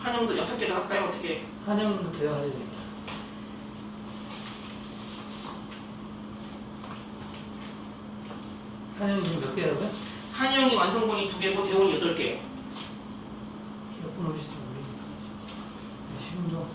한영도 6개를 할까요? 어떻게? 한영부터 해야 되겠다. 한영이 지금 몇 개라고요? 한영이 완성본이 2개고 대원이 8개예요. 몇 분 오실지 모르겠다. 지금도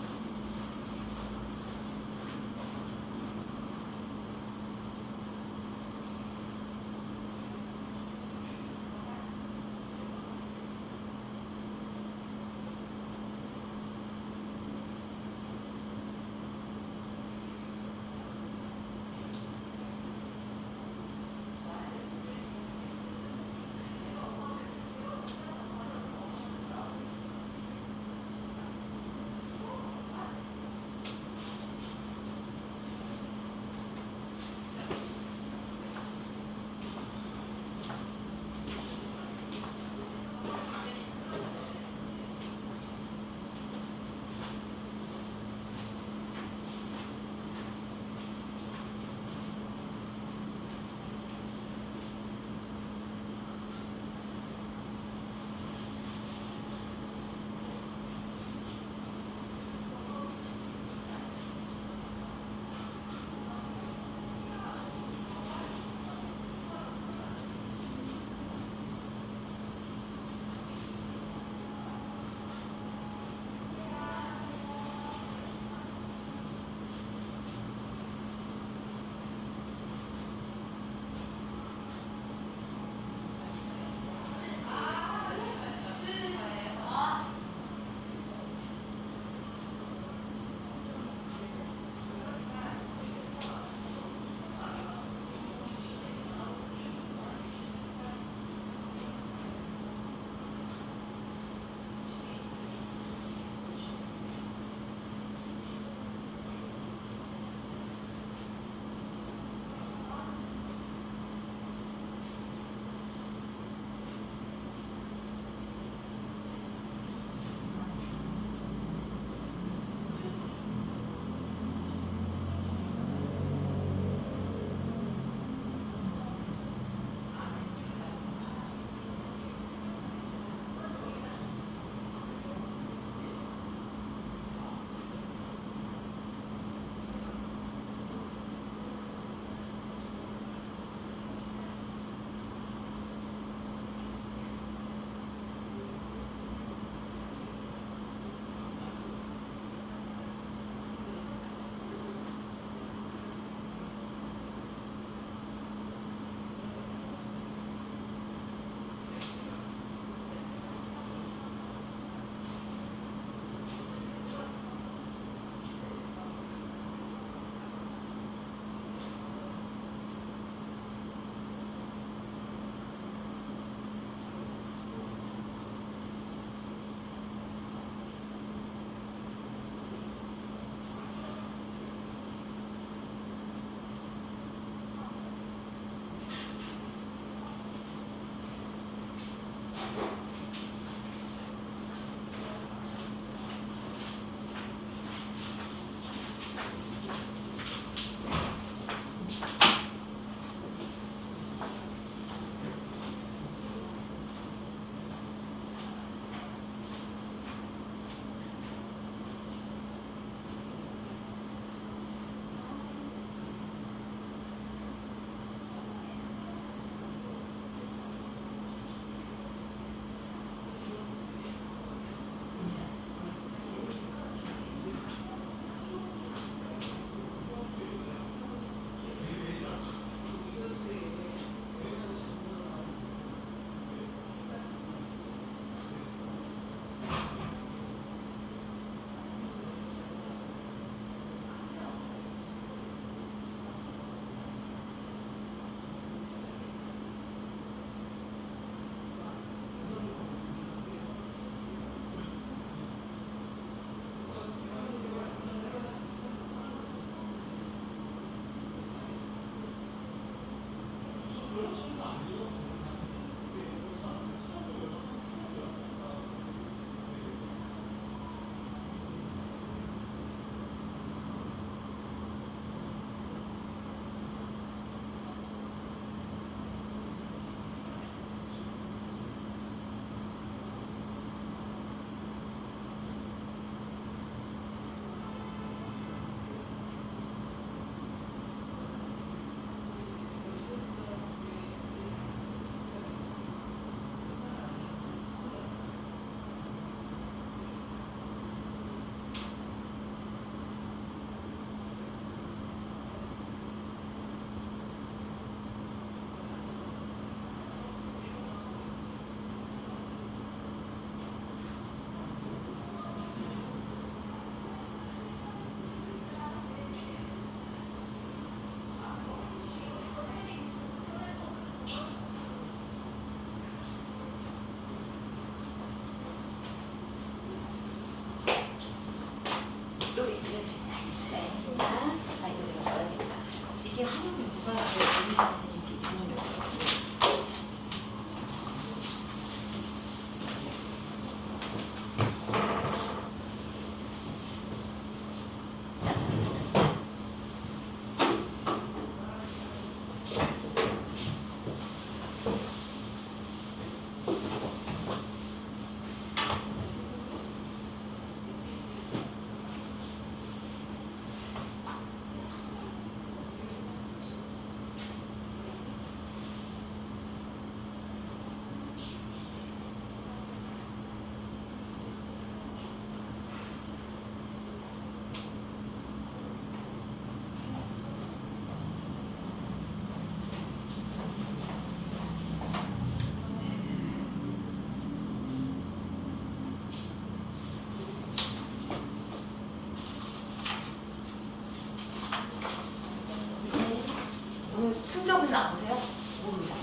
시험은 안 보세요?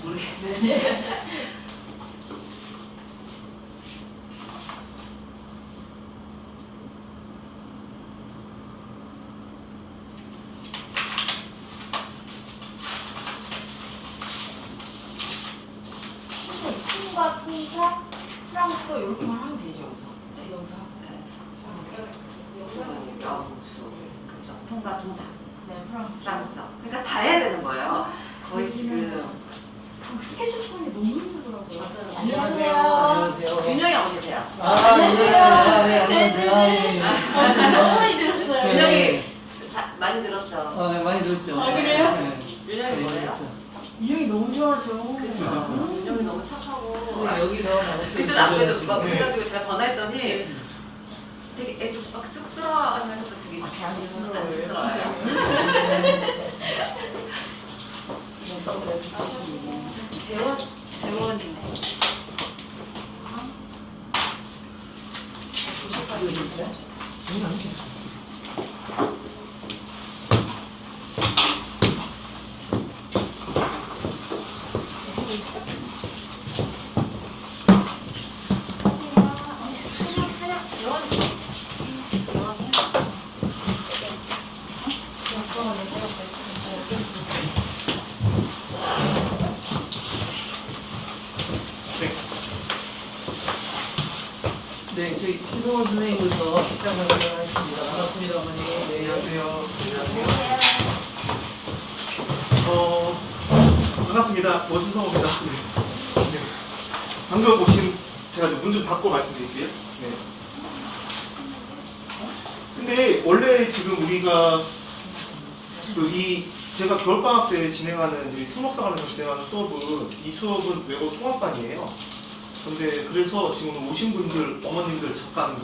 모르겠어요. 통과, 통사, 프랑스어 이렇게만 하면 되죠, 여기서. 그렇죠. 통과 통사. 네, 프랑스. 프랑스어. 그러니까 다 해야 되는 거예요. 거의 지금. 스케줄 표현이 너무 힘들더라고요. 맞아요. 안녕하세요. 안녕하세요. 윤영이 어디세요? 아, 네, 안녕하세요. 아, 예, 예. 너무 많이 들었어요. 네. 윤영이 많이 들었죠. 네, 많이 들었죠. 아, 그래요? 네. 윤영이 네, 뭐예요? 그렇죠. 유형이 너무 좋아하죠. 그렇죠. 윤영이 너무 착하고. 네, 여기서 나왔어요. 그때 남겨도 막 네. 그래가지고 제가 전화했더니 되게 애도 막 쑥스러워하면서도 되게 안 쑥스러워요. 대원이네. 네, 저희 신동원 선생님부터 시작하도록 하겠습니다. 반갑습니다, 어머니. 네, 안녕하세요. 반갑습니다. 원순성호입니다. 네. 방금 오신 제가 문 좀 닫고 말씀드릴게요. 네. 근데 원래 지금 우리가 제가 겨울방학 때 진행하는 특목사관에서 진행하는 수업은 이 수업은 외고 통합반이에요. 근데 그래서 지금 오신 분들 어머님들 잠깐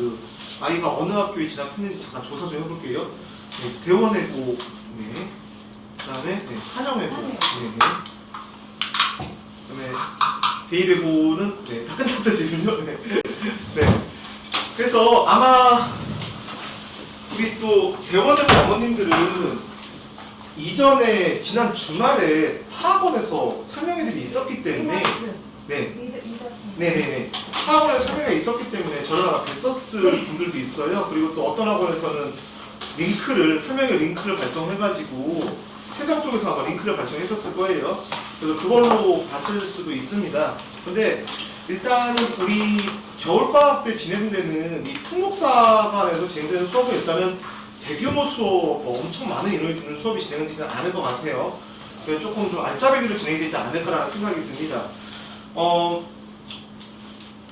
아이가 어느 학교에 진학했는지 잠깐 조사 좀 해볼게요. 네, 대원외고, 네. 그다음에 한영외고, 네. 그다음에 대일외고는 다 끝났죠 지금요. 네. 네. 그래서 아마 우리 또 대원외고 어머님들은 이전에 지난 주말에 타학원에서 설명회들이 있었기 때문에 네네네 학원에서 설명회가 있었기 때문에 저를 아마 뵀었을 분들도 있어요. 그리고 또 어떤 학원에서는 설명회 링크를 발송해가지고 최장 쪽에서 아마 링크를 발송했었을 거예요. 그래서 그걸로 봤을 수도 있습니다. 근데 일단은 우리 겨울방학 때 진행되는 이 특목사관에서 진행되는 수업은 일단은 대규모 수업, 엄청 많은 인원이 듣는 수업이 진행되지 않을 것 같아요. 그래서 조금 좀 알짜배기로 진행되지 않을까라는 생각이 듭니다.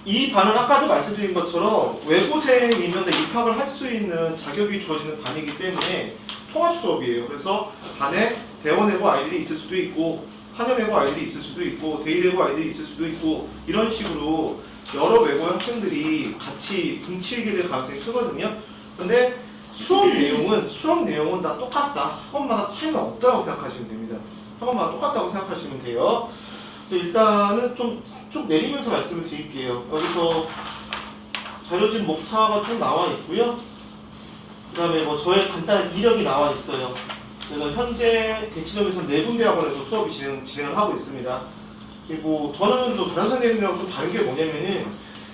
이 반은 아까도 말씀드린 것처럼 외고생이면 입학을 할 수 있는 자격이 주어지는 반이기 때문에 통합 수업이에요. 그래서 반에 대원외고 아이들이 있을 수도 있고 한영외고 아이들이 있을 수도 있고 대일외고 아이들이 있을 수도 있고 이런 식으로 여러 외고 학생들이 같이 분치게 될 가능성이 크거든요. 근데 수업 내용은 다 똑같다. 학원마다 차이가 없다고 생각하시면 됩니다. 학원마다 똑같다고 생각하시면 돼요. 그래서 일단은 좀 내리면서 말씀을 드릴게요. 여기서 자료진 목차가 좀 나와 있고요. 그 다음에 저의 간단한 이력이 나와 있어요. 그래서 현재 대치동에서 4군데 학원에서 수업이 진행을 하고 있습니다. 그리고 저는 좀 다른 선생님들하고 좀 다른 게 뭐냐면은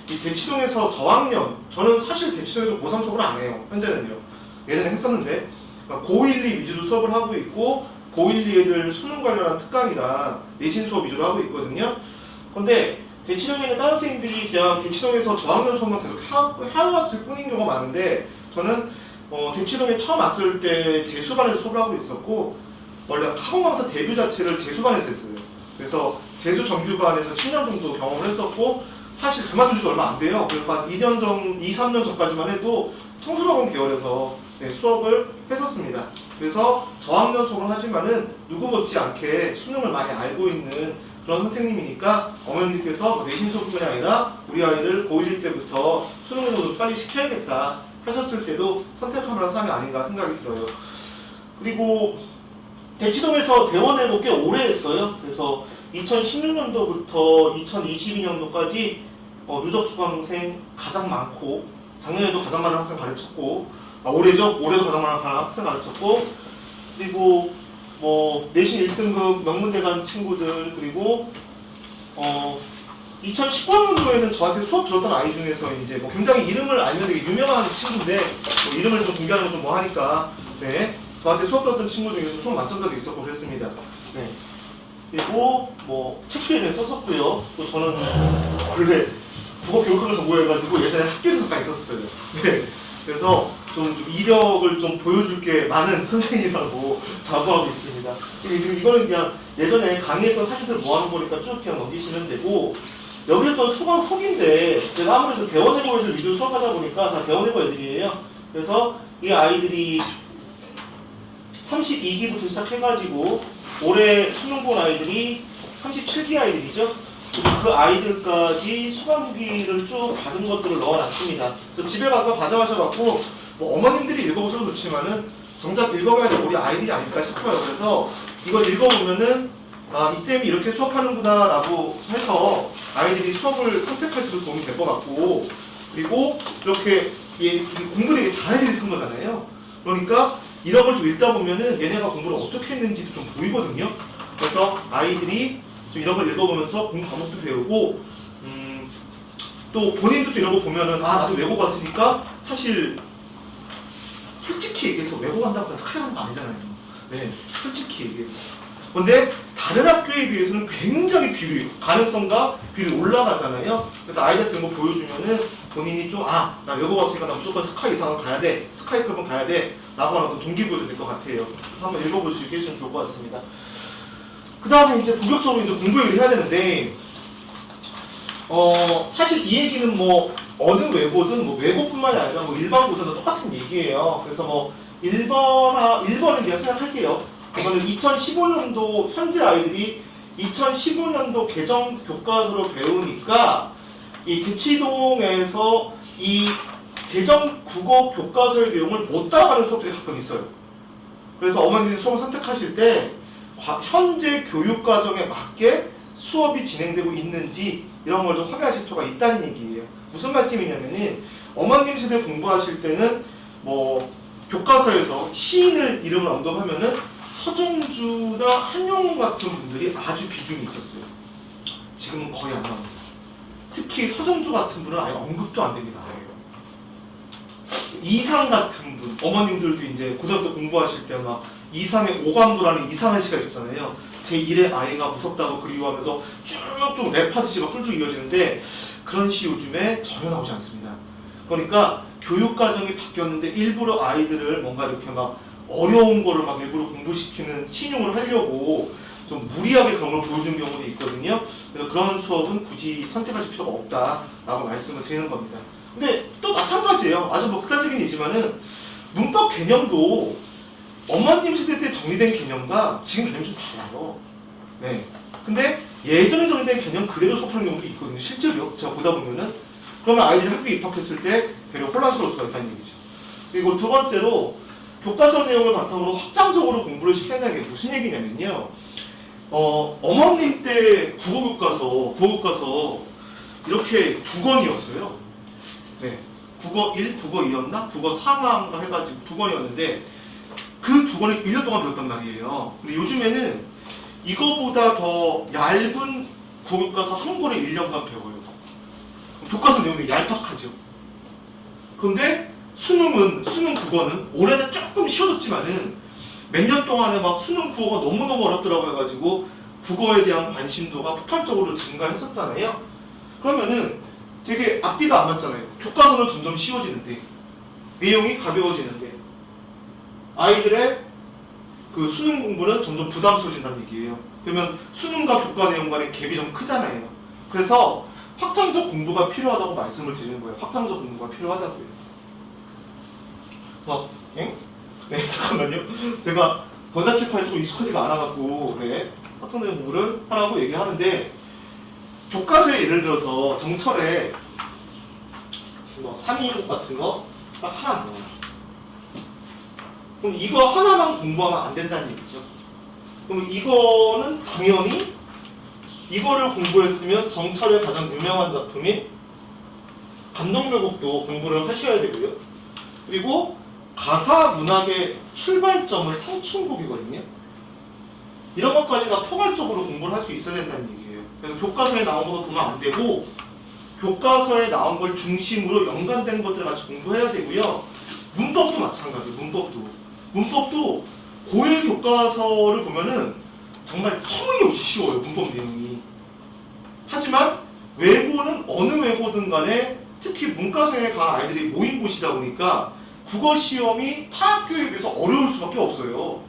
이 대치동에서 저학년, 저는 사실 대치동에서 고3 수업을 안 해요. 현재는요. 예전에 했었는데 그러니까 고1, 2 위주로 수업을 하고 있고 고1, 2 애들 수능 관련한 특강이랑 내신 수업 위주로 하고 있거든요. 근데 대치동에 있는 다른 선생님들이 그냥 대치동에서 저학년 수업만 계속 해왔을 뿐인 경우가 많은데 저는 대치동에 처음 왔을 때 재수반에서 수업을 하고 있었고 원래 학원 강사 데뷔 자체를 재수반에서 했어요. 그래서 재수 정규반에서 10년 정도 경험을 했었고 사실 그만둔 지도 얼마 안 돼요. 그래서 한 2, 3년 전까지만 해도 청소학원 계열에서 수업을 했었습니다. 그래서 저학년 수업을 하지만은 누구 못지않게 수능을 많이 알고 있는 그런 선생님이니까 어머님께서 내신 수업뿐이 아니라 우리 아이를 고1, 2 때부터 수능 공부도 빨리 시켜야겠다 하셨을 때도 선택할 만한 사람이 아닌가 생각이 들어요. 그리고 대치동에서 대원외고 꽤 오래 했어요. 그래서 2016년도부터 2022년도까지 누적 수강생 가장 많고 작년에도 가장 많은 학생 가르쳤고 올해도 가장 많은 학생 가르쳤고 그리고 뭐 내신 1등급 명문대 간 친구들 그리고 2019학년도에는 저한테 수업 들었던 아이 중에서 이제 뭐 굉장히 이름을 알면 되게 유명한 친구인데 뭐 이름을 좀 공개하는 건 좀 뭐 하니까 네 저한테 수업 들었던 친구 중에서 수업 만점자도 있었고 그랬습니다. 네 그리고 뭐 책도 예전에 썼었고요. 또 저는 원래 국어 교육학을 전공해가지고 예전에 학교에서 잠깐 있었어요. 네 그래서 좀 이력을 좀 보여줄 게 많은 선생님이라고 자부하고 있습니다. 지금 이거는 그냥 예전에 강의했던 사실들 모아놓은 거니까 쭉 그냥 넘기시면 되고 여기 했던 수강 후기인데 제가 아무래도 대원외고 애들 위주로 수업하다 보니까 다 대원외고 애들이에요. 그래서 이 아이들이 32기부터 시작해가지고 올해 수능 본 아이들이 37기 아이들이죠. 그 아이들까지 수강 후기를 쭉 받은 것들을 넣어놨습니다. 그래서 집에 가서 가져가셔갖고 뭐 어머님들이 읽어보셔도 좋지만은 정작 읽어봐야 될 우리 아이들이 아닐까 싶어요. 그래서 이걸 읽어보면은 이 쌤이 이렇게 수업하는구나 라고 해서 아이들이 수업을 선택할 때도 도움이 될 것 같고 그리고 이렇게 공부 되게 잘 애들이 쓴 거잖아요. 그러니까 이런 걸 좀 읽다 보면은 얘네가 공부를 어떻게 했는지도 좀 보이거든요. 그래서 아이들이 좀 이런 걸 읽어보면서 공부 과목도 배우고 또 본인도 또 이런 거 보면은 나도 외고 갔으니까 사실 솔직히 얘기해서 외고 간다고 해서 스카이 하는 거 아니잖아요. 네, 솔직히 얘기해서. 근데 다른 학교에 비해서는 굉장히 가능성과 비율이 올라가잖아요. 그래서 아이들한테 이런 거 보여주면은 본인이 좀 나 외고 갔으니까 나 무조건 스카이 이상은 가야 돼. 스카이급은 가야 돼. 라고 하는 동기부여도 될 것 같아요. 그래서 한번 읽어볼 수 있게 해주시면 좋을 것 같습니다. 그 다음에 이제 본격적으로 이제 공부 얘기를 해야 되는데 사실 이 얘기는 뭐 어느 외고든 뭐 외고뿐만이 아니라 뭐 일반고등도 똑같은 얘기예요. 그래서 뭐 1번은 그냥 생각할게요. 이거는 2015년도 현재 아이들이 2015년도 개정 교과서로 배우니까 이 대치동에서 이 개정 국어 교과서의 내용을 못 따라가는 수업들이 가끔 있어요. 그래서 어머니들이 수업을 선택하실 때 현재 교육 과정에 맞게 수업이 진행되고 있는지 이런 걸 좀 확인하실 필요가 있다는 얘기예요. 무슨 말씀이냐면은 어머님 세대 공부하실 때는 뭐 교과서에서 시인을 이름을 언급하면은 서정주나 한용운 같은 분들이 아주 비중이 있었어요. 지금은 거의 안 나옵니다. 특히 서정주 같은 분은 아예 언급도 안 됩니다. 이상 같은 분, 어머님들도 이제 고등학교 공부하실 때 막 이상의 오감도라는 이상한 시가 있었잖아요. 제1의 아이가 무섭다고 그리워하면서 쭉쭉 랩하듯이 막 쫄쫄 이어지는데 그런 시 요즘에 전혀 나오지 않습니다. 그러니까 교육 과정이 바뀌었는데 일부러 아이들을 뭔가 이렇게 막 어려운 거를 막 일부러 공부시키는 신용을 하려고 좀 무리하게 그런 걸 보여주는 경우도 있거든요. 그래서 그런 수업은 굳이 선택하실 필요가 없다라고 말씀을 드리는 겁니다. 근데 또 마찬가지예요. 아주 뭐 극단적인 얘기지만은 문법 개념도 어머님 세대 때 정리된 개념과 지금 개념이 좀 달라요. 네. 근데 예전에 정리된 개념 그대로 수업하는 경우도 있거든요. 실제로요. 제가 보다 보면은 그러면 아이들이 학교에 입학했을 때 되려 혼란스러울 수가 있다는 얘기죠. 그리고 두 번째로 교과서 내용을 바탕으로 확장적으로 공부를 시킨다는 게 무슨 얘기냐면요. 어머님 때 국어교과서 이렇게 두 권이었어요. 네. 국어 1, 국어 2였나? 국어 3화인가 해가지고 두 권이었는데 그 두 권을 1년 동안 배웠단 말이에요. 근데 요즘에는 이거보다 더 얇은 국어교과서 한 권을 1년간 배워요. 교과서 내용이 얄팍하죠. 그런데 수능 국어는 올해는 조금 쉬워졌지만은 몇 년 동안에 막 수능 국어가 너무너무 어렵더라고 해가지고 국어에 대한 관심도가 폭발적으로 증가했었잖아요. 그러면은 되게 앞뒤가 안 맞잖아요. 교과서는 점점 쉬워지는데 내용이 가벼워지는데 아이들의 그 수능 공부는 점점 부담스러워진다는 얘기예요. 그러면 수능과 교과 내용 간의 갭이 좀 크잖아요. 그래서 확장적 공부가 필요하다고 말씀을 드리는 거예요. 확장적 공부가 필요하다고요. 네, 잠깐만요. 제가 번자칠판이 조금 익숙하지가 않아갖고 확장적 공부를 하라고 얘기하는데 교과서에 예를 들어서 정철에 뭐 3.2국 같은 거 딱 하나 넣어요. 그럼 이거 하나만 공부하면 안 된다는 얘기죠. 그럼 이거는 당연히 이거를 공부했으면 정철의 가장 유명한 작품인 감동묘곡도 공부를 하셔야 되고요. 그리고 가사 문학의 출발점은 상충곡이거든요. 이런 것까지 다 포괄적으로 공부를 할 수 있어야 된다는 얘기예요. 그래서 교과서에 나온 것도 보면 안 되고 교과서에 나온 걸 중심으로 연관된 것들을 같이 공부해야 되고요. 문법도 마찬가지예요. 문법도 고1 교과서를 보면은 정말 터무니없이 쉬워요. 문법 내용이. 하지만 외고는 어느 외고든 간에 특히 문과생에 간 아이들이 모인 곳이다 보니까 국어 시험이 타 학교에 비해서 어려울 수밖에 없어요.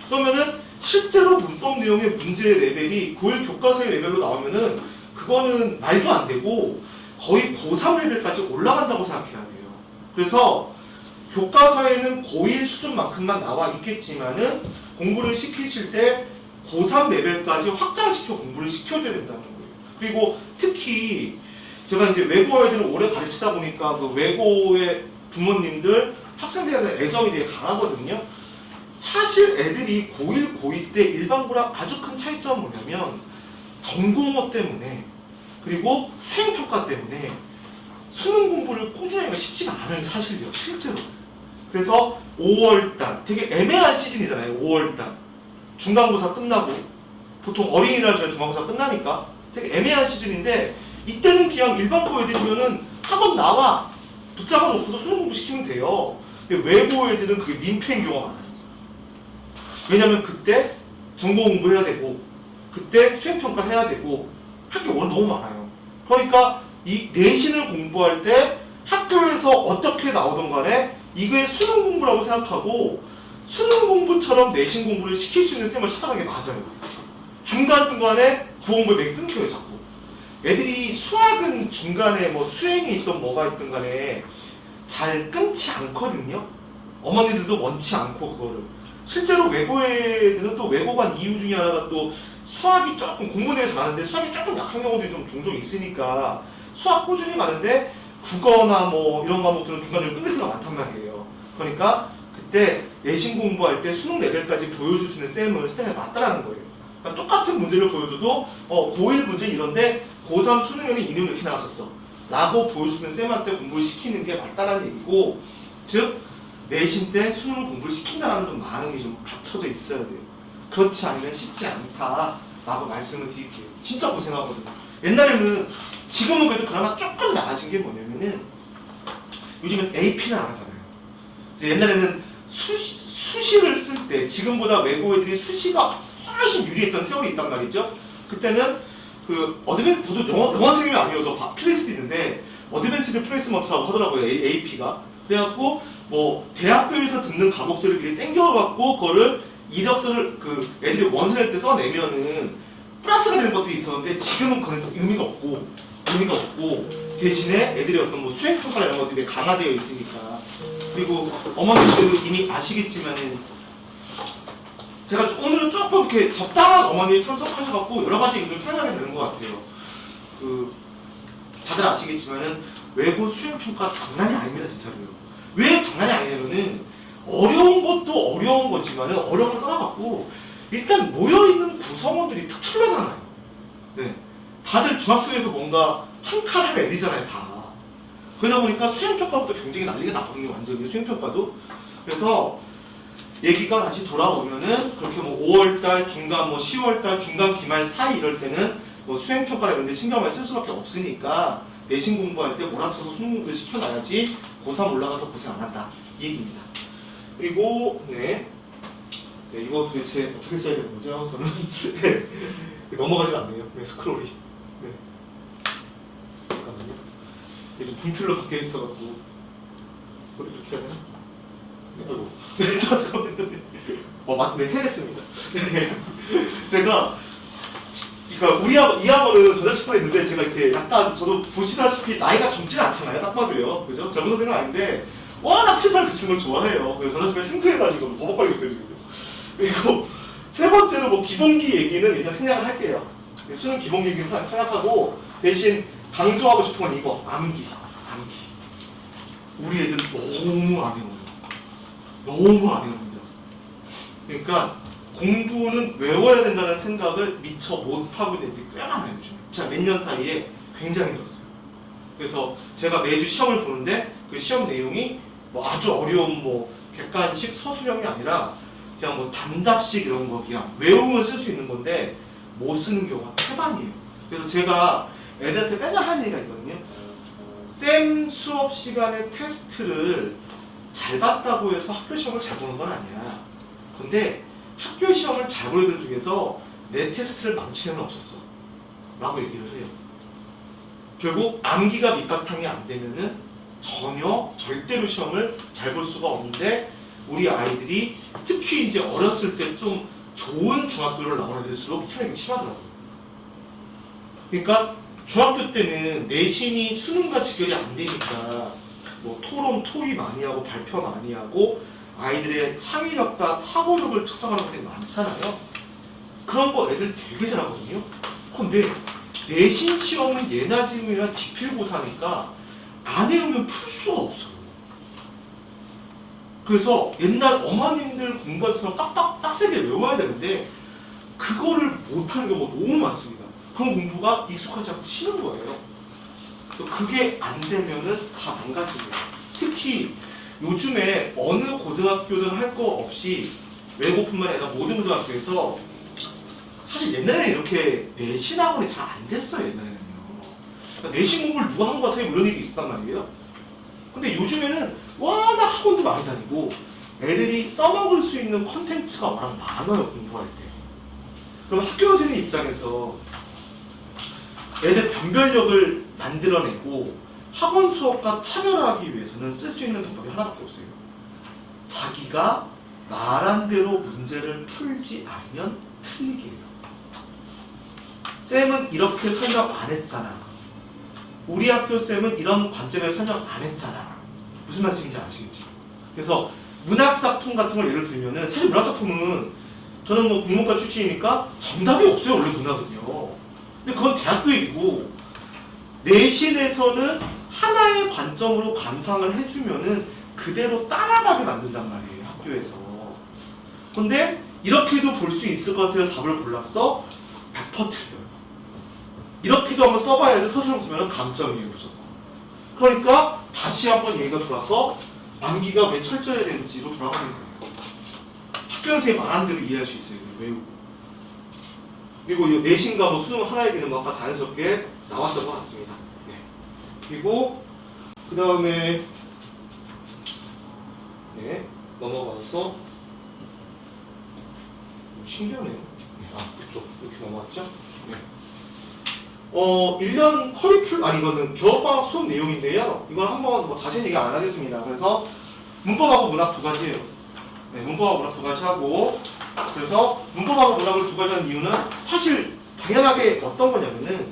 그러면은 실제로 문법 내용의 문제 레벨이 고1 교과서의 레벨로 나오면은 그거는 말도 안 되고 거의 고3 레벨까지 올라간다고 생각해야 돼요. 그래서 교과서에는 고1 수준만큼만 나와 있겠지만은 공부를 시키실 때 고3 레벨까지 확장시켜 공부를 시켜줘야 된다는 거예요. 그리고 특히 제가 이제 외고 아이들을 오래 가르치다 보니까 그 외고의 부모님들, 학생들에 대한 애정이 되게 강하거든요. 사실 애들이 고1, 고2 때 일반고랑 아주 큰 차이점은 뭐냐면 전공어 때문에 그리고 수행평가 때문에 수능 공부를 꾸준히 하기가 쉽지가 않아요. 사실이요. 실제로. 그래서 5월달 되게 애매한 시즌이잖아요. 5월달 중간고사 끝나고 보통 어린이날 전에 중간고사 끝나니까 되게 애매한 시즌인데 이때는 그냥 일반고 애들이면은 학원 나와 붙잡아 놓고서 수능 공부 시키면 돼요. 근데 외고 애들은 그게 민폐인 경우가 많아요. 왜냐면 그때 전공 공부해야 되고 그때 수행평가 해야 되고 할 게 너무 많아요. 그러니까 이 내신을 공부할 때 학교에서 어떻게 나오던 간에 이게 수능 공부라고 생각하고 수능 공부처럼 내신 공부를 시킬 수 있는 쌤을 찾아가는 게 맞아요. 중간중간에 구공부에 맥이 끊겨요 자꾸. 애들이 수학은 중간에 뭐 수행이 있든 뭐가 있든 간에 잘 끊지 않거든요. 어머니들도 원치 않고 그거를. 실제로 외고 애들은 또 외고 간 이유 중에 하나가 또 수학이 조금 공부 내에서 많은데 수학이 조금 약한 경우들이 좀 종종 있으니까 수학 꾸준히 가는데 국어나 뭐 이런 과목들은 중간중간 끊길 때가 많단 말이에요. 그러니까 그때 내신 공부할 때 수능 레벨까지 보여줄 수 있는 쌤을 스탠에 맞다라는 거예요. 그러니까 똑같은 문제를 보여줘도 고1 문제 이런데 고3 수능에는 이 내용이 이렇게 나왔었어 라고 보여줄 수 있는 쌤한테 공부를 시키는 게 맞다라는 얘기고 즉 내신 때 수능을 공부를 시킨다는 좀 마음이 좀 갖춰져 있어야 돼요. 그렇지 않으면 쉽지 않다라고 말씀을 드릴게요. 진짜 고생하거든요. 옛날에는 지금은 그래도 그나마 조금 나아진 게 뭐냐면은 요즘은 AP는 안 하잖아요. 이제 옛날에는 수시를 쓸 때 지금보다 외고 애들이 수시가 훨씬 유리했던 세월이 있단 말이죠. 그때는 그 어드밴스 저도 영어 선생님이 아니어서 플레이스도 있는데 어드밴스드 플레이스먼트라고 하더라고요. AP가. 그래갖고 뭐 대학교에서 듣는 과목들을 미리 땡겨갖고 그거를 이력서를 그 애들이 원서 낼 때 써내면은 플러스가 되는 것도 있었는데 지금은 그런 의미가 없고 대신에 애들이 어떤 뭐 수행평가 이런 것들이 강화되어 있으니까. 그리고 어머니들 이미 아시겠지만은 제가 오늘은 조금 이렇게 적당한 어머니 참석하셔갖고 여러 가지 얘기를 편하게 되는 것 같아요. 그 다들 아시겠지만은 외고 수행평가 장난이 아닙니다, 진짜로요. 왜 장난이 아니냐면은 어려운 것도 어려운 거지만은 어려운 걸 떠나갖고 일단 모여있는 구성원들이 특출나잖아요. 네. 다들 중학교에서 뭔가 한 칼을 내리잖아요, 다. 그러다 보니까 수행평가부터 굉장히 난리가 나거든요, 완전히 수행평가도. 그래서 얘기가 다시 돌아오면은 그렇게 뭐 5월달, 중간 뭐 10월달, 중간 기말 사이 이럴 때는 뭐 수행평가라 이런 데 신경을 쓸 수밖에 없으니까 내신 공부할 때 몰아쳐서 수능 공부를 시켜놔야지 고3 올라가서 고생 안 한다. 이 얘기입니다. 그리고 네, 이거 도대체 어떻게 써야 되는 거죠? 저는 네, 넘어가질 않네요. 네, 스크롤이. 네. 잠깐만요. 이게 좀 분필로 바뀌어 있어갖고 이렇게 해야 되나? 네, 아이고. 네, 잠깐만요. 맞네, 해냈습니다. 네. 제가 그러니까 이 학원은 전자출판에 있는데 제가 이렇게 약간 저도 보시다시피 나이가 젊진 않잖아요. 딱 봐도요. 그죠? 젊은 선생은 아닌데 워낙 칠판 글 쓰는 걸 좋아해요. 그래서 전자출판에 생소해가지고 버벅거리고 있어요 지금. 그리고 세 번째로 뭐 기본기 얘기는 일단 생략을 할게요. 수능 기본기 얘기는 생각하고 대신 강조하고 싶은 건 이거 암기. 우리 애들 너무 안 외워요. 너무 안 외웁니다. 그러니까 공부는 외워야 된다는 생각을 미처 못하고 있는 애들이 꽤 많아요. 요즘. 제가 몇 년 사이에 굉장히 늘었어요. 그래서 제가 매주 시험을 보는데 그 시험 내용이 뭐 아주 어려운 뭐 객관식 서술형이 아니라 그냥 뭐 단답식 이런 거 그냥 외우면 쓸 수 있는 건데 못 쓰는 경우가 태반이에요. 그래서 제가 애들한테 맨날 하는 얘기가 있거든요. 쌤 수업 시간에 테스트를 잘 봤다고 해서 학교 시험을 잘 보는 건 아니야. 근데 학교 시험을 잘 보는 애들 중에서 내 테스트를 망치는 애는 없었어 라고 얘기를 해요. 결국 암기가 밑바탕이 안 되면은 전혀 절대로 시험을 잘 볼 수가 없는데 우리 아이들이 특히 이제 어렸을 때 좀 좋은 중학교를 나오는 애들수록 현역이 심하더라고요. 그러니까 중학교 때는 내신이 수능과 직결이 안 되니까 뭐 토론, 토의 많이 하고 발표 많이 하고 아이들의 창의력과 사고력을 측정하는 것들이 많잖아요. 그런 거 애들 되게 잘하거든요. 근데 내신 시험은 예나 지금이나 기필고사니까 안 외우면 풀 수가 없어요. 그래서 옛날 어머님들 공부할 때처럼 빡세게 외워야 되는데 그거를 못하는 경우가 너무 많습니다. 그런 공부가 익숙하지 않고 싫은 거예요. 그래서 그게 안 되면은 다 망가집니다. 특히 요즘에 어느 고등학교든 할 거 없이 외고뿐만 아니라 모든 고등학교에서 사실 옛날에는 이렇게 내신 학원이 잘 안 됐어요. 옛날에는요. 그러니까 내신 공부를 누가 한 거가 사실 이런 일이 있었단 말이에요. 근데 요즘에는 워낙 학원도 많이 다니고 애들이 써먹을 수 있는 콘텐츠가 워낙 많아요. 공부할 때. 그럼 학교 선생님 입장에서 애들 변별력을 만들어내고 학원 수업과 차별하기 위해서는 쓸 수 있는 방법이 하나밖에 없어요. 자기가 말한 대로 문제를 풀지 않으면 틀리기예요. 쌤은 이렇게 설명 안 했잖아. 우리 학교 쌤은 이런 관점에서 설명 안 했잖아. 무슨 말씀인지 아시겠지? 그래서 문학작품 같은 걸 예를 들면은 사실 문학작품은 저는 뭐 국문과 출신이니까 정답이 없어요. 원래 문학은요. 근데 그건 대학교 얘기고 내신에서는 하나의 관점으로 감상을 해주면은 그대로 따라가게 만든단 말이에요. 학교에서. 근데 이렇게도 볼 수 있을 것 같아서 답을 골랐어? 100% 틀려요. 이렇게도 한번 써봐야지 서술형 쓰면 감점이에요. 무조건. 그러니까 다시 한번 얘기가 돌아서 암기가 왜 철저해야 되는지로 돌아가는 거예요. 학교 선생님이 말한 대로 이해할 수 있어요. 외우고. 그리고 이 내신과 뭐 수능 하나의 기능 아까 자연스럽게 나왔던 것 같습니다. 네. 그리고 그 다음에 네, 넘어가서 신기하네요. 그쪽 이렇게 넘어갔죠? 네. 1년 이거는 겨울방학 수업 내용인데요. 이건 한번 뭐 자세히 얘기 안 하겠습니다. 그래서 문법하고 문학 두 가지예요. 네, 문법하고 문학 두 가지 하고 그래서 문법하고 문학을 두 가지 하는 이유는 사실 당연하게 어떤 거냐면은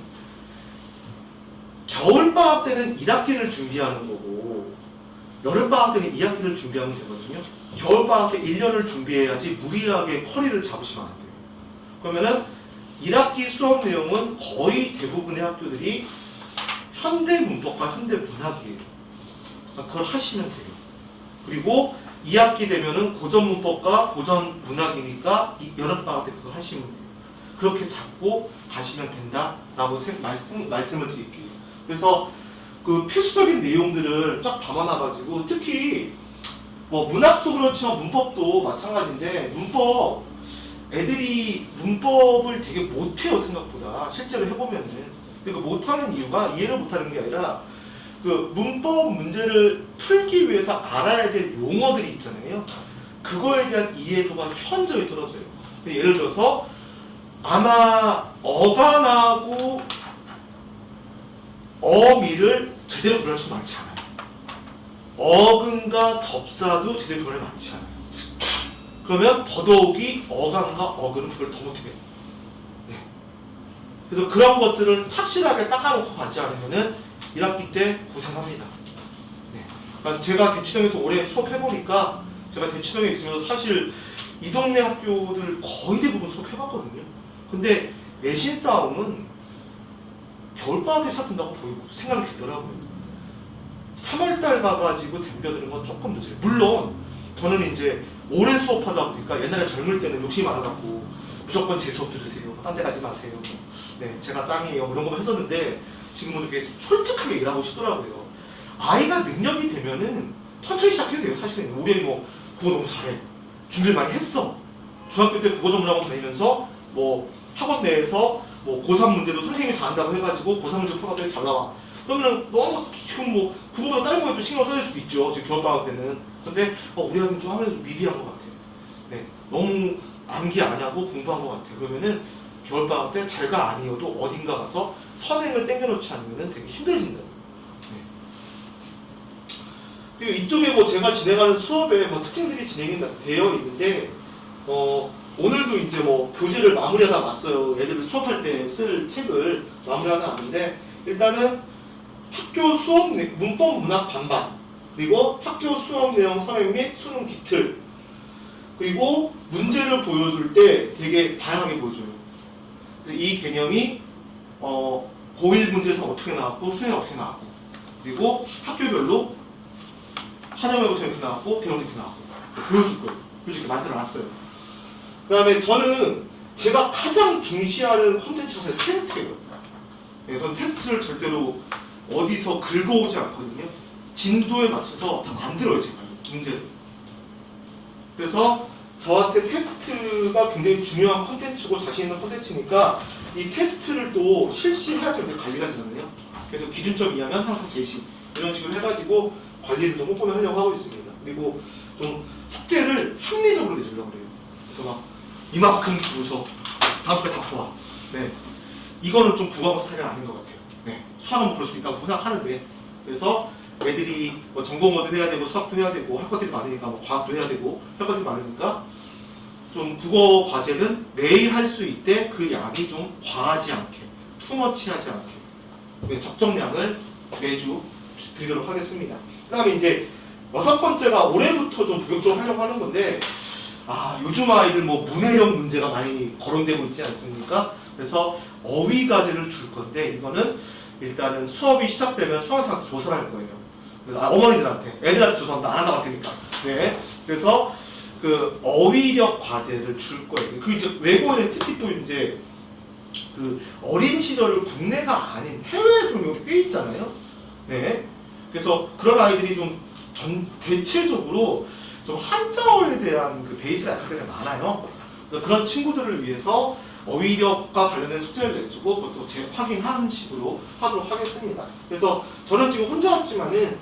겨울방학 때는 1학기를 준비하는 거고 여름방학 때는 2학기를 준비하면 되거든요. 겨울방학 때 1년을 준비해야지 무리하게 커리를 잡으시면 안 돼요. 그러면은 1학기 수업 내용은 거의 대부분의 학교들이 현대 문법과 현대 문학이에요. 그러니까 그걸 하시면 돼요. 그리고 2학기 되면은 고전 문법과 고전 문학이니까 여름방학 때 그거 하시면 돼요. 그렇게 잡고 가시면 된다라고 말씀을 드릴게요. 그래서 그 필수적인 내용들을 쫙 담아놔가지고 특히 뭐 문학도 그렇지만 문법도 마찬가지인데 문법 애들이 문법을 되게 못해요. 생각보다 실제로 해보면은. 그러니까 못하는 이유가 이해를 못하는 게 아니라 그 문법 문제를 풀기 위해서 알아야 될 용어들이 있잖아요. 그거에 대한 이해도가 현저히 떨어져요. 예를 들어서 아마 어감하고 어미를 제대로 구별할 수 많지 않아요. 어근과 접사도 제대로 구별이 많지 않아요. 그러면 더더욱이 어감과 어근은 그걸 더 못해요. 네. 그래서 그런 것들을 착실하게 닦아놓고 가지 않으면은 1학기 때 고생합니다. 네. 그러니까 제가 대치동에서 오래 수업해보니까 제가 대치동에 있으면서 사실 이 동네 학교들 거의 대부분 수업해봤거든요. 근데 내신 싸움은 겨울방학 때 시작한다고 생각이 들더라고요. 3월달 가가지고 덤벼드는 건 조금 늦어요. 물론 저는 이제 오래 수업하다 보니까 옛날에 젊을 때는 욕심이 많아갖고 무조건 제 수업 들으세요. 딴 데 가지 마세요. 네, 제가 짱이에요. 이런 거 했었는데 지금은 이렇게 솔직하게 일하고 싶더라고요. 아이가 능력이 되면은 천천히 시작해도 돼요. 사실은 우리 뭐 국어 너무 잘해. 준비를 많이 했어. 중학교 때 국어 전문학원 다니면서 뭐 학원 내에서 뭐 고3 문제도 선생님이 잘한다고 해가지고 고3 문제 풀어봤더니 잘 나와. 그러면 너무 지금 뭐 국어보다 다른 거에도 신경 써야 될 수도 있죠. 지금 겨울방학 때는. 근데 우리 아이는 좀 아무래도 미비한 것 같아요. 네, 너무 암기 안 하고 공부한 것 같아요. 그러면은 겨울방학 때 제가 아니어도 어딘가 가서 선행을 땡겨놓지 않으면 되게 힘들어진다. 네. 그리고 이쪽에 뭐 제가 진행하는 수업에 뭐 특징들이 진행이 되어 있는데 오늘도 이제 뭐 교재를 마무리하다 왔어요. 애들을 수업할 때 쓸 책을 마무리하다 왔는데 일단은 학교 수업 문법 문학 반반 그리고 학교 수업 내용 선행 및 수능 기틀 그리고 문제를 보여줄 때 되게 다양하게 보여줘요. 이 개념이 고1 문제에서 어떻게 나왔고 수능에 어떻게 나왔고 그리고 학교별로 한영외고시에 이렇게 나왔고 대원이 이렇게 나왔고 보여줄 거예요. 그래서 이렇게 만들어놨어요. 그 다음에 저는 제가 가장 중시하는 콘텐츠가 테스트예요. 네, 저는 테스트를 절대로 어디서 긁어오지 않거든요. 진도에 맞춰서 다 만들어요, 제가 문제를. 그래서 저한테 테스트가 굉장히 중요한 콘텐츠고 자신 있는 콘텐츠니까 이 테스트를 또 실시해야지 관리가 되잖아요. 그래서 기준점 이하면 항상 제시 이런 식으로 해가지고 관리를 좀 꼼꼼히 하려고 하고 있습니다. 그리고 좀 숙제를 합리적으로 내주려고 그래요. 그래서 막 이만큼 주고서 다음 주에 다 풀어와. 네, 이거는 좀 국어학원 스타일이 아닌 것 같아요. 네, 수학은 볼 수 있다고 생각하는데 그래서 애들이 뭐 전공어도 해야 되고 수학도 해야 되고 할 것들이 많으니까 뭐 과학도 해야 되고 할 것들이 많으니까 좀 국어 과제는 매일 할 수 있되 그 양이 좀 과하지 않게 투머치하지 않게 네, 적정량을 매주 드리도록 하겠습니다. 그 다음에 이제 6번째가 올해부터 좀 본격적으로 하려고 하는 건데 요즘 아이들 뭐 문해력 문제가 많이 거론되고 있지 않습니까? 그래서 어휘 과제를 줄 건데 이거는 일단은 수업이 시작되면 수학생한테 조사를 할 거예요. 그래서 어머니들한테 애들한테 조사한다 안 한다고 할 테니까. 네. 그래서 그 어휘력 과제를 줄 거예요. 그 이제 외국에는 특히 또 이제 그 어린 시절을 국내가 아닌 해외에서 그런 경우도 꽤 있잖아요. 네. 그래서 그런 아이들이 좀 대체적으로 좀 한자어에 대한 그 베이스가 약할 때가 많아요. 그래서 그런 친구들을 위해서 어휘력과 관련된 숙제를 내주고 그것도 재확인하는 식으로 하도록 하겠습니다. 그래서 저는 지금 혼자 왔지만은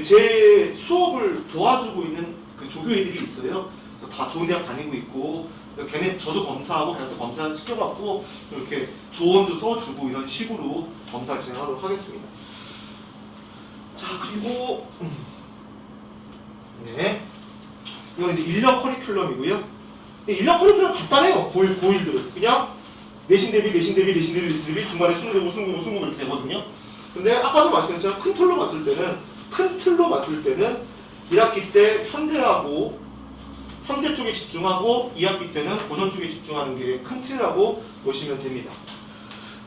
제 수업을 도와주고 있는 그 조교애들이 있어요. 그래서 다 좋은 대학 다니고 있고 걔네 저도 검사하고 걔네도 검사 시켜갖고 이렇게 조언도 써주고 이런 식으로 검사 진행하도록 하겠습니다. 자 그리고 네 이건 이제 인력 커리큘럼이고요. 인력 커리큘럼 간단해요. 고1들은 그냥 내신 대비 중간에 수능 이렇게 되거든요. 근데 아까도 말씀드렸지만 큰 틀로 봤을 때는 1학기 때 현대 쪽에 집중하고 2학기 때는 고전 쪽에 집중하는 게 큰 틀이라고 보시면 됩니다.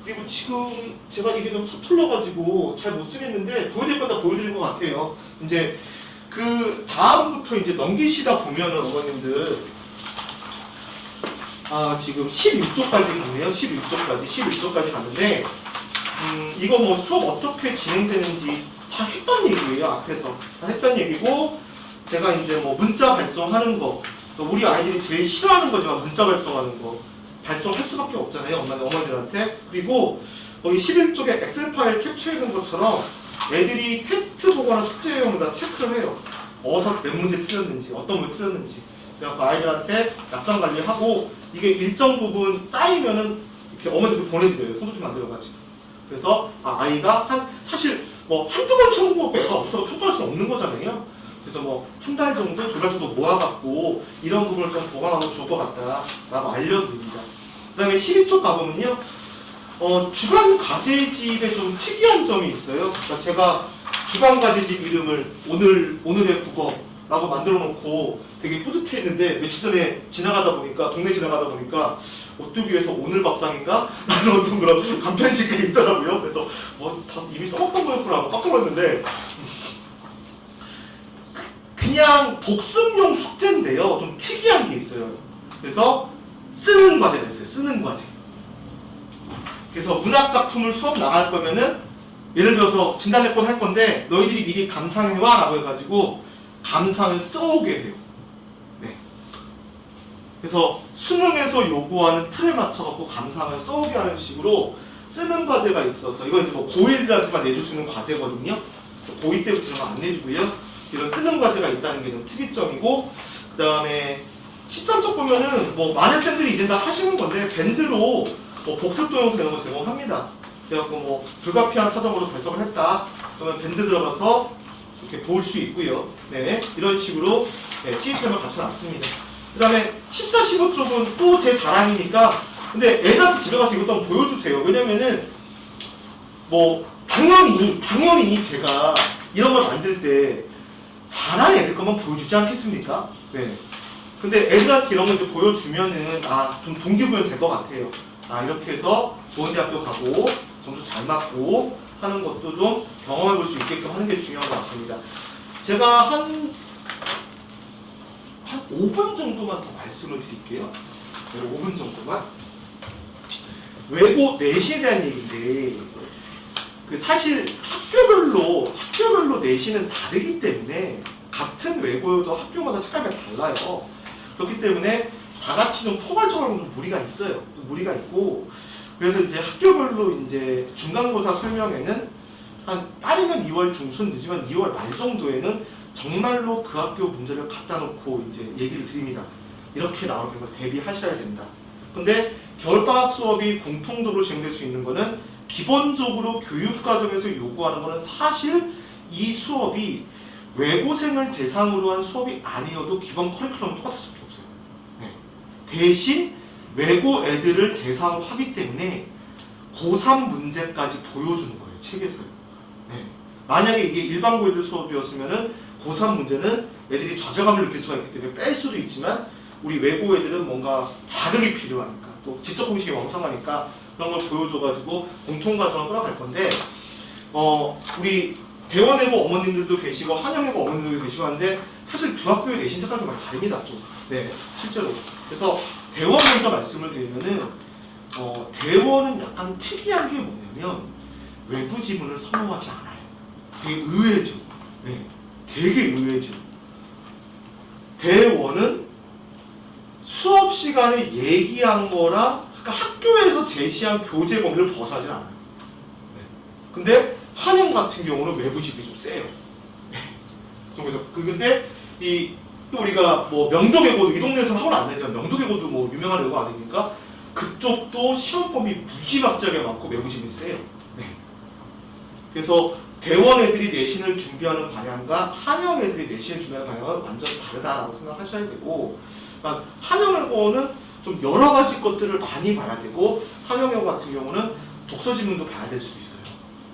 그리고 지금 제가 이게 좀 서툴러가지고 잘 못 쓰겠는데 보여드릴 건 다 보여드린 것 같아요. 이제 그 다음부터 이제 넘기시다 보면은 어머님들 지금 16조까지 갔네요. 11조까지 갔는데 이거 뭐 수업 어떻게 진행되는지 다 했던 얘기예요. 앞에서 다 했던 얘기고 제가 이제 뭐 문자 발송하는 거 우리 아이들이 제일 싫어하는 거지만 문자 발송하는 거 발송할 수밖에 없잖아요. 어머니들한테. 그리고 거기 11쪽에 엑셀 파일 캡처해 놓은 것처럼 애들이 테스트 보거나 숙제용으로 다 체크를 해요. 어디서 몇 문제 틀렸는지 어떤 문제 틀렸는지 그래서 아이들한테 약점 관리하고 이게 일정 부분 쌓이면은 이렇게 어머니들 보내드려요. 소도지 만들어가지고. 그래서 아이가 사실 뭐 한두 번 쳐본 거 애가 없다고 평가할 수는 없는 거잖아요. 그래서 뭐 한 달 정도, 2달 정도 모아갖고 이런 부분을 좀 보강하면 좋을 것 같다라고 알려드립니다. 그 다음에 12쪽 가보면요. 주간 과제집에 좀 특이한 점이 있어요. 그러니까 제가 주간 과제집 이름을 오늘의 국어라고 만들어 놓고 되게 뿌듯해했는데 며칠 전에 동네 지나가다 보니까 오뚜기에서 오늘 밥상인가? 라는 어떤 그런 간편식이 있더라고요. 그래서 다 이미 써먹던 거였구나 하고 깜짝 놀랐는데 그냥 복습용 숙제인데요. 좀 특이한 게 있어요. 그래서 쓰는 과제가 있어요. 쓰는 과제. 그래서 문학작품을 수업 나갈 거면은 예를 들어서 진단레콘 할 건데 너희들이 미리 감상해와 라고 해가지고 감상을 써오게 해요. 네. 그래서 수능에서 요구하는 틀에 맞춰갖고 감상을 써오게 하는 식으로 쓰는 과제가 있어서 이건 이제 뭐 고1들한테만 내줄 수 있는 과제거든요. 고2 때부터 이런 거 안 내주고요. 이런 쓰는 과제가 있다는 게 좀 특이점이고, 그 다음에 10점적 보면은 뭐 많은 쌤들이 이제 다 하시는 건데 밴드로 뭐 복습 도형수 이런 거 제공합니다. 그래갖고 뭐 불가피한 사정으로 결석을 했다. 그러면 밴드 들어가서 이렇게 볼 수 있고요. 네, 이런 식으로 네, TFM을 갖춰놨습니다. 그 다음에 14, 15쪽은 또 제 자랑이니까 근데 애들한테 집에 가서 이것도 한번 보여주세요. 왜냐면은 뭐 당연히 제가 이런 걸 만들 때 잘한 애들 것만 보여주지 않겠습니까? 네. 근데 애들한테 이런 걸 좀 보여주면은 좀 동기부여 될 것 같아요. 이렇게 해서 좋은 대학교 가고 점수 잘 맞고 하는 것도 좀 경험해 볼 수 있게끔 하는 게 중요한 것 같습니다. 제가 한 5분 정도만 더 말씀을 드릴게요. 네, 5분 정도만. 외고 내신에 대한 얘기인데 사실 학교별로 내신은 다르기 때문에 같은 외고여도 학교마다 색깔이 달라요. 그렇기 때문에 다 같이 좀 포괄적으로 좀 무리가 있어요. 무리가 있고 그래서 이제 학교별로 이제 중간고사 설명에는 한 빠르면 2월 중순 늦으면 2월 말 정도에는 정말로 그 학교 문제를 갖다 놓고 이제 얘기를 드립니다. 이렇게 나오는 걸 대비하셔야 된다. 근데 겨울방학 수업이 공통적으로 진행될 수 있는 거는 기본적으로 교육과정에서 요구하는 거는 사실 이 수업이 외고생을 대상으로 한 수업이 아니어도 기본 커리큘럼은 똑같을 수밖에 없어요. 네. 대신 외고 애들을 대상으로 하기 때문에 고3 문제까지 보여주는 거예요. 책에서요. 네. 만약에 이게 일반 고애들 수업이었으면은 고3 문제는 애들이 좌절감을 느낄 수가 있기 때문에 뺄 수도 있지만 우리 외고 애들은 뭔가 자극이 필요하니까 또 지적 공식이 왕성하니까 그런 걸 보여줘가지고 공통과정을 끌어갈 건데 우리 대원외고 어머님들도 계시고 한영외고 어머님들도 계시고 하는데 사실 두 학교의 내신 색깔 좀 많이 다릅니다. 좀. 네, 실제로. 그래서 대원 먼저 말씀을 드리면은 대원은 약간 특이한 게 뭐냐면 외부 지문을 선호하지 않아요. 되게 의외죠. 네, 되게 의외죠. 대원은 수업 시간에 얘기한 거랑 그러니까 학교에서 제시한 교재 범위를 벗어나질 않아요. 네. 근데 한영 같은 경우는 외부 지문이 좀 세요. 네. 그래서 근데 또 우리가 뭐 명도외고도 이 동네에서는 학원 안 내지만 명도외고도 뭐 유명한 외고 아닙니까? 그쪽도 시험범위 무지막지하게 많고 외부 지문이 세요. 네. 그래서 대원 애들이 내신을 준비하는 방향과 한영 애들이 내신을 준비하는 방향은 완전 다르다라고 생각하셔야 되고, 그러니까 한영외고는 좀 여러 가지 것들을 많이 봐야 되고 한영외고 같은 경우는 독서 지문도 봐야 될 수도 있어요.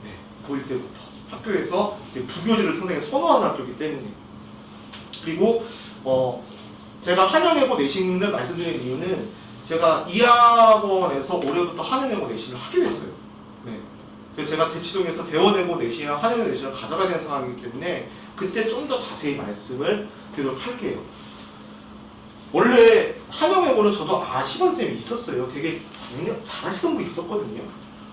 네, 고1 때부터 학교에서 부교재를 상당히 선호하는 학교이기 때문에. 그리고 제가 한영외고 내신을 말씀드리는 이유는 제가 이 학원에서 올해부터 한영외고 내신을 하기로 했어요. 네. 그래서 제가 대치동에서 대원외고 내신이랑 한영외고 내신을 가져가야 되는 상황이기 때문에 그때 좀 더 자세히 말씀을 드리도록 할게요. 원래 한영외고는 저도 아시던 쌤이 있었어요. 되게 잘하시던 분 있었거든요.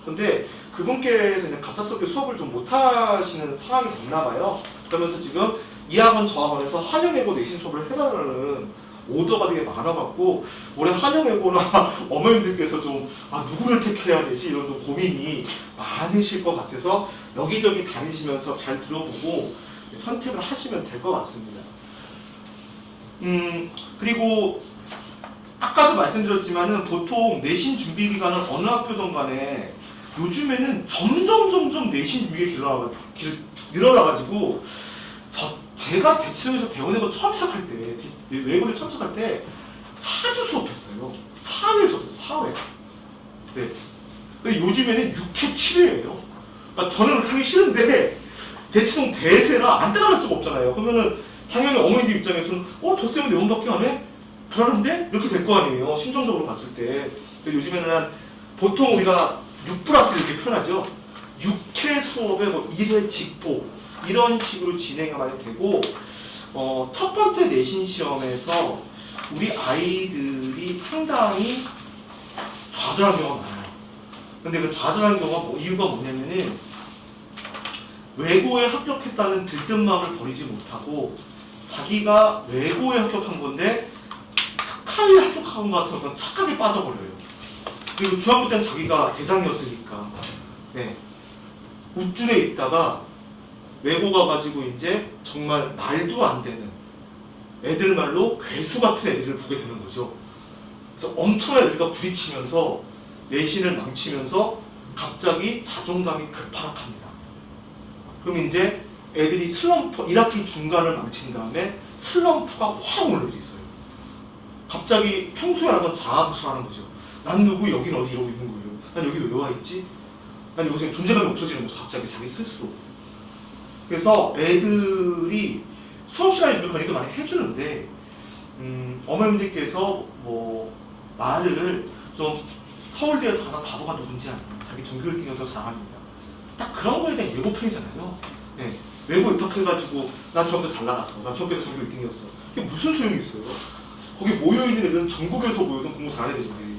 근데 그분께서 그냥 갑작스럽게 수업을 좀 못하시는 상황이 됐나 봐요. 그러면서 지금 이 학원 저 학원에서 한영외고 내신 수업을 해달라는 오더가 되게 많아갖고 올해 한영외고나 어머님들께서 좀 누구를 택해야 되지 이런 좀 고민이 많으실 것 같아서 여기저기 다니시면서 잘 들어보고 선택을 하시면 될 것 같습니다. 그리고 아까도 말씀드렸지만은 보통 내신 준비 기간은 어느 학교든 간에 요즘에는 점점 내신 준비가 늘어나가지고 제가 대치동에서 대원외고 처음 시작할 때 외고대 처음 시작할 때 4주 수업했어요. 4회 수업했어요. 4회. 네. 근데 요즘에는 6회 7회예요. 그러니까 저는 그렇게 하기 싫은데 대치동 대세라 안 따라갈 수가 없잖아요. 그러면은 당연히 어머니들 입장에서는 저 쌤은 내 원밖에 안 해? 불안한데? 이렇게 될 거 아니에요. 심정적으로 봤을 때. 근데 요즘에는 보통 우리가 6+1 이렇게 표현하죠. 6회 수업에 뭐 1회 직보 이런 식으로 진행이 많이 되고 첫 번째 내신 시험에서 우리 아이들이 상당히 좌절한 경우가 많아요. 근데 그 좌절한 경우가 이유가 뭐냐면은 외고에 합격했다는 들뜬 마음을 버리지 못하고 자기가 외고에 합격한 건데 스카이 합격한 것 같은 그런 착각에 빠져버려요. 그리고 중학교 때는 자기가 대장이었으니까 네. 우쭐에 있다가 외고 가가지고 이제 정말 말도 안 되는 애들 말로 괴수 같은 애들을 보게 되는 거죠. 그래서 엄청나게 우리가 부딪히면서 내신을 망치면서 갑자기 자존감이 급하락합니다. 그럼 이제 애들이 슬럼프, 1학기 중간을 망친 다음에 슬럼프가 확 올라져 있어요. 갑자기 평소에 하던 자아부터 하는 거죠. 난 누구, 여긴 어디 이러고 있는 거예요. 난 여기 왜 와 있지? 난 여기서 존재감이 없어지는 거죠. 갑자기 자기 스스로. 그래서 애들이 수업 시간에 그런 얘기 많이 해주는데 어머님들께서 뭐 말을 좀 서울대에서 가장 바보가 누군지 아는 자기 전교 1등이 더 잘합니다. 딱 그런 거에 대한 예고편이잖아요. 네. 외고 입학해가지고 나 중학교 잘 나갔어. 나 중학교에서 전교 1등이었어. 이게 무슨 소용이 있어요? 거기 모여있는 애들은 전국에서 모여든 공부 잘하는 애들인데.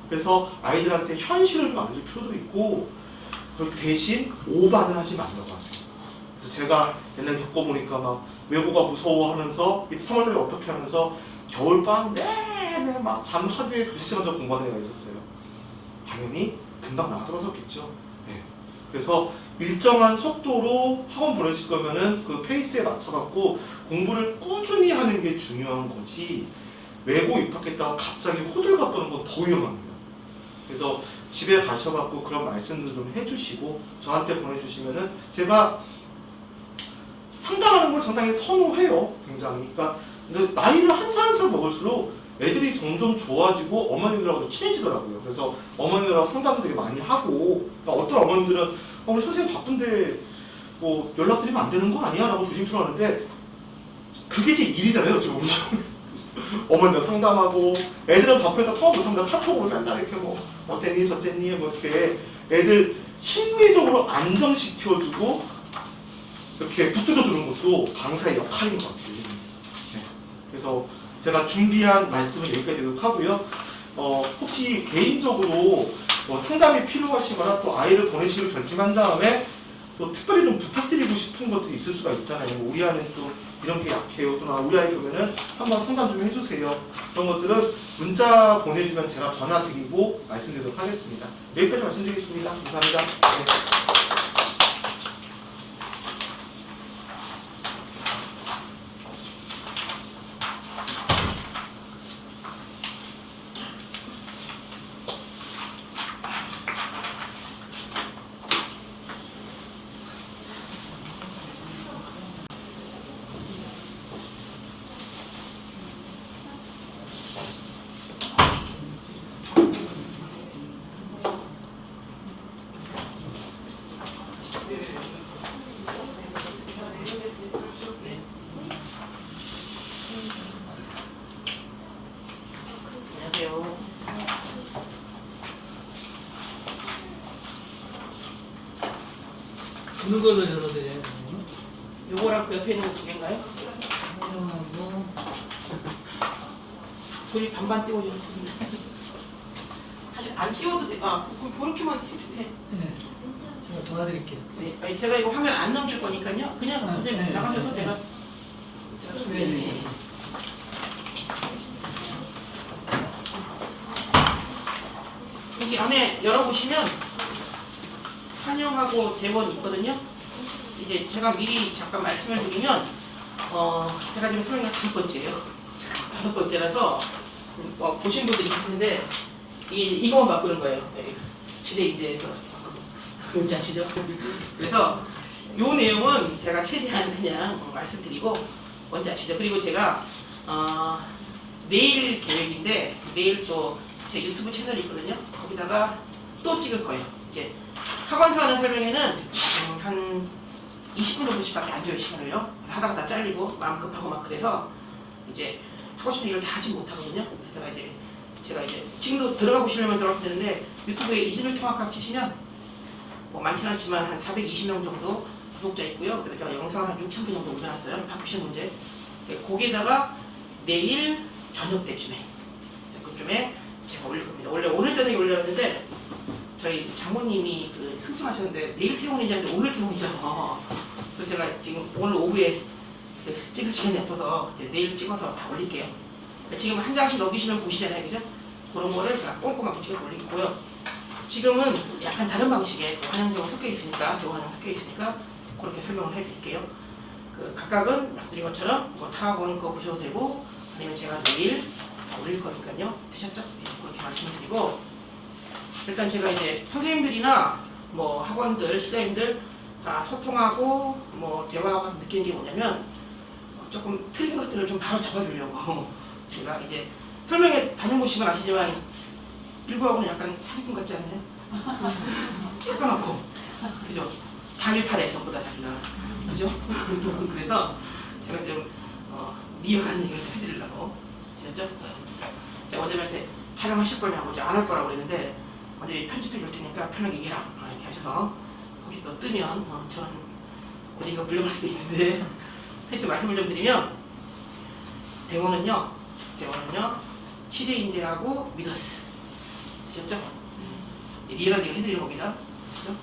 그래서 아이들한테 현실을 좀 알려줄 필요도 있고 그렇게 대신 오반을 하지 말라고 하세요. 그래서 제가 옛날 겪어보니까 막 외고가 무서워하면서 3월달에 어떻게 하면서 겨울밤 내내 막 잠 하루에 2시간 정도 공부하는 애가 있었어요. 당연히 금방 나가 떨어졌겠죠. 네. 그래서 일정한 속도로 학원 보내실 거면은 그 페이스에 맞춰갖고 공부를 꾸준히 하는 게 중요한 거지 외고 입학했다가 갑자기 호들갑 떠는 건 더 위험합니다. 그래서 집에 가셔갖고 그런 말씀도 좀 해주시고 저한테 보내주시면은 제가 상담하는 걸 상당히 선호해요. 굉장히. 그러니까 나이를 한 살 한 살 먹을수록 애들이 점점 좋아지고 어머님들하고도 친해지더라고요. 그래서 어머님들하고 상담 되게 많이 하고 그러니까 어떤 어머님들은 우리 선생님 바쁜데 뭐 연락드리면 안 되는 거 아니야? 라고 조심스러워 하는데 그게 제 일이잖아요. 지금 어머님들 상담하고 애들은 바쁘니까 통화 못합니다. 카톡으로 맨날 이렇게 뭐 어쨌니 저쨌니 뭐 이렇게 애들 심리적으로 안정시켜주고 이렇게 붙들어주는 것도 강사의 역할인 것 같아요. 네. 그래서 제가 준비한 말씀은 여기까지 되도록 하고요. 혹시 개인적으로 뭐 상담이 필요하시거나 또 아이를 보내시기로 결심한 다음에 또 특별히 좀 부탁드리고 싶은 것들이 있을 수가 있잖아요. 뭐 우리 아이는 좀 이런 게 약해요. 또 우리 아이 그러면은 한번 상담 좀 해주세요. 그런 것들은 문자 보내주면 제가 전화 드리고 말씀드리도록 하겠습니다. 여기까지 말씀드리겠습니다. 감사합니다. 네. 안녕하세요. 어느 걸로 열어드려요? 요거랑 그 옆에 있는 거 두 개인가요? 하고 둘이 반반 띄워주셨습니다. 사실 안 띄워도 돼. 그렇게만 해도 돼. 네. 제가 도와드릴게요. 네. 아니, 제가 이거 화면 안 넘길 거니까요. 그냥 아, 이제 네, 나가셔도 네, 제가. 네, 네. 여기 안에 열어보시면 환영하고 대원 있거든요. 이제 제가 미리 잠깐 말씀을 드리면 제가 지금 설명이 5번째예요. 5번째라서 보신 분들이 있을 텐데 이거만 바꾸는 거예요. 네. 시대 인재에서 그런지 아시죠? 그래서 요 내용은 제가 최대한 그냥 말씀드리고 뭔지 아시죠? 그리고 제가 내일 계획인데 내일 또 제 유튜브 채널이 있거든요. 거기다가 또 찍을 거예요. 이제 학원사 하는 설명회는 한 20분 정도씩밖에 안 줘요, 시간을요. 하다가 다 잘리고 마음 급하고 막 그래서 이제 하고 싶은 얘기를 다 하지 못하거든요. 그래서 제가 이제 지금도 들어가 보시려면 들어가도 되는데 유튜브에 이즈밀 통합학 치시면 뭐 많지는 않지만 한 420명 정도 구독자 있고요. 그다음에 제가 영상을 한 6,000개 정도 올려놨어요. 바꾸신 문제. 거기에다가 내일 저녁 때쯤에 그쯤에 제가 올릴 겁니다. 원래 오늘 저녁에 올렸는데 저희 장모님이 그 승승하셨는데 내일 퇴원이지 않는데 오늘 퇴원이잖아. 그래서 제가 지금 오늘 오후에 찍을 시간이 없어서 이제 내일 찍어서 다 올릴게요. 지금 한 장씩 넘기시면 보시잖아요, 그죠? 그런 거를 제가 꼼꼼하게 찍어서 올리고요. 지금은 약간 다른 방식의 환영적으로 섞여 있으니까, 대원환영 섞여 있으니까 그렇게 설명을 해드릴게요. 그 각각은 말씀드린 것처럼 뭐 타학원 그거 보셔도 되고 아니면 제가 내일 올릴 거니까요. 되셨죠? 네, 그렇게 말씀드리고 일단 제가 이제 선생님들이나 뭐 학원들, 시장님들 다 소통하고 뭐 대화하고 느끼는 게 뭐냐면 조금 틀린 것들을 좀 바로 잡아주려고 제가 이제 설명회 다녀보시면 아시지만 일부하고는 약간 사기꾼 같지 않나요? 탁가놓고 그죠? 다 일탈해 전부 다 자기가 그죠? 그래서 제가 좀 리얼한 얘기를 해드리려고 되죠? 제가 원장님한테 촬영하실 거냐고 이제 안 할 거라고 그랬는데 원장님이 편집해 줄 테니까 편하게 얘기해라 이렇게 하셔서 혹시 또 뜨면 저는 어딘가 불려갈 수 있는데 하여튼 말씀을 좀 드리면 대원은요 시대인재하고 미더스 되셨죠? 리얼하게 해드리는 겁니다. 되셨죠?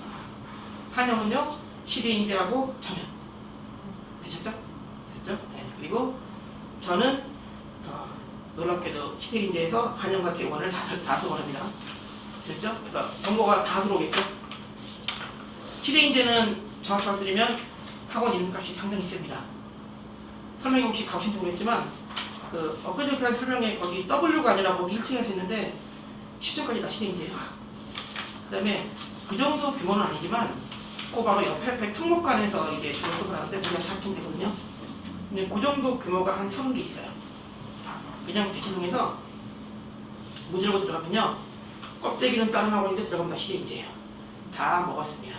한영은요 시대인재하고 청년 되셨죠? 됐죠? 네. 그리고 저는 놀랍게도 시대인재에서 한영과 대원을 다 수업합니다. 됐죠? 그래서 정보가 다 들어오겠죠? 시대인재는 정확히 말씀드리면 학원 이름값이 상당히 셉니다. 설명이 혹시 가보신지 모르겠지만 그 엊그제 한 설명에 거기 W가 아니라 거기 1층에서 했는데 10층까지 다 시대인재예요. 그 다음에 그 정도 규모는 아니지만 그 바로 옆에 특목관에서 이제 주로 수업을 하는데 우리가 4층 되거든요. 근데 그 정도 규모가 한 30개 있어요. 그냥 대치동에서 문질고 들어가면요 껍데기는 다른 학원인데 들어가면 다 시대인재예요. 다 먹었습니다.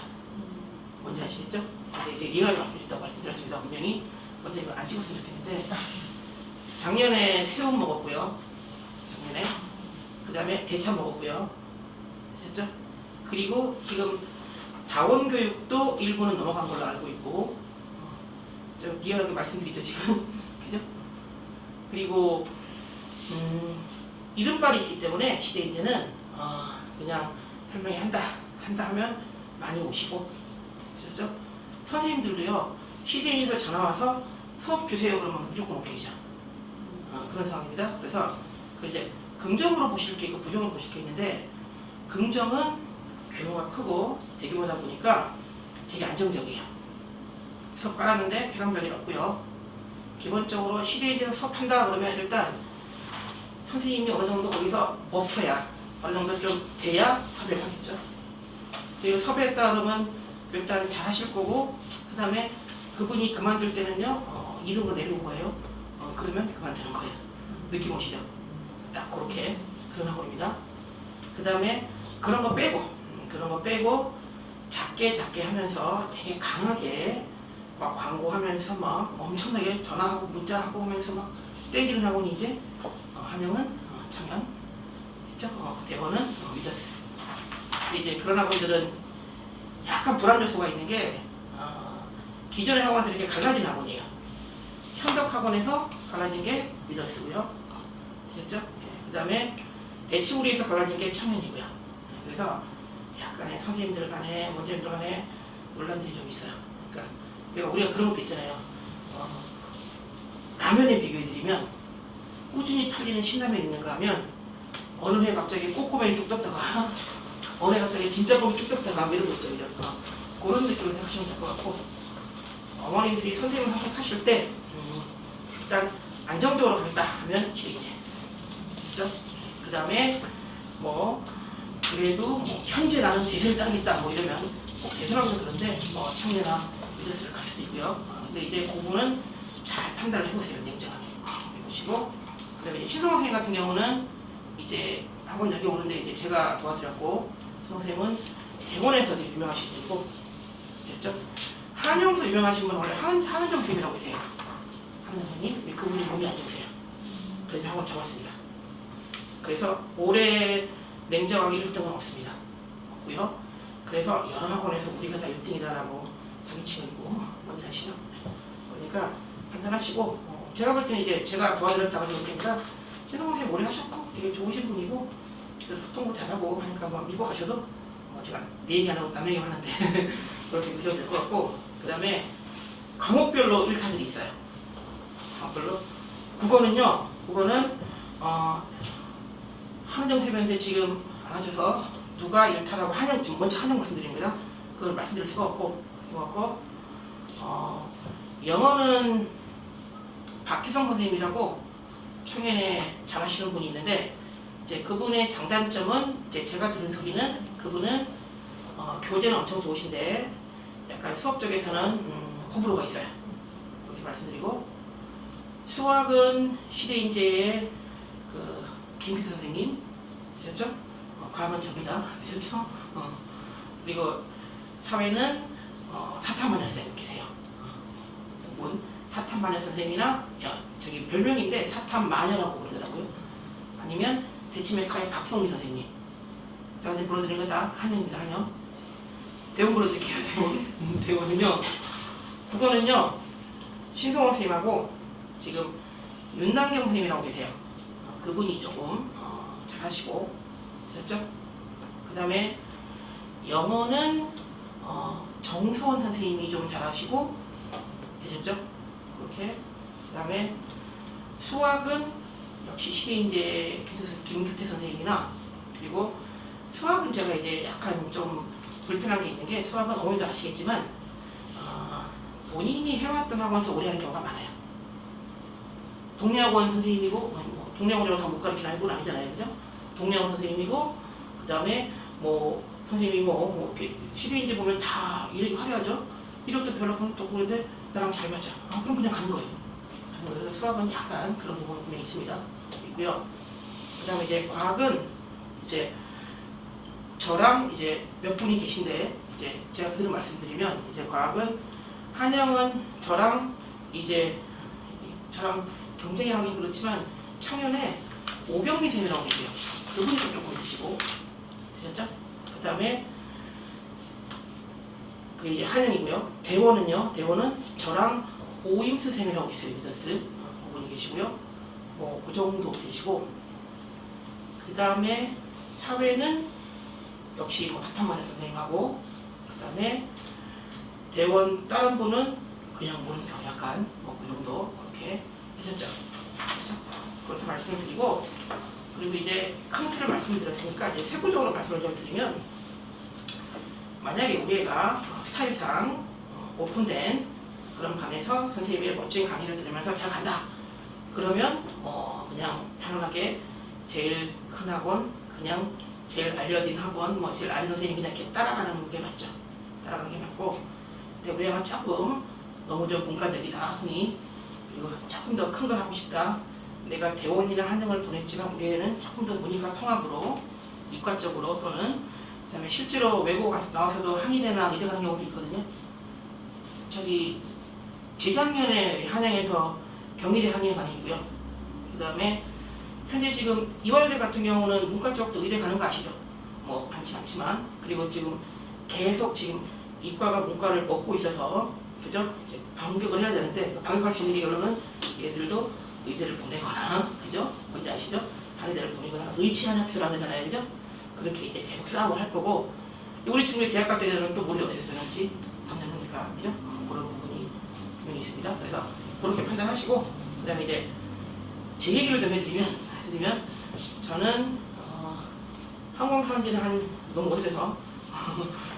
뭔지 아시겠죠? 근데 이제 리얼하게 말씀드린다고 말씀드렸습니다. 분명히 먼저 이거 안 찍었으면 좋겠는데 작년에 새우 먹었고요. 작년에 그 다음에 대차 먹었고요. 아셨죠? 그리고 지금 다원교육도 일부는 넘어간 걸로 알고 있고 좀 리얼하게 말씀드리죠 지금 그죠? 그리고 이름빨이 있기 때문에 시대인재는 그냥 설명회 한다 하면 많이 오시고 아셨죠? 선생님들도요 시대인에서 전화와서 수업 주세요 그러면 무조건 오케이죠. 그런 상황입니다. 그래서 그 이제 긍정으로 보실 게 있고 부정으로 보실 게 있는데 긍정은 규모가 크고 대규모다 보니까 되게 안정적이에요. 수업 깔았는데 폐강 별일 없고요. 기본적으로 시대인에서 수업한다 그러면 일단 선생님이 어느 정도 거기서 먹혀야 어느 정도 좀 돼야 섭외를 하겠죠. 그리고 섭외했다 그러면 일단 잘 하실 거고 그 다음에 그분이 그만둘 때는요 2등으로 내려온 거예요. 그러면 그만두는 거예요. 느낌 오시죠? 딱 그렇게 그런 학원입니다. 그 다음에 그런 거 빼고 작게 하면서 되게 강하게 막 광고하면서 막 엄청나게 전화하고 문자하고 하면서 막 땡기는 학원이 이제 한영은 청년 있죠? 대원은 미더스. 이제 그런 학원들은 약간 불안 요소가 있는 게 기존의 학원에서 이렇게 갈라진 학원이에요. 현덕 학원에서 갈라진 게 미더스고요. 되셨죠? 그 다음에 대치우리에서 갈라진 게 청년이고요. 그래서 약간의 선생님들 간에 원장님들 간에 논란들이 좀 있어요. 그러니까 우리가 그런 것도 있잖아요. 라면에 비교해드리면 꾸준히 팔리는 신라면 있는가 하면 어느 해 갑자기 꼬꼬면이 쭉 떴다가 어느 해 갑자기 진짜 뻥이 쭉 떴다가 뭐 이런 거 있죠. 그런 느낌을 생각하시면 될 것 같고 어머님들이 선생님을 선택하실 때 일단 안정적으로 가겠다 하면 시대인재 그렇죠? 그 다음에 뭐 그래도 뭐 현재 나는 대세를 따르겠다 뭐 이러면 꼭 대세라고 그러는데 뭐 청년이나 미더스를 갈 수도 있고요. 근데 이제 그거는 잘 판단을 해보세요. 냉정하게 해보시고 그 다음에 신성 선생님 같은 경우는 이제 학원 여기 오는데 이제 제가 도와드렸고 선생님은 대원에서 되게 유명하신 분이고 됐죠? 한영서 유명하신 분은 원래 한은정 선생님이라고 계세요. 한은정 선생님 그분이 몸이 안 좋으세요. 저희 학원 접었습니다. 그래서 올해 냉정하게 1등은 없습니다. 없고요. 그래서 여러 학원에서 우리가 다 1등이다라고 자기치고 있고 뭔지 아시죠? 그러니까 판단하시고 제가 볼 때는 이제 제가 도와드렸다가 그런 게 아니라 신성 선생님 오래 하셨고 되게 좋으신 분이고 소통도 잘하고 하니까 뭐 믿고 가셔도 제가 내 얘기 안 하고 남 얘기 하는데 그렇게 보셔도 될 것 같고 그 다음에 과목별로 1타들이 있어요. 과목별로 국어는 한정 세면대 지금 안 하셔서 누가 이렇다라고 한영 지금 먼저 한영 말씀드립니다. 그걸 말씀드릴 수가 없고 영어는 박혜성 선생님이라고 청년에 잘하시는 분이 있는데 이제 그분의 장단점은 이제 제가 들은 소리는 그분은 교재는 엄청 좋으신데 약간 수업 쪽에서는 호불호가 있어요. 이렇게 말씀드리고 수학은 시대인재의 그 김기태 선생님 되셨죠? 과학은 저기다 되셨죠? 그리고 사회는 사탐마녀 쌤 계세요. 분 사탐마녀 선생님이나 저기 별명인데 사탐마녀라고 그러더라고요. 아니면 대치메카의 박성미 선생님. 제가 이제 불러드리는 건 다 한영입니다. 한영. 대원 불러드릴게요. 대원. 대원은요. 그거는요. 신성원 선생님하고 지금 윤남경 선생님이라고 계세요. 그분이 조금 잘하시고 되셨죠? 그 다음에 영어는 정수원 선생님이 좀 잘하시고 되셨죠? 그렇게. 그 다음에 수학은 역시 시대인재 김규태 선생님이나 그리고 수학은 제가 이제 약간 좀 불편한 게 있는 게 수학은 어머니도 아시겠지만 본인이 해왔던 학원에서 오래 하는 경우가 많아요. 동네학원 선생님이고 동네학원이라고 다 못 가르치는 건 아니잖아요. 그죠? 동네학원 선생님이고 그 다음에 뭐 선생님이 뭐 이렇게 시대인재 보면 다 이렇게 화려하죠? 이럴 때도 별로 또 그런데 나랑 잘 맞아. 그럼 그냥 가는 거예요. 그래서 수학은 약간 그런 부분이 분명히 있습니다. 있고요. 그 다음에 이제 과학은 이제 저랑 이제 몇 분이 계신데 이제 제가 그런 말씀드리면 이제 과학은 한영은 저랑 경쟁이 하긴 그렇지만 청년에 오경미 선생님이라고 계세요. 그분이 조금 드시고 되셨죠? 그 다음에 그 이제 한영이고요. 대원은 저랑 오임수 쌤이라고 계세요. 미더스 그분이 계시고요. 뭐 그 정도 계시고 그 다음에 사회는 역시 뭐 사탐마녀 선생님하고 그 다음에 대원 다른 분은 그냥 모르죠. 약간 뭐 그 정도 그렇게 하셨죠. 그렇게 말씀을 드리고 그리고 이제 큰 틀을 말씀을 드렸으니까 이제 세부적으로 말씀을 좀 드리면 만약에 우리 애가 스타일상 오픈된 그런 반에서 선생님의 멋진 강의를 들으면서 잘 간다. 그러면 그냥 편안하게 제일 큰 학원, 그냥 제일 알려진 학원, 뭐 제일 아는 선생님 그냥 이렇게 따라가는 게 맞죠. 따라가는 게 맞고 근데 우리 애가 조금 너무 좀 문과적이다 흔히 그리고 조금 더 큰 걸 하고 싶다. 내가 대원이나 한영을 보냈지만 우리 애는 조금 더 문이과 통합으로 이과 쪽으로 또는 그다음에 실제로 외국 나와서도 한의대나 의대 가는 경우도 있거든요. 저기 재작년에 한양에서 경희대 한의에 다니고요. 그다음에 현재 지금 이화여대 같은 경우는 문과 쪽도 의대 가는 거 아시죠? 뭐 많지 않지만 그리고 지금 계속 지금 이과가 문과를 먹고 있어서 그죠? 이제 반격을 해야 되는데 반격할 수 있는 결론은 얘들도 의대를 보내거나 그죠? 뭔지 아시죠? 한의대를 보내거나 의치한 학수라는 거잖아요, 그죠? 그렇게 이제 계속 싸움을 할 거고 우리 친구들 대학 갈 때는 또 머리 어떻게 되는지 3년 후니까 그죠? 그런 부분이 분명히 있습니다. 그래서 그렇게 판단하시고 그다음에 이제 제 얘기를 좀 해드리면 저는 항공사한 지는 한 너무 오래돼서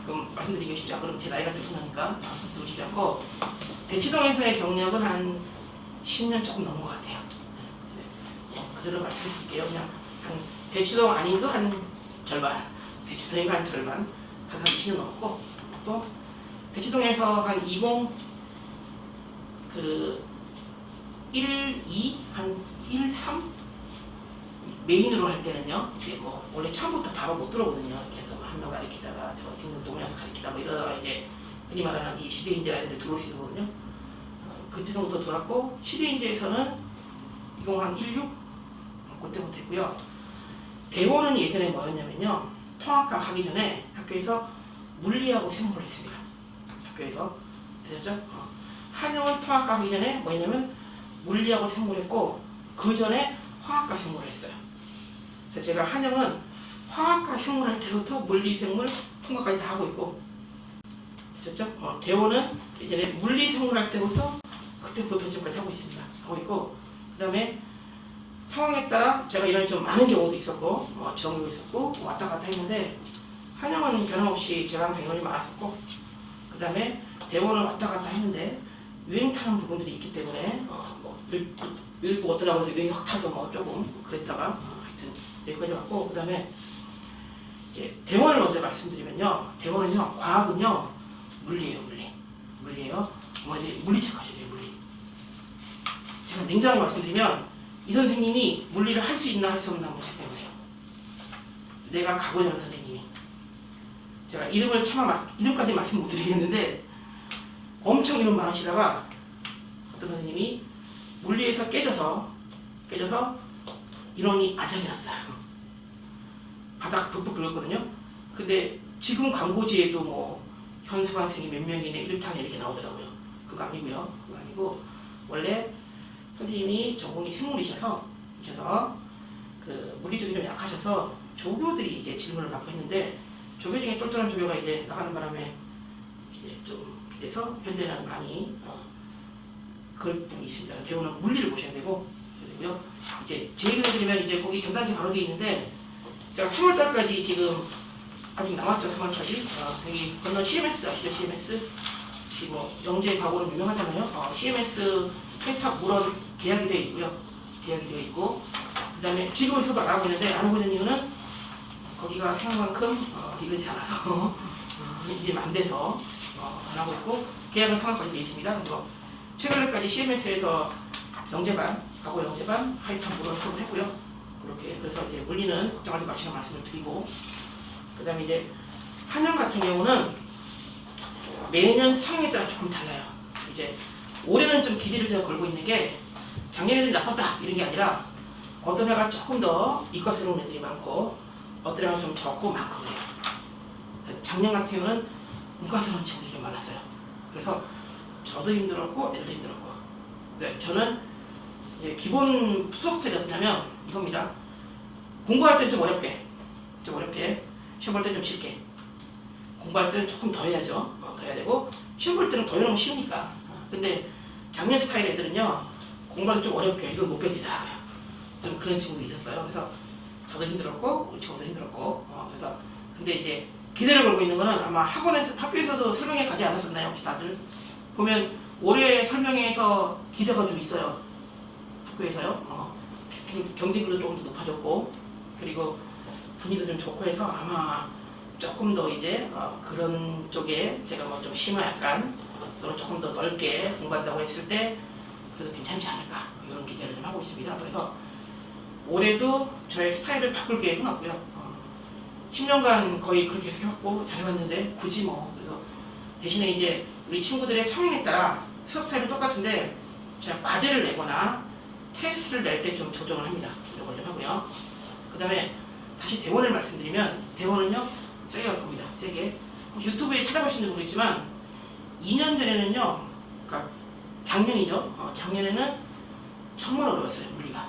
그럼 말씀드리기 쉽지 않고 그럼 제 나이가 들쑥하니까 말씀드리고 싶지 않고 대치동에서의 경력은 한 10년 조금 넘은 것 같아요. 그대로 말씀드릴게요. 그냥 한 대치동 아닌도 한 절반, 대치동이가 한 절반, 한 30년 넘었고 또 대치동에서 한 12, 한 13 메인으로 할 때는요. 이제 뭐 원래 처음부터 바로 못 들어오거든요. 그래서 한 명 가르치다가 저 뒷문동에 와서 가르치다 뭐 이러다가 이제 흔히 말하는 이 시대인재가 이제 들어올 수 있거든요. 그때 정도 들어왔고 시대인재에서는 2016 그때부터 했고요. 대원은 예전에 뭐였냐면요. 통합과 하기 전에 학교에서 물리하고 생물을 했습니다. 학교에서 되셨죠? 한영은 통합과 하기 전에 뭐였냐면 물리하고 생물을 했고 그 전에 화학과 생물을 했어요. 그래서 제가 한영은 화학과 생물 할 때부터 물리, 생물, 통합까지 다 하고 있고 되셨죠? 대원은 예전에 물리, 생물 할 때부터 그때부터 지금까지 하고 있습니다. 하고 있고 그 다음에 상황에 따라 제가 이런 좀 많은 경우도 있었고 적은 경우도 있었고 왔다 갔다 했는데 한영은 변함없이 제가 항상 인원이 많았었고 그 다음에 대원을 왔다 갔다 했는데 유행 타는 부분들이 있기 때문에 일부 어떠라고 해서 유행이 확 타서 조금 그랬다가 하여튼 여기까지 왔고 그 다음에 이제 대원을 먼저 말씀드리면요. 대원은요. 과학은요. 물리예요. 물리예요. 이제 물리책 하셔야 돼요. 물리. 제가 냉정하게 말씀드리면 이 선생님이 물리를 할 수 있나 할 수 없나 한번 체크해보세요. 내가 가고자 하는 선생님이. 제가 이름을 차마 이름까지 말씀 못 드리겠는데 엄청 이름 많으시다가 어떤 선생님이 물리에서 깨져서 인원이 아작이 났어요. 바닥 푹푹 긁었거든요. 근데 지금 광고지에도 뭐 현수관 선생님 몇 명이네 1탄 이렇게 나오더라고요. 그거 아니고요. 그거 아니고 원래 선생님이 전공이 생물이셔서 그 물리적이 좀 약하셔서 조교들이 이제 질문을 받고 했는데 조교 중에 똘똘한 조교가 이제 나가는 바람에 이제 좀 돼서 현재는 많이 그럴 부분이 있습니다. 대우는 물리를 보셔야 되고요. 이제 제 얘기를 드리면 이제 거기 전단지 바로 되어 있는데 제가 3월달까지 지금 아직 남았죠. 3월까지 여기 건너 CMS 아시죠? CMS 지금 영재 과거로 유명하잖아요. CMS 회탁 물원 계약이 되어 있고요. 계약이 되어 있고 그 다음에 지금 있어도 안 하고 있는데 안 하고 있는 이유는 거기가 생각만큼 이르지 않아서 이제 안 돼서 안 하고 있고 계약은 3월까지 되어 있습니다. 그리고 최근에까지 CMS에서 영재반, 과거 영재반 하이탄 물원 수업을 했고요. 그렇게 그래서 이제 물리는 걱정하지 마시는 말씀을 드리고 그 다음에 이제 한영 같은 경우는 매년 성향에 따라 조금 달라요. 이제 올해는 좀 기대를 제가 걸고 있는 게 작년에는 나빴다 이런 게 아니라 어떤 애가 조금 더 이과스러운 애들이 많고 어떤 애가 좀 적고 많고 그래요. 작년 같은 경우는 문과스러운 친구들이 좀 많았어요. 그래서 저도 힘들었고 애들도 힘들었고 네, 저는 이제 기본 수업 스타일이었냐면 이겁니다. 공부할 땐 좀 어렵게 시험 볼 땐 좀 쉽게 공부할 때는 조금 더 해야죠. 더 해야 되고 시험 볼 때는 더 해놓으면 쉬우니까 근데 작년 스타일 애들은요 공부할 때 좀 어렵게 이걸 못 견디더라고요. 좀 그런 친구도 있었어요. 그래서 저도 힘들었고 우리 친구도 힘들었고 그래서 근데 이제 기대를 걸고 있는 거는 아마 학교에서도 설명회 가지 않았었나요? 혹시 다들 보면 올해 설명회에서 기대가 좀 있어요. 학교에서요. 경쟁률도 조금 더 높아졌고 그리고 분위기도 좀 좋고 해서 아마 조금 더 이제 그런 쪽에 제가 뭐 좀 심화 약간 또는 조금 더 넓게 공부한다고 했을 때 그래도 괜찮지 않을까 이런 기대를 좀 하고 있습니다. 그래서 올해도 저의 스타일을 바꿀 계획은 없고요. 10년간 거의 그렇게 해왔고 잘해왔는데 굳이 뭐 그래서 대신에 이제 우리 친구들의 성향에 따라 수업 스타일은 똑같은데 제가 과제를 내거나 테스트를 낼 때 좀 조정을 합니다. 이걸 좀 하고요. 그 다음에 다시 대원을 말씀드리면 대원은요 세게 할 겁니다. 세게 유튜브에 찾아보시는 분 모르겠지만 2년 전에는요 그러니까 작년이죠. 작년에는 정말 어려웠어요. 물리가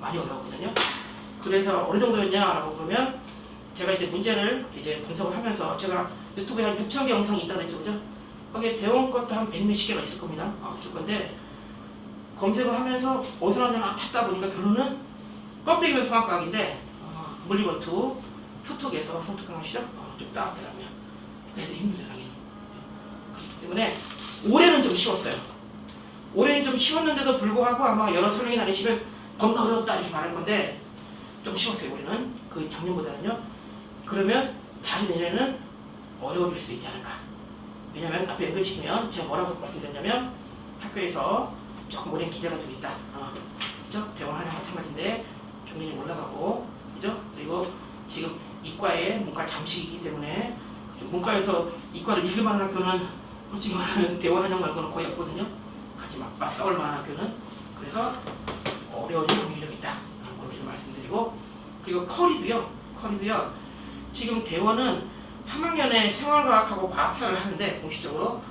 많이 어려웠거든요. 그래서 어느 정도였냐라고 그러면 제가 이제 문제를 이제 분석을 하면서 제가 유튜브에 한 6,000개 영상이 있다고 했죠. 그죠? 거기에 대원 것도 한 100몇십 개가 있을 겁니다. 있을 건데 검색을 하면서 어디서 하나 찾다 보니까 결론은 껍데기면 통합과학인데 물리원투 서톡에서 성특강 하시죠? 좀 따왔더라고요. 그래서 힘들더라고요. 그렇기 때문에 올해는 좀 쉬웠어요. 올해는 좀 쉬웠는데도 불구하고 아마 여러 설명이 나르시면 겁나 어려웠다 이렇게 말할 건데 좀 쉬웠어요. 올해는 그 작년보다는요. 그러면 다른 내년에는 어려워질 수도 있지 않을까. 왜냐면 앞에 연결시키면 제가 뭐라고 말씀드렸냐면 학교에서 조금 오랜 기대가 좀 있다. 그죠? 대원 하나 마찬가지인데 경쟁이 올라가고 그죠? 그리고 지금 이과에 문과 잠식이기 때문에 문과에서 이과를 읽을 만한 학교는 솔직히 말하면 대원 한영 말고는 거의 없거든요. 같이 막 맞싸울 만한 학교는. 그래서 어려워질 확률이 좀 있다. 그렇게 좀 말씀드리고 그리고 커리도요. 지금 대원은 3학년에 생활과학하고 과학사를 하는데 공식적으로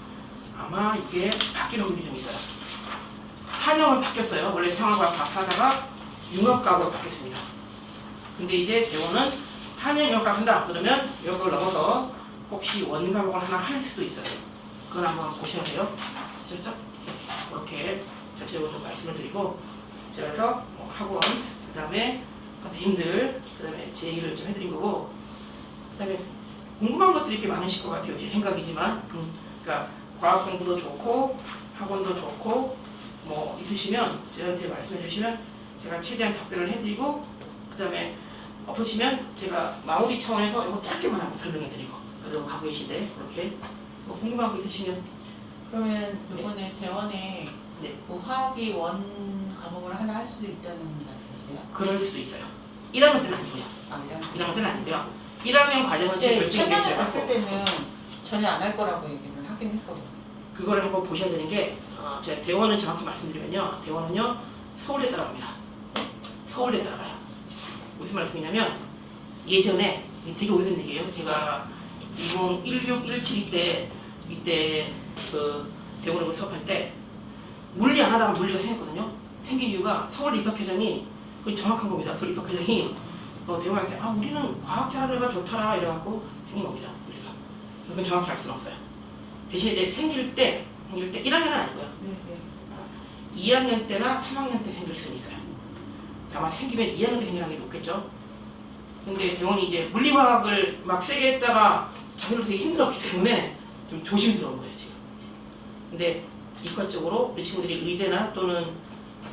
아마 이게 바뀔 확률이 좀 있어요. 한영은 바뀌었어요. 원래 생활과학 박사다가 융합과학으로 바뀌었습니다. 근데 이제 대원은 한영 융합과학 한다. 그러면 이걸 넘어서 혹시 원과목을 하나 할 수도 있어요. 그건 한번 보셔야 돼요. 아셨죠? 이렇게 전체적으로 좀 말씀을 드리고 그래서 학원, 그 다음에 선생님들, 그다음에 제 얘기를 좀 해드린 거고, 그다음에 궁금한 것들이 이렇게 많으실 것 같아요. 제 생각이지만, 그러니까 과학 공부도 좋고 학원도 좋고 뭐 있으시면 저한테 말씀해 주시면 제가 최대한 답변을 해드리고, 그다음에 없으시면 제가 마무리 차원에서 이거 짧게만 한번 설명해드리고, 그리고 가고 계신데 그렇게 뭐 궁금한 거 있으시면. 그러면 이번에 대원에 네. 그 화학이 원 과목을 하나 할 수 있다는 말씀이세요? 그럴 수도 있어요. 1학년 때는 아니고요. 아, 1학년 때는 아니고요. 1학년 과정은 네, 결정이 설명을 됐어요. 봤을 때는 전혀 안 할 거라고 얘기는 하긴 했거든요. 그거를 한번 보셔야 되는 게, 제가 대원은 정확히 말씀드리면요, 대원은요 서울에 따라갑니다. 서울에 따라가요. 무슨 말씀이냐면, 예전에 되게 오래된 얘기예요. 제가 2016, 17 이때 그 대원을 수업할 때 물리 안 하다가 물리가 생겼거든요. 생긴 이유가 서울 입학회장이, 그건 정확한 겁니다. 서울 입학회장이 대원할 때 우리는 과학 잘하는 애가 좋더라 이래갖고 생긴 겁니다. 물리가. 그건 정확히 알 수는 없어요. 대신에 이제 생길 때 1학년은 아니고요. 네, 2학년 때나 3학년 때 생길 수는 있어요. 아마 생기면 2학년 때 생기는 게 높겠죠. 근데 대원이 이제 물리화학을 막 세게 했다가 자기도 되게 힘들었기 때문에 좀 조심스러운 거예요, 지금. 근데 이과 쪽으로 우리 친구들이 의대나 또는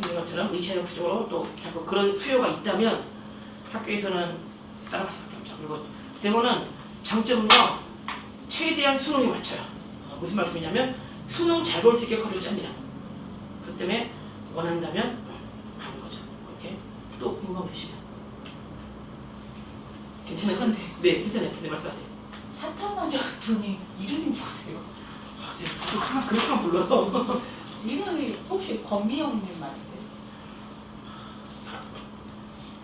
선생님처럼 의체학 쪽으로 또 자꾸 그런 수요가 있다면 학교에서는 따라갈 수밖에 없죠. 그리고 대원은 장점은요, 최대한 수능에 맞춰요. 무슨 말씀이냐면 수능 잘 볼 수 있게 커리를 짭니다. 그렇기 때문에 원한다면 가는 거죠. 이렇게 또 궁금한 거 있으시면 괜찮아요? 네, 괜찮아요. 네, 말씀하세요. 사탐환자 분이 이름이 뭐세요? 제가 그렇게만 불러요. 이름이 혹시 권미영님 말이세요?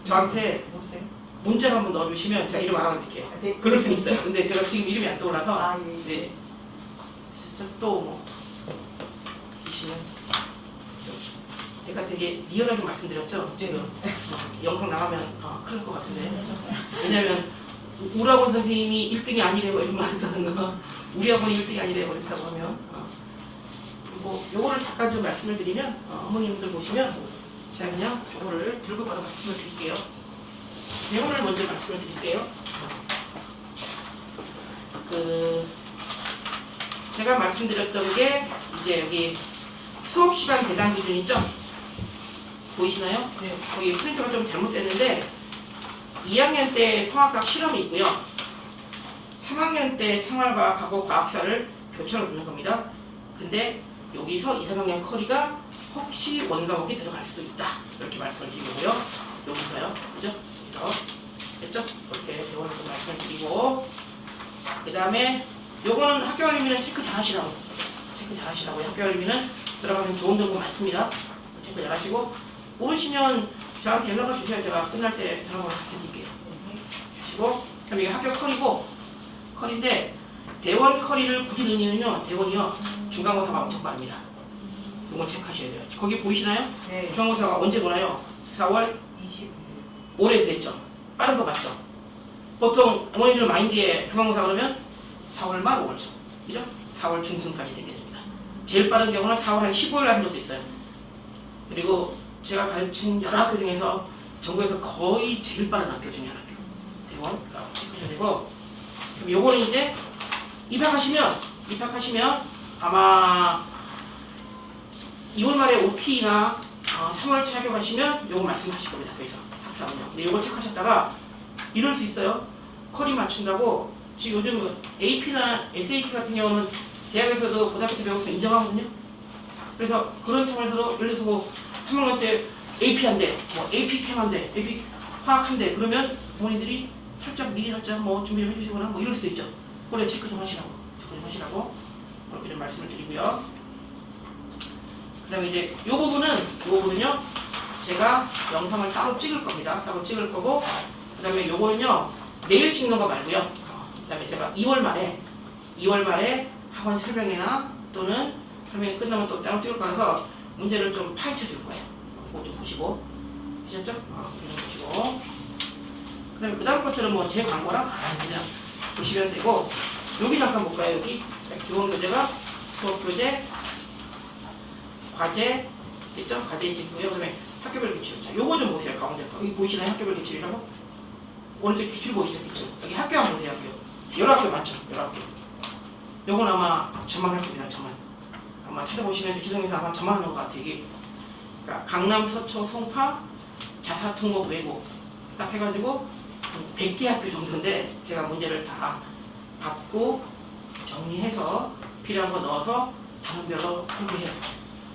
저한테 모르세요? 문자를 한번 넣어주시면 제가 이름 알아드릴게요. 아, 네. 그럴 수는 있어요. 근데 제가 지금 이름이 안 떠올라서. 아, 예. 네. 또뭐 계시면 제가 되게 리얼하게 말씀드렸죠. 지금 영상 나가면 큰일 것 같은데. 왜냐면 우라곤 선생님이 1등이 아니래고 이런 말 했다는 거, 우리 학원이 1등이 아니래고 이랬다고 하면, 그리고 요거를 잠깐 좀 말씀을 드리면, 어머님들 보시면 제가 그냥 요거를 들고 바로 말씀을 드릴게요. 내용을 먼저 말씀을 드릴게요. 제가 말씀드렸던 게 이제 여기 수업 시간 배당 기준 있죠? 보이시나요? 네. 거기 프린터가 좀 잘못됐는데 2학년 때 통합과학 실험이 있고요. 3학년 때 생활과학하고 과학사를 교차로 듣는 겁니다. 근데 여기서 2, 3학년 커리가 혹시 원과목이 들어갈 수도 있다. 이렇게 말씀을 드리고요. 여기서요. 그죠? 여기서. 됐죠? 이렇게 배워서 말씀을 드리고, 그 다음에 요거는 학교 알림이는 체크 잘 하시라고. 체크 잘 하시라고요. 학교 알림이는 들어가면 좋은 정보 많습니다. 체크 잘 하시고, 모르시면 저한테 연락을 주세요. 제가 끝날 때 들어가면 가르쳐드릴게요. 주시고, 그럼 이게 학교 컬이고, 컬인데, 대원 컬이를 굳이 넣는 이유는요, 대원이요, 중간고사가 엄청 빠릅니다. 이건 체크하셔야 돼요. 거기 보이시나요? 네. 중간고사가 언제 보나요? 4월 20일. 올해 그랬죠. 빠른 거 맞죠? 보통 어머니들 마인드에 중간고사 그러면 4월 말 5월 초, 그죠? 4월 중순까지 되게 됩니다. 제일 빠른 경우는 4월 한 15일 날 한 적도 있어요. 그리고 제가 가르친 여러 학교 중에서 전국에서 거의 제일 빠른 학교 중에 하나 대원 체크하셔야 되고, 그럼 요거는 이제 입학하시면 아마 2월 말에 OT나 3월 초 합격하시면 요거 말씀하실 겁니다. 그래서 학사은요. 근데 요거 체크하셨다가 이럴 수 있어요. 컬이 맞춘다고 지금 요즘 AP나 SAT 같은 경우는 대학에서도 고등학교 때 배웠으면 인정하거든요. 그래서 그런 차원에서도 예를 들어서 뭐 3학년 때 AP 한대, 뭐 AP 캠 한대, AP 화학 한대, 그러면 부모님들이 미리 살짝 뭐 준비 좀 해주시거나 뭐 이럴 수도 있죠. 그래 체크 좀 하시라고, 그렇게 좀 말씀을 드리고요. 그 다음에 이제 요 부분은요, 제가 영상을 따로 찍을 겁니다. 따로 찍을 거고, 그 다음에 요거는요, 내일 찍는 거 말고요. 그 다음에 제가 2월 말에 학원 설명회나 또는 설명회 끝나면 또 따로 찍을 거라서 문제를 좀 파헤쳐 줄 거예요. 그거 좀 보시고. 보셨죠? 이거 보시고. 그 다음에 그 다음 것들은 뭐 제 광고랑 그냥 보시면 되고, 여기 잠깐 볼까요? 여기 기본 교재가 수업 교재, 과제, 있죠? 과제 있고요. 그 다음에 학교별 기출. 자, 요거 좀 보세요. 가운데 거. 여기 보이시나요? 학교별 기출이라고? 오른쪽 기출 보이시죠? 기출. 여기 학교 한번 보세요. 학교. 여러 학교 많죠? 여러 학교. 요건 아마 저만 할 겁니다. 저만. 아마 찾아보시면 기성에서 아마 저만 하는 것 같아요. 이게 그러니까 강남, 서초, 송파, 자사, 특목, 외고 딱 해가지고 100개 학교 정도인데 제가 문제를 다 받고 정리해서 필요한 거 넣어서 단원별로 공부해요.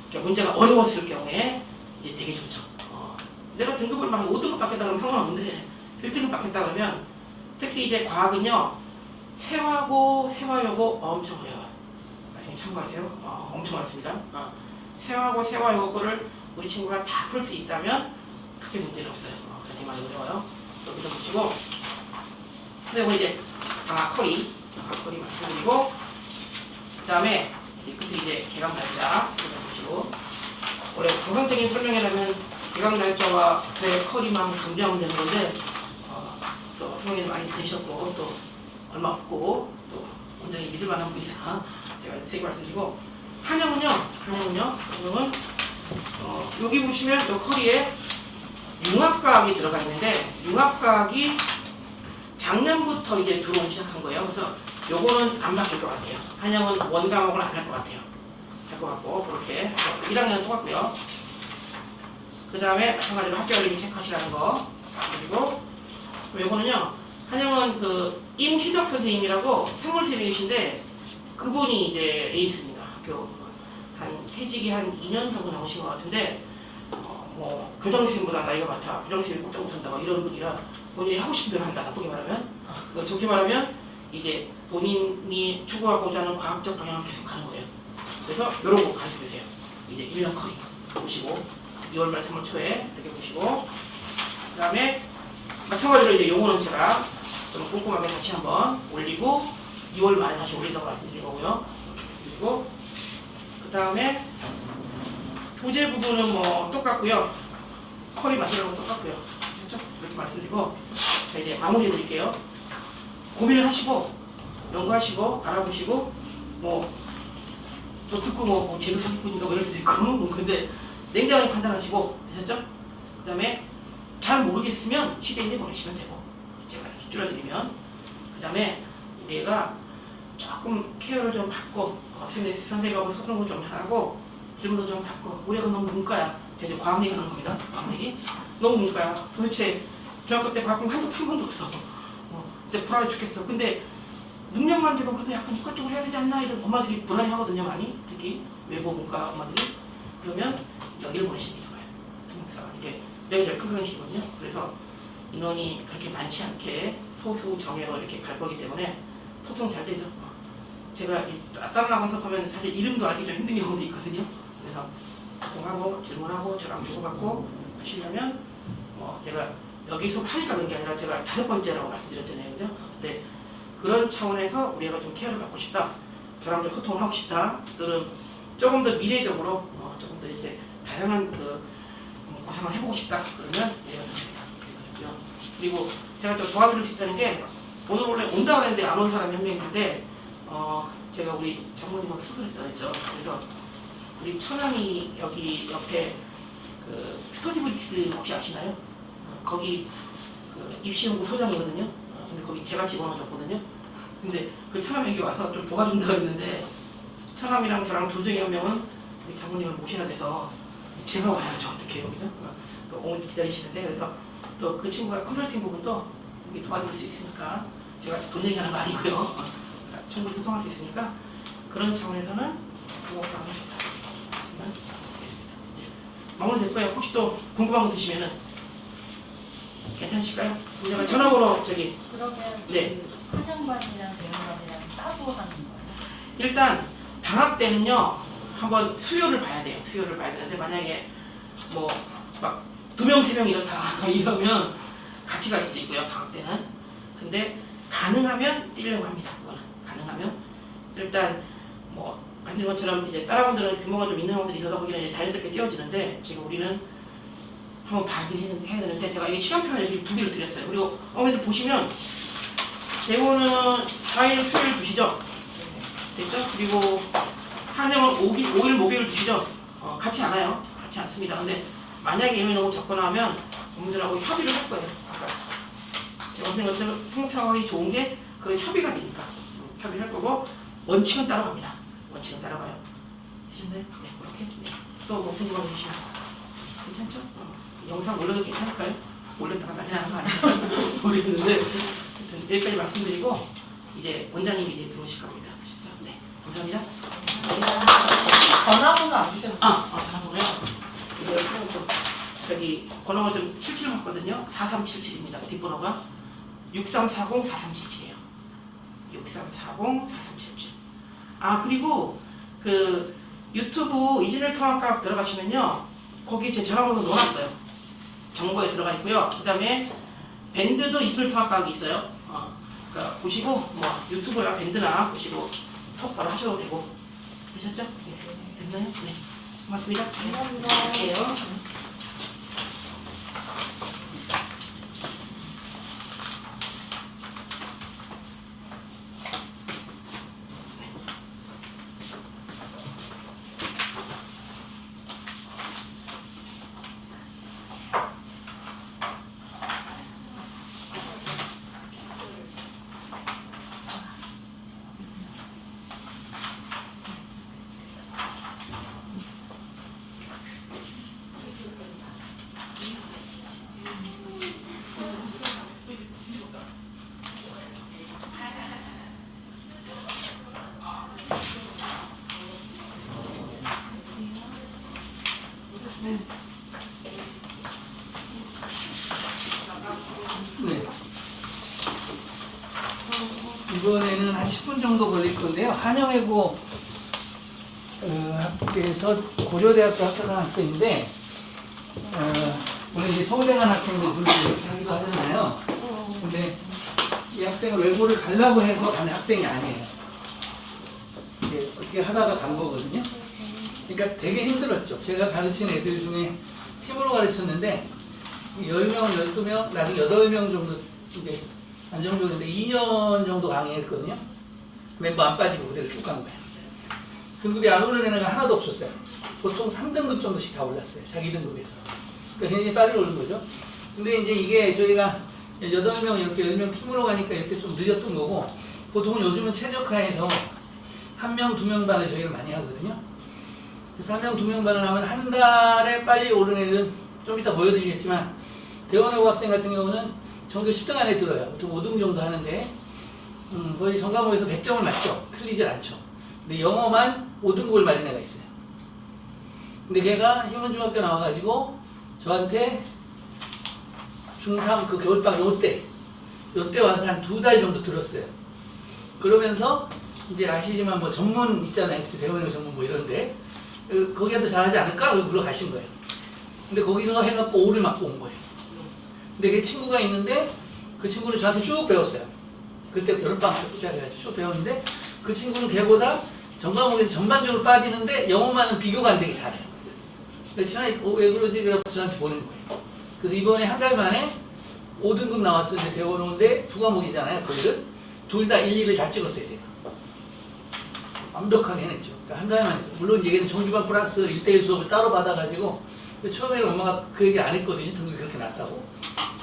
그러니까 문제가 어려웠을 경우에 이제 되게 좋죠. 내가 등급을 막 5등급 받겠다 그러면 상관없는데 1등급 받겠다 그러면 특히 이제 과학은요 세화고 세화여고 엄청 어려워요. 나중에 참고하세요. 엄청 어렵습니다. 세화고 세화여고 거를 우리 친구가 다 풀 수 있다면 크게 문제는 없어요. 굉장히 많이 어려워요. 여기서 보시고 그리고 이제 커리 말씀드리고 그 다음에 끝에 이제 개강 날짜 보시고 올해 정상적인 설명이라면 개강 날짜와 그 커리만 강조하면 되는 건데 또 설명이 많이 되셨고 또 얼마 없고 또 굉장히 믿을만한 분이라 제가 세게 말씀드리고 한영은요 여기 보시면 이 커리에 융합과학이 들어가 있는데 융합과학이 작년부터 이제 들어오기 시작한 거예요. 그래서 요거는 안 바뀔 것 같아요. 한영은 원과목은 안 할 것 같아요. 할 것 같고 그렇게 1학년은 똑같고요. 그 다음에 마찬가지로 학교 알림이 체크하시라는 거 그리고 요거는요 한영은 그 임희덕 선생님이라고 생물세명이신데 그분이 이제 에이스입니다. 학교 한 퇴직이 한 2년 정도 나오신 것 같은데 뭐 교장선생님보다 나이가 많다, 교장선생님이 꼼짝 못한다 이런 분이라 본인이 하고 싶은 대로 한다. 나쁘게 말하면 좋게 말하면 이제 본인이 추구하고자 하는 과학적 방향을 계속 가는 거예요. 그래서 이런 거 가지고 계세요. 이제 1년 커리 보시고 2월말 3월 초에 이렇게 보시고 그 다음에 마찬가지로 이제 요거는 제가 좀 꼼꼼하게 다시 한번 올리고 2월 말에 다시 올린다고 말씀드린 거고요. 그리고 그 다음에 도제 부분은 뭐 똑같고요. 커리 마시라고 똑같고요. 그렇죠? 이렇게 말씀드리고 자 이제 마무리 해드릴게요. 고민을 하시고 연구하시고 알아보시고 뭐 또 듣고 뭐 제도 사기꾼인가 뭐 이럴 수도 있고 근데 냉정하게 판단하시고 되셨죠? 그 다음에 잘 모르겠으면 시대인에 보내시면 되고 제가 줄여드리면 그 다음에 우리 애가 조금 케어를 좀 받고 선생님하고 소통을 좀 하고 질문도 좀 받고 우리 애가 너무 문과야. 제가 과학 얘기하는 겁니다. 과학 얘기 너무 문과야. 도대체 중학교 때 과학 공부 한 번도 없어. 이제 불안해 죽겠어. 근데 능력만 되면 그래도 약간 이과 쪽으로 해야 되지 않나 이런 엄마들이 불안해 하거든요. 많이 특히 외고 문과 엄마들이. 그러면 여기를 보내시는 게 좋아요. 통역사 이게 여기 제일 큰 강의시거든요. 그래서 인원이 그렇게 많지 않게 소수 정예로 이렇게 갈 거기 때문에 소통 잘 되죠. 제가 다른 학원 수업하면 사실 이름도 알기 좀 힘든 경우도 있거든요. 그래서 소통하고 질문하고 저랑 주고받고 하시려면 제가 여기 수업하니까 그런 게 아니라 제가 5번째라고 말씀드렸잖아요. 그죠? 근데 그런 차원에서 우리 애가 좀 케어를 받고 싶다. 저랑 좀 소통을 하고 싶다. 또는 조금 더 미래적으로 조금 더 이제 다양한 그 고생을 해보고 싶다. 그러면 얘가 됩니다. 그리고 제가 좀 도와드릴 수 있다는 게 오늘 원래 온다고 했는데 안 온 사람이 한 명 있는데 제가 우리 장모님하고 수술했다 했죠. 그래서 우리 천안이 여기 옆에 그 스터디브릭스 혹시 아시나요? 거기 그 입시연구 소장이거든요. 근데 거기 제가 집어넣어줬거든요. 근데 그 천암 여기 와서 좀 도와준다고 했는데 천암이랑 저랑 둘 중에 한 명은 우리 장모님을 모셔야 돼서 제가 와야죠. 어떻게 해요, 그죠? 또 오늘 기다리시는데 그래서 또 그 친구가 컨설팅 부분도 여기 도와줄 수 있으니까 제가 돈 얘기하는 거 아니고요. 충분히 소통할 수 있으니까 그런 차원에서는 동업사항을 했으면 좋겠습니다. 마무리 될 거예요. 혹시 또 궁금한 거 있으시면은 괜찮으실까요? 제가 전화번호 저기 그러면 네. 그 한영반이랑 대형반이랑 따로 하는 거예요? 일단 방학 때는요 한번 수요를 봐야 돼요. 수요를 봐야 되는데 만약에 뭐 막 2명 3명 이렇다 이러면 같이 갈 수도 있고요. 방학 때는. 근데 가능하면 뛰려고 합니다. 그거는 가능하면 일단 뭐 만든 것처럼 이제 다른 학원들은 규모가 좀 있는 학원들이 있어서 거기는 이제 자연스럽게 띄워지는데 지금 우리는 한번 봐야 해야 되는데 제가 이 시간표를 여기 2개를 드렸어요. 그리고 어머니들 보시면 대호는 4일 수요일 두시죠? 됐죠? 그리고 한영은 5일 목요일 두시죠? 같이 안 와요. 같이 않습니다. 근데 만약에 인원이 너무 적거나 하면 전문들하고 협의를 할 거예요. 아까 제가 말씀드린 것처럼 통역 상황이 좋은 게 그런 협의가 되니까 협의를 할 거고 원칙은 따라갑니다. 원칙은 따라가요. 되셨나요? 네, 그렇게. 네. 또 뭐 궁금한 거 있으시면 괜찮죠? 영상 올려도 괜찮을까요? 올렸다가 난리 나는 거 아니에요? 모르겠는데 여기까지 말씀드리고 이제 원장님이 이제 들어오실 겁니다. 아시죠? 네, 감사합니다. 전화번호 안 주셔도 전화번호요? 이거 쓰면 좀 저기 번호가 좀 77 맞거든요. 4377입니다. 뒷번호가 6340-4377이에요. 6340-4377. 아 그리고 그 유튜브 이진을 통합학 들어가시면요. 거기 제 전화번호 넣어놨어요. 정보에 들어가 있고요. 그 다음에 밴드도 이진을 통합학이 있어요. 그러니까 보시고 뭐 유튜브나 밴드나 보시고 톡 바로 하셔도 되고 되셨죠? 네. 됐나요? 네. 고맙습니다. 감사합니다. 갈게요. 네. 이번에는 한 10분 정도 걸릴 건데요. 한영외고 학교에서 고려대학교 합격한 학생인데 오늘 이제 서울대 간 학생들 분들 이렇게 하기도 하잖아요. 근데 이 학생은 외고를 가려고 해서 간 학생이 아니에요. 이게 어떻게 하다가 간 거거든요. 그러니까 되게 힘들었죠. 제가 가르친 애들 중에 팀으로 가르쳤는데 10명, 12명, 나중에 8명 정도 이제 안정적인데 2년 정도 강의했거든요. 멤버 안 빠지고 그대로 쭉 간 거예요. 등급이 안 오르는 애가 하나도 없었어요. 보통 3등급 정도씩 다 올랐어요. 자기 등급에서. 그러니까 굉장히 빨리 오른 거죠. 근데 이제 이게 저희가 8명 이렇게 10명 팀으로 가니까 이렇게 좀 늦었던 거고 보통은 요즘은 최적화해서 1명, 2명 반을 저희가 많이 하거든요. 그래서 1명, 2명 반을 하면 한 달에 빨리 오른 애들은 좀 이따 보여드리겠지만 대원외고 학생 같은 경우는 전교 10등 안에 들어요. 보통 5등 정도 하는데 거의 전과목에서 100점을 맞죠. 틀리질 않죠. 근데 영어만 5등급을 맞은 애가 있어요. 근데 걔가 효문중학교 나와가지고 저한테 중3 그 겨울방 요때 와서 한 2달 정도 들었어요. 그러면서 이제 아시지만 뭐 전문 있잖아요. 대원외고 전문 뭐 이런데 거기가 더 잘하지 않을까? 그러고 가신 거예요. 근데 거기서 해갖고 5를 맞고 온 거예요. 근데 걔 친구가 있는데 그 친구는 저한테 쭉 배웠어요. 그때 여름방학 시작해가지고 쭉 배웠는데 그 친구는 걔보다 전과목에서 전반적으로 빠지는데 영어만은 비교가 안 되게 잘해요. 그래서 제가 왜 그러지? 그래서 저한테 보낸 거예요. 그래서 이번에 한 달 만에 5등급 나왔었는데 배워놓은데 2과목이잖아요. 거기를 둘 다 1, 2를 다 찍었어요. 제가. 완벽하게 해냈죠. 그러니까 한 달 만에. 물론 이제 걔는 정규반 플러스 1대1 수업을 따로 받아가지고 처음에는 엄마가 그 얘기 안 했거든요. 등급이 그렇게 낮다고.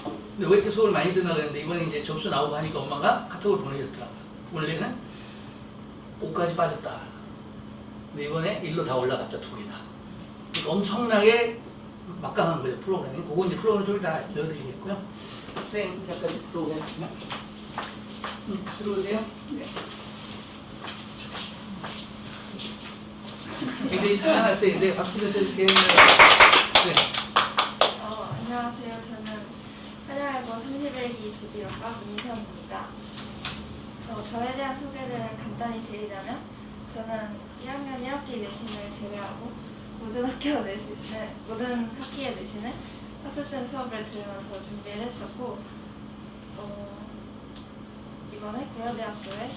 근데 왜 이렇게 수업을 많이 듣나 그랬는데 이번에 이제 점수 나오고 하니까 엄마가 카톡을 보내줬더라고요. 원래는 5까지 빠졌다. 근데 이번에 1로 다 올라갔다. 2개 다. 그러니까 엄청나게 막강한 거예요. 프로그램이. 그거 이제 프로그램 좀 이따 넣어드리겠고요. 학생 잠깐 프로그램 들어오세요. 네. 굉장히 잘한 학생인데 박수 좀 쳐주세요. 네. 안녕하세요. 저는 한영외고 31기 드비학과 문선입니다. 저에 대한 소개를 간단히 드리자면 저는 1학년 1학기 내신을 제외하고 모든 학기의 내신을 학습생 수업을 들으면서 준비를 했었고 이번에 고려대학교에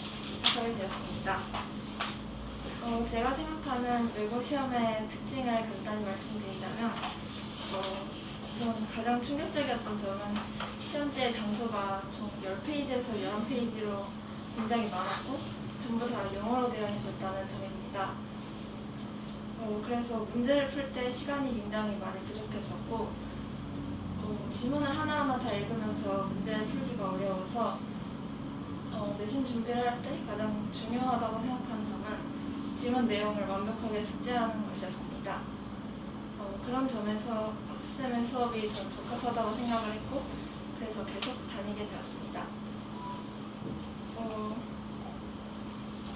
합격이 되었습니다. 제가 생각하는 외고 시험의 특징을 간단히 말씀드리자면 우선 가장 충격적이었던 점은 시험지의 장소가 총 10페이지에서 11페이지로 굉장히 많았고 전부 다 영어로 되어 있었다는 점입니다. 그래서 문제를 풀 때 시간이 굉장히 많이 부족했었고 지문을 하나하나 다 읽으면서 문제를 풀기가 어려워서 내신 준비를 할 때 가장 중요하다고 생각하는 점은 지문 내용을 완벽하게 숙지하는 것이었습니다. 그런 점에서 학습쌤의 수업이 전 적합하다고 생각을 했고 그래서 계속 다니게 되었습니다.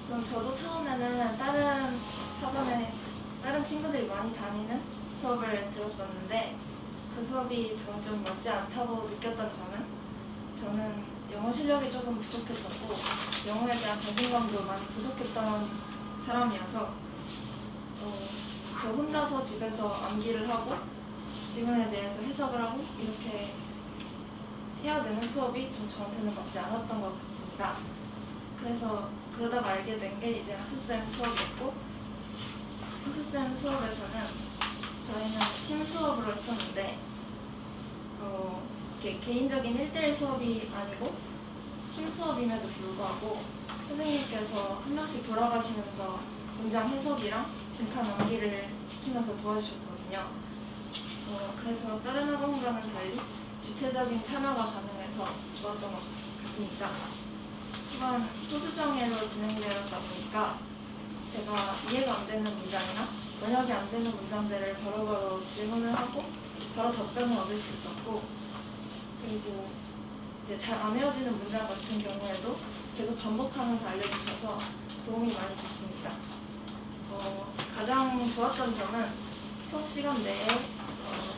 그럼 저도 처음에는 다른 학원에 다른 친구들이 많이 다니는 수업을 들었었는데 그 수업이 저는 좀 맞지 않다고 느꼈던 점은 저는 영어 실력이 조금 부족했었고 영어에 대한 자신감도 많이 부족했던 사람이어서 저 혼자서 집에서 암기를 하고 지문에 대해서 해석을 하고 이렇게 해야 되는 수업이 좀 저한테는 맞지 않았던 것 같습니다. 그래서 그러다가 알게 된 게 이제 학습쌤 수업이었고 학습쌤 수업에서는 저희는 팀 수업으로 했었는데 이렇게 개인적인 1대1 수업이 아니고 팀 수업임에도 불구하고 선생님께서 한 명씩 돌아가시면서 문장 해석이랑 빈칸 암기를 시키면서 도와주셨거든요. 그래서 다른 학원과는 달리 주체적인 참여가 가능해서 좋았던 것 같습니다. 또한 소수정예로 진행되었다 보니까 제가 이해가 안 되는 문장이나 번역이 안 되는 문장들을 바로바로 질문을 하고 바로 답변을 얻을 수 있었고 그리고 이제 잘 안 외워지는 문장 같은 경우에도 계속 반복하면서 알려주셔서 도움이 많이 됐습니다. 가장 좋았던 점은 수업 시간 내에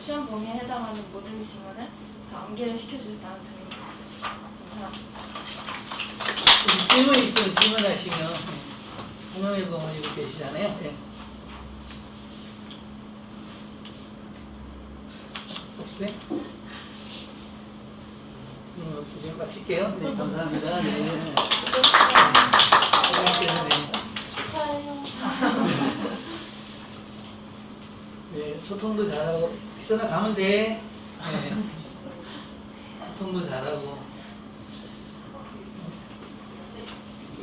시험 범위에 해당하는 모든 지문을 다 암기를 시켜주셨다는 점입니다. 감사합니다. 질문 있으면 질문하시면 홍영일 어머니도 계시잖아요. 네. 없으세요? 없으시면 마칠게요. 네, 감사합니다. 네. 네, 소통도 잘하고 있어나 가면 돼. 네. 소통도 잘하고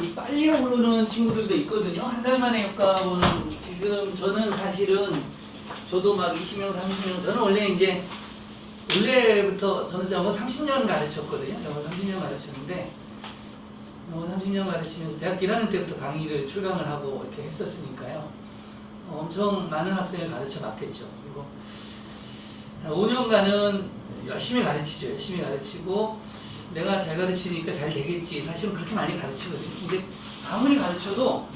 이 빨리 오르는 친구들도 있거든요. 한 달 만에 효과 보는 지금 저는 사실은 저도 막 20명, 30명 저는 원래 이제 원래부터 저는 영어 30년 가르쳤거든요. 영어 30년 가르쳤는데 영어 30년 가르치면서 대학교 1학년 때부터 강의를 출강을 하고 이렇게 했었으니까요. 엄청 많은 학생을 가르쳐 봤겠죠. 그리고 5년간은 열심히 가르치죠. 열심히 가르치고 내가 잘 가르치니까 잘 되겠지. 사실은 그렇게 많이 가르치거든요. 근데 아무리 가르쳐도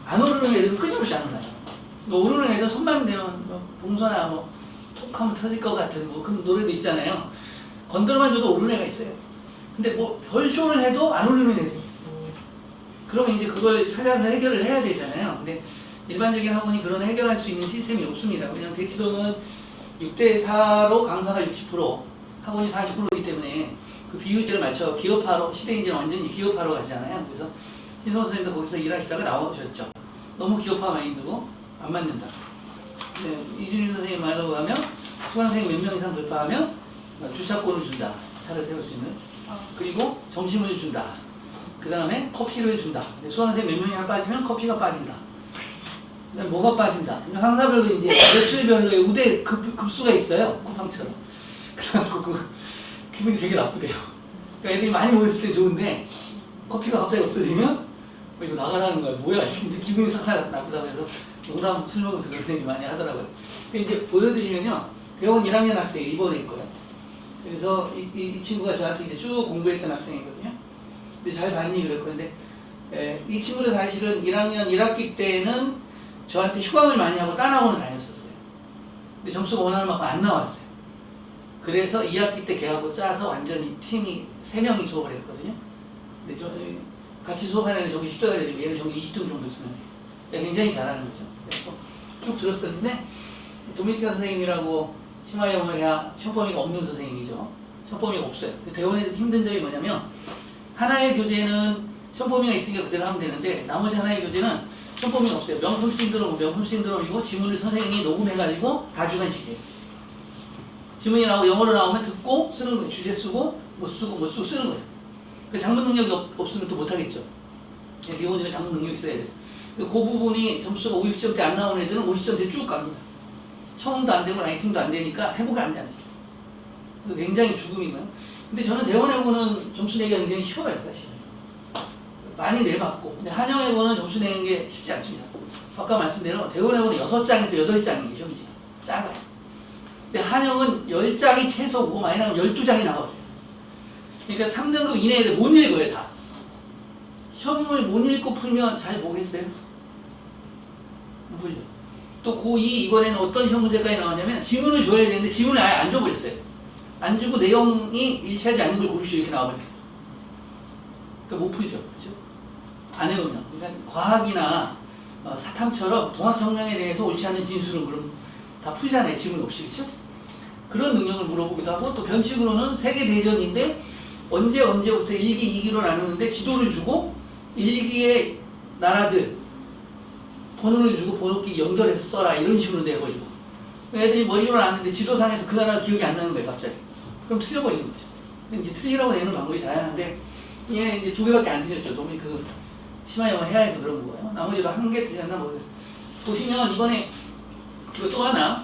안 오르는 애들은 끊임없이 안 올라요. 오르는 애들 손만 대면 봉선아 톡 하면 터질 것 같은 그런 노래도 있잖아요. 건드려만 줘도 오르는 애가 있어요. 근데 별쇼를 해도 안 오르는 애들이 있어요. 그러면 이제 그걸 찾아서 해결을 해야 되잖아요. 근데 일반적인 학원이 그런 해결할 수 있는 시스템이 없습니다. 왜냐하면 대치동은 6대4로 강사가 60%, 학원이 40%이기 때문에 그 비율제를 맞춰 기업화로, 시대 이제 완전히 기업화로 가잖아요. 그래서 신성 선생님도 거기서 일하시다가 나오셨죠. 너무 기업화 마인드고 안 맞는다. 네, 이준희 선생님 말로 하면 수강생 몇 명 이상 돌파하면 주차권을 준다. 차를 세울 수 있는. 그리고 점심을 준다. 그 다음에 커피를 준다. 수강생 몇 명 이상 빠지면 커피가 빠진다. 그다음에 뭐가 빠진다. 상사별로 이제 매출별로의 우대 급수가 있어요. 쿠팡처럼. 그래갖고 그 기분이 되게 나쁘대요. 그러니까 애들이 많이 모였을 때 좋은데 커피가 갑자기 없어지면 이거 나가라는 거야. 뭐야? 근데 기분이 상상 나쁘다고 해서 농담 술 먹으면서 그런 얘기 많이 하더라고요. 이제 보여드리면요. 대원 1학년 학생이 입원해 있고요. 그래서 이 친구가 저한테 이제 쭉 공부했던 학생이거든요. 근데 잘 봤니? 그랬거든요. 이 친구도 사실은 1학년 1학기 때는 저한테 휴강을 많이 하고 딴 학원을 다녔었어요. 근데 점수가 원하는 만큼 안 나왔어요. 그래서 2학기 때 걔하고 짜서 완전히 팀이 3명이 수업을 했거든요. 근데 저 같이 수업하는 애는 저기 10등 해가지고 얘는 저기 20등 정도 쓰는 애예요. 굉장히 잘하는 거죠. 그래서 쭉 들었었는데 도미니카 선생님이라고 심화영어야 션포미가 없는 선생님이죠. 션포미가 없어요. 대원에서 힘든 점이 뭐냐면 하나의 교재는 션포미가 있으니까 그대로 하면 되는데 나머지 하나의 교재는 션포미가 없어요. 명품 신드롬이고 지문을 선생님이 녹음해가지고 다 주관식이에요. 지문이 나오고 영어로 나오면 듣고 쓰는 거예요. 주제 쓰고 못 쓰고 쓰는 거예요. 그 장문 능력이 없으면 또 못하겠죠. 기본적으로 장문 능력이 있어야 돼요. 그 부분이 점수가 50점대 안 나오는 애들은 50점대 쭉 갑니다. 청음도 안 되고 라이팅도 안 되니까 회복이 안 돼요. 굉장히 죽음이고요. 근데 저는 대원외고는 점수 내기가 굉장히 쉬워요, 사실. 많이 내봤고. 근데 한영외고는 점수 내는 게 쉽지 않습니다. 아까 말씀대로 대원외고는 6장에서 8장이에요, 시험지. 작아요. 근데 한영은 10장이 최소고, 많이 나오면 12장이 나와요. 그러니까 3등급 이내에 못 읽어요, 다. 시험을 못 읽고 풀면 잘 보겠어요? 못 풀죠. 또 고2 이번에는 어떤 시험 문제까지 나왔냐면 지문을 줘야 되는데 지문을 아예 안 줘버렸어요. 안 주고 내용이 일치하지 않는 걸 고르시오 이렇게 나와버렸어요. 그러니까 못 풀죠. 그렇죠? 안 해오면. 그러니까 과학이나 사탐처럼 동학혁명에 대해서 옳지 않은 진술은 그럼 다 풀잖아요. 지문 없이. 그렇죠? 그런 능력을 물어보기도 하고 또 변칙으로는 세계대전인데 언제부터 1기, 2기로 나누는데 지도를 주고 1기의 나라들 번호를 주고 번호끼리 연결해서 써라 이런 식으로 내버리고 애들이 멀리로 나왔는데 지도상에서 그 나라가 기억이 안 나는 거예요 갑자기. 그럼 틀려버리는 거죠. 근데 이제 틀리라고 내는 방법이 다양한데 얘 이제 2개밖에 안 틀렸죠. 너무 그 심화 영어 해야 해서 그런 거예요. 나머지로 1개 틀렸나 모르겠어요. 보시면 이번에 그리고 또 하나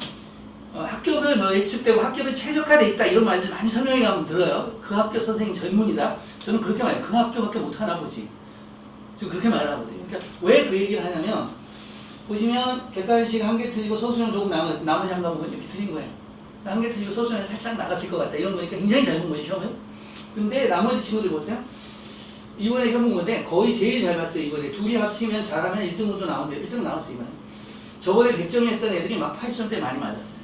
학교별 뭐 예측되고 학교별 최적화돼 있다 이런 말들 많이 설명해 가면 들어요. 그 학교 선생님 전문이다. 저는 그렇게 말해요. 그 학교밖에 못하나 보지. 지금 그렇게 말하거든요. 그러니까 왜 그 얘기를 하냐면 보시면 객관식 1개 틀리고 서술형 조금 나머지 한 과목은 이렇게 틀린 거예요. 1개 틀리고 서술형이 살짝 나갔을 것 같다. 이런 거니까 굉장히 잘 본 거예요, 시험을. 근데 나머지 친구들 보세요. 이번에 해본 건데 거의 제일 잘 봤어요, 이번에. 둘이 합치면 잘하면 1등급도 나오는데 1등 나왔어요, 이번에. 저번에 100점이 했던 애들이 막 80점대 많이 맞았어요.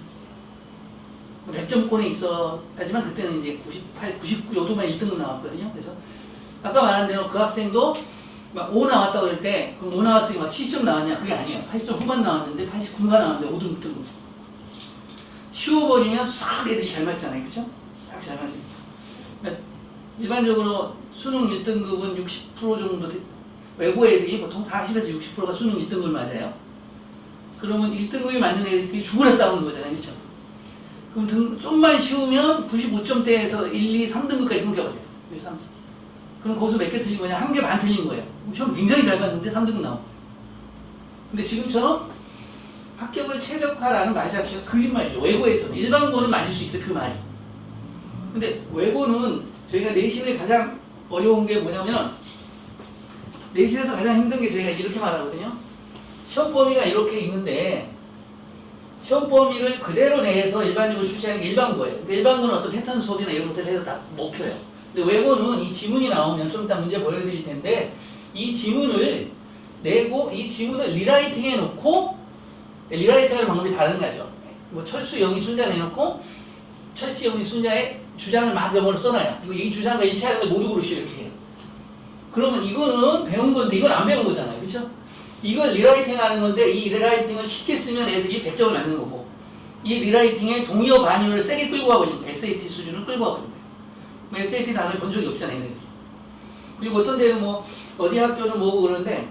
100점권에 있어. 하지만 그때는 이제 98, 99 요도만 1등급 나왔거든요. 그래서 아까 말한 대로 그 학생도 막 5 나왔다고 그럴 때 그럼 5 나왔으니까 막 70점 나왔냐? 그게 아니에요. 80점 후반 나왔는데 89가 나왔는데 5등 등급. 쉬워버리면 싹 애들이 잘 맞잖아요. 그죠? 싹 잘 맞아요. 그러니까 일반적으로 수능 1등급은 60% 정도 외고 애들이 보통 40에서 60%가 수능 1등급을 맞아요. 그러면 1등급이 맞는 애들끼리 죽으라 싸우는 거잖아요. 그렇죠? 그럼 좀만 쉬우면 95점대에서 1, 2, 3등급까지 끊겨버려요. 1, 3등. 그럼 거기서 몇 개 틀린 거냐? 1개 반 틀린 거예요. 시험 굉장히 잘 봤는데 3등급 나오고. 근데 지금처럼 합격을 최적화라는 말 자체가 거짓말이죠. 외고에서는. 일반고는 맞을 수 있어요. 그 말이. 근데 외고는 저희가 내신에 가장 어려운 게 뭐냐면 내신에서 가장 힘든 게 저희가 이렇게 말하거든요. 시험 범위가 이렇게 있는데 시험 범위를 그대로 내서 일반적으로 출제하는 게 일반고예요. 그러니까 일반고는 어떤 패턴 수업이나 이런 것들을 해도 다 먹혀요. 근데 외고는 이 지문이 나오면 좀 이따 문제 보여드릴 텐데 이 지문을 내고 이 지문을 리라이팅 해놓고 리라이팅하는 방법이 다른 거죠. 뭐 철수, 영희, 순자 내놓고 철수, 영희, 순자의 주장을 막 영어로 써놔요. 이거 이 주장과 일치하는 걸 모두 고르시오 이렇게 해요. 그러면 이거는 배운 건데 이건 안 배운 거잖아요. 그렇죠? 이걸 리라이팅 하는 건데 이 리라이팅을 쉽게 쓰면 애들이 100점을 맞는 거고 이 리라이팅에 동의어 반의어를 세게 끌고 가버리는 거예요. SAT 수준을 끌고 가버리는 거예요. 뭐 SAT 단어를 본 적이 없잖아요. 애들이. 그리고 어떤 데는 뭐 어디 학교는 뭐고 그러는데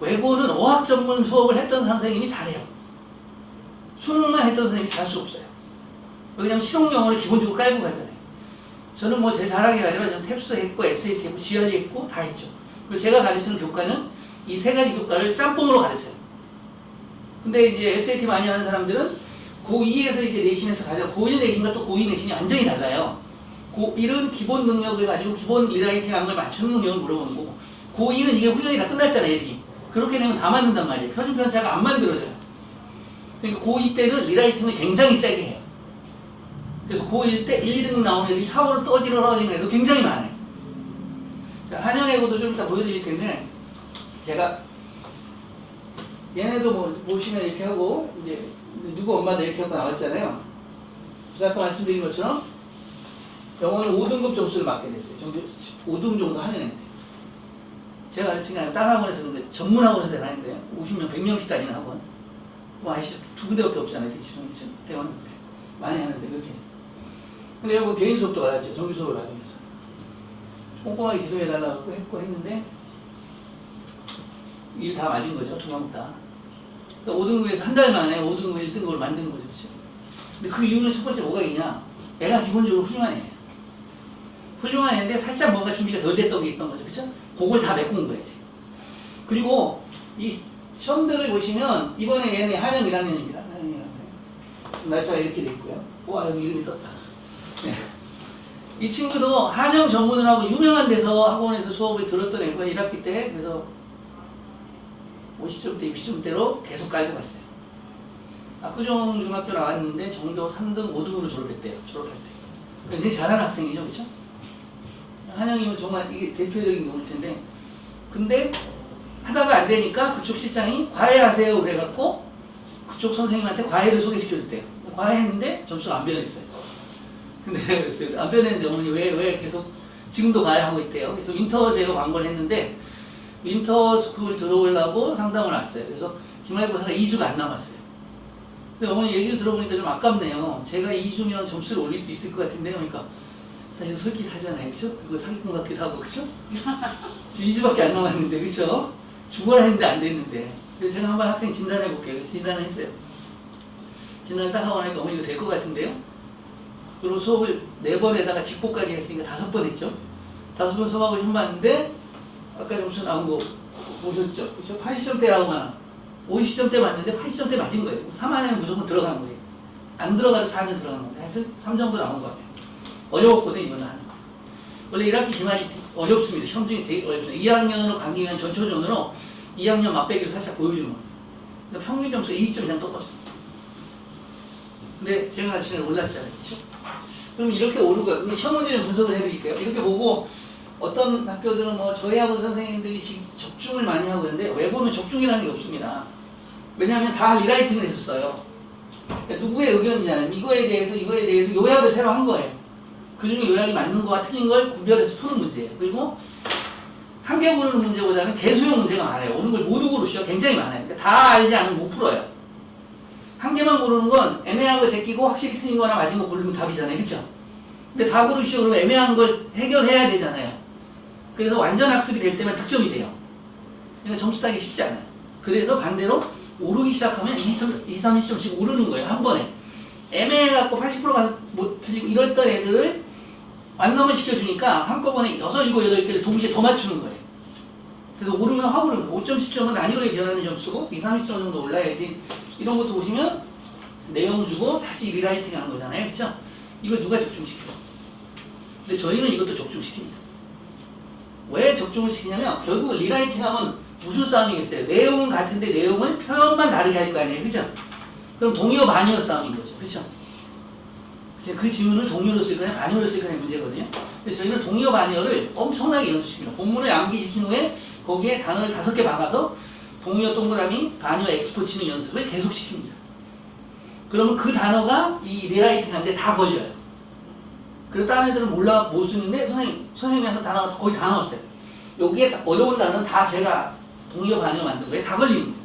외고는 어학 전문 수업을 했던 선생님이 잘해요. 수능만 했던 선생님이 잘할 수 없어요. 왜냐면 실용 영어를 기본적으로 깔고 가잖아요. 저는 뭐 제 자랑이 아니라 저는 탭스 했고 SAT 했고 GRE 했고 다 했죠. 그리고 제가 가르치는 교과는 이 세 가지 교과를 짬뽕으로 가르쳐요. 근데 이제 SAT 많이 하는 사람들은 고2에서 이제 내신에서 가장 고1 내신과 또 고2 내신이 완전히 달라요. 고1은 기본 능력을 가지고 기본 리라이팅 하는 걸 맞추는 능력을 물어보는 거고 고2는 이게 훈련이 다 끝났잖아요. 애들이. 그렇게 되면 다 맞는단 말이에요. 표준 편차가 안 만들어져요. 그러니까 고2 때는 리라이팅을 굉장히 세게 해요. 그래서 고1 때 1, 2등 나오는 애들이 4, 5를 떠지러지는 애도 굉장히 많아요. 자, 한영외고도 좀 이따 보여드릴 텐데 제가 얘네도 뭐 보시면 이렇게 하고 이제 누구 엄마도 이렇게 하고 나왔잖아요. 그래서 아까 말씀드린 것처럼 영어는 5등급 점수를 받게 됐어요. 5등 정도 하는 애인데 제가 가르친 게 아니라 다른 학원에서 그런데 전문 학원에서 다니는데요. 50명, 100명씩 다니는 학원. 뭐 아시죠? 2군데밖에 없잖아요. 대원은 많이 하는데 그렇게. 근데 뭐 개인 수업도 받았죠. 정규 수업을 받으면서 꼼꼼하게 지도해달라고 했고 했는데 일 다 맞은 거죠. 두 과목 다. 그러니까 5등급에서 한 달 만에 5등급 1등급을 만드는 거죠. 그렇죠? 근데 그 이유는 첫 번째 뭐가 있냐? 애가 기본적으로 훌륭한 애예요. 훌륭한 애인데 살짝 뭔가 준비가 덜 됐던 게 있던 거죠. 그렇죠? 그걸 다 메꾼 거예요. 그리고 이 시험들을 보시면 이번에 얘는 한영 1학년입니다. 날짜가 이렇게 돼 있고요. 와 여기 이름이 떴다. 네. 이 친구도 한영 전문을 하고 유명한 데서 학원에서 수업을 들었던 애가 1학기 때 그래서 50점대, 60점대로 계속 깔고 갔어요. 압구정 중학교 나왔는데 전교 3등, 5등으로 졸업했대요. 졸업할 때. 굉장히 잘하는 학생이죠, 그렇죠? 한영이면 정말 이게 대표적인 경우일 텐데, 근데 하다가 안 되니까 그쪽 실장이 과외하세요 그래갖고 그쪽 선생님한테 과외를 소개시켜줬대요. 과외했는데 점수가 안 변했어요. 근데 제가 그랬어요. 안 변했는데 어머니 왜 계속 지금도 과외하고 있대요. 그래서 윈터 제가 광고를 했는데 윈터 스쿨 들어오려고 상담을 왔어요. 그래서 기말고사가 2주가 안 남았어요. 근데 어머니 얘기를 들어보니까 좀 아깝네요. 제가 2주면 점수를 올릴 수 있을 것 같은데요. 그러니까 사실 솔깃하잖아요. 그쵸? 그거 사기꾼 같기도 하고, 그쵸? 지금 2주밖에 안 남았는데, 그쵸? 죽어라 했는데 안 됐는데. 그래서 제가 한번 학생 진단해 볼게요. 그래서 진단을 했어요. 진단을 딱 하고 나니까 어머니 이거 될 것 같은데요? 그리고 수업을 4번에다가 직보까지 했으니까 5번 했죠? 5번 수업하고 시험 봤는데, 아까 점수 나온 거 보셨죠? 그쵸? 80점대라고만 50점대 맞는데 80점대 맞은 거예요. 3안에는 무조건 들어간 거예요. 안 들어가도 4는 들어간 건데 하여튼 3 정도 나온 것 같아요. 어려웠거든요, 이번에 하는 거. 원래 1학기 기말이 어렵습니다. 시험 중에 되게 어렵습니다. 2학년으로 가기 위한 전초전으로 2학년 맛배기를 살짝 보여주는 거예요. 근데 평균 점수가 20점 이상 떴거든요. 근데 제가 지금 올랐잖아요. 그렇죠? 그럼 이렇게 오르고, 근데 시험 문제 좀 분석을 해드릴게요. 이렇게 보고 어떤 학교들은 뭐 저희하고 선생님들이 지금 적중을 많이 하고 있는데 외고는 적중이라는 게 없습니다. 왜냐하면 다 리라이팅을 했었어요. 그러니까 누구의 의견이잖아요. 이거에 대해서 요약을 새로 한 거예요. 그 중에 요약이 맞는 거와 틀린 걸 구별해서 푸는 문제예요. 그리고 한 개 고르는 문제보다는 개수용 문제가 많아요. 오는 걸 모두 고르시오. 굉장히 많아요. 그러니까 다 알지 않으면 못 풀어요. 한 개만 고르는 건 애매한 거 제끼고 확실히 틀린 거나 맞은 거 고르면 답이잖아요. 그렇죠? 근데 다 고르시오 그러면 애매한 걸 해결해야 되잖아요. 그래서 완전 학습이 될 때만 득점이 돼요. 그러니까 점수 따기 쉽지 않아요. 그래서 반대로 오르기 시작하면 20, 30점씩 오르는 거예요. 한 번에. 애매해갖고 80% 가서 못 틀리고 이랬던 애들을 완성을 시켜주니까 한꺼번에 6, 7, 8개를 동시에 더 맞추는 거예요. 그래서 오르면 확 오르는 거예요. 5점, 10점은 난이도에 변하는 점수고 20, 30점 정도 올라야지. 이런 것도 보시면 내용 주고 다시 리라이팅 하는 거잖아요. 그쵸? 이걸 누가 적중시켜요? 근데 저희는 이것도 적중시킵니다. 왜 적중을 시키냐면 결국 리라이팅 하면 무슨 싸움이겠어요? 내용은 같은데 내용을 표현만 다르게 할 거 아니에요. 그죠? 그럼 동의어 반의어 싸움인 거죠. 그죠? 그 지문을 동의어로 쓸 거냐 반의어로 쓸 거냐의 문제거든요. 그래서 저희는 동의어 반의어를 엄청나게 연습시킵니다. 본문을 암기시킨 후에 거기에 단어를 5개 박아서 동의어 동그라미 반의어 엑스포 치는 연습을 계속 시킵니다. 그러면 그 단어가 이 리라이팅 하는데 다 걸려요. 그래서 다른 애들은 몰라 못 쓰는데 선생님이 하는 단어가 거의 다 나왔어요. 여기에 어려운 단어는 다 제가 동의어 반의어 만든 거에 다 걸리는 거예요.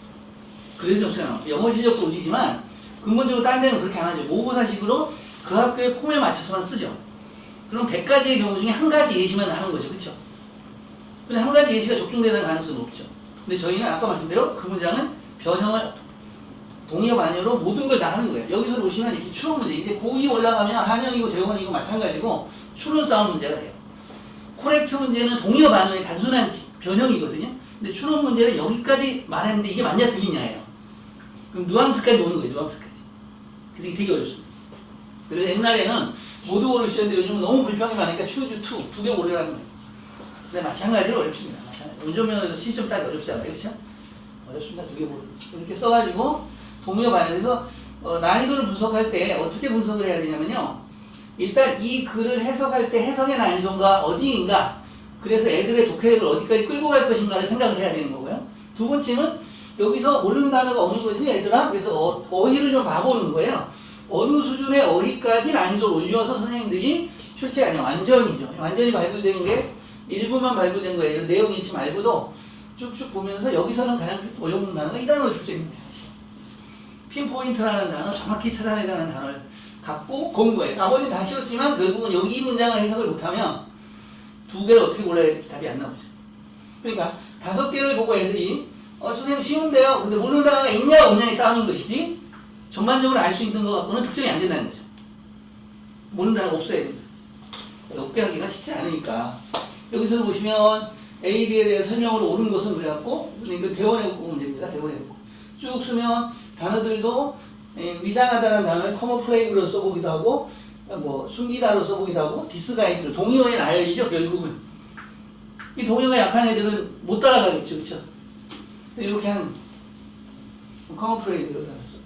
그래서 점수가 나와요. 영어 실력도 올리지만 근본적으로 다른 데는 그렇게 안 하죠. 모의고사식으로 그 학교의 폼에 맞춰서만 쓰죠. 그럼 100가지의 경우 중에 한 가지 예시만 하는 거죠. 그렇죠? 근데 한 가지 예시가 적중되는 가능성은 높죠. 근데 저희는 아까 말씀대로 그 문장은 변형을 동의어 반의어로 모든 걸 다 하는 거예요. 여기서 보시면 이렇게 추론 문제. 이제 고2 올라가면 한영이고 대원이고 마찬가지고 추론 싸움 문제가 돼요. 코렉트 문제는 동의어 반의어의 단순한 변형이거든요. 근데 추론 문제는 여기까지 말했는데 이게 맞냐 틀리냐예요. 그럼 누앙스까지 오는 거예요. 누앙스까지. 그래서 이게 되게 어렵습니다. 그래서 옛날에는 모두 고르시는데 요즘은 너무 불평이 많으니까 추즈 2개 고르라는 거예요. 근데 마찬가지로 어렵습니다. 마찬가지로. 운전면허도 70점 따기 어렵잖아요. 그렇죠? 어렵습니다. 2개 고르. 이렇게 써가지고 동의어 반의어에서 난이도를 분석할 때 어떻게 분석을 해야 되냐면요. 일단 이 글을 해석할 때 해석의 난이도가 어디인가, 그래서 애들의 독해력을 어디까지 끌고 갈 것인가를 생각을 해야 되는 거고요. 두 번째는 여기서 옳은 단어가 어느 거지 얘들아? 그래서 어휘를 좀 봐보는 거예요. 어느 수준의 어휘까지 난이도를 올려서 선생님들이 출제가 아니라 완전이죠. 완전히 발굴된 게 일부만 발굴된 거예요. 내용 읽지 말고도 쭉쭉 보면서 여기서는 가장 어려운 단어가 이 단어로 출제입니다. 핀포인트라는 단어, 정확히 찾아내라는 단어를 갖고 본 거예요. 나머지는 다 쉬웠지만 결국은 여기 이 문장을 해석을 못하면 2개를 어떻게 골라야 될지 답이 안 나오죠. 그러니까 5개를 보고 애들이 선생님 쉬운데요. 근데 모르는 단어가 있냐 없냐의 싸움인 것이지 전반적으로 알 수 있는 것 갖고는 특정이 안 된다는 거죠. 모르는 단어가 없어야 됩니다. 없게 하기가 쉽지 않으니까 여기서 보시면 A, B에 대해 설명으로 옳은 것은 그래갖고 이거 대원해 보면 됩니다. 됩니다. 대원외고. 쭉 쓰면 단어들도 위장하다는 단어를 커머플레이로 써보기도 하고 뭐 숨기다로 써보기도 하고 디스가이드로 동요의 나열이죠. 결국은 이 동요가 약한 애들은 못 따라가겠죠. 그렇죠? 이렇게 한 커머플레이로 따라서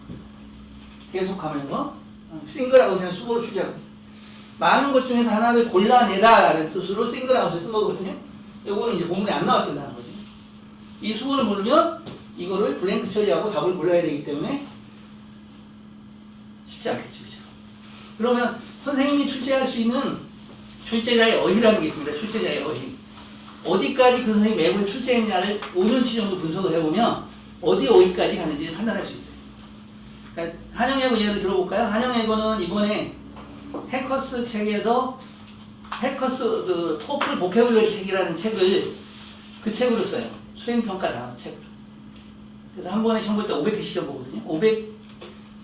계속하면서 싱글아웃 그냥 수고를 추자고 많은 것 중에서 하나를 골라내라라는 뜻으로 싱글아웃을 쓴 거거든요. 요거는 이제 본문에 안 나왔던 단어거든요. 이 수고를 모르면 이거를 블랭크 처리하고 답을 골라야 되기 때문에 쉽지 않겠죠. 그렇죠? 그러면 선생님이 출제할 수 있는 출제자의 어휘라는 게 있습니다. 출제자의 어휘. 어디까지 그 선생님이 매번 출제했냐를 5년치 정도 분석을 해보면 어디 어디까지 가는지 판단할 수 있어요. 그러니까 한영예고 예를 들어볼까요? 한영예고는 이번에 해커스 책에서 해커스 그 토플 보캐블러리 책이라는 책을 그 책으로 써요. 수행평가 단어 책으로. 그래서 한 번에 시험 볼 때 500개 시험 보거든요.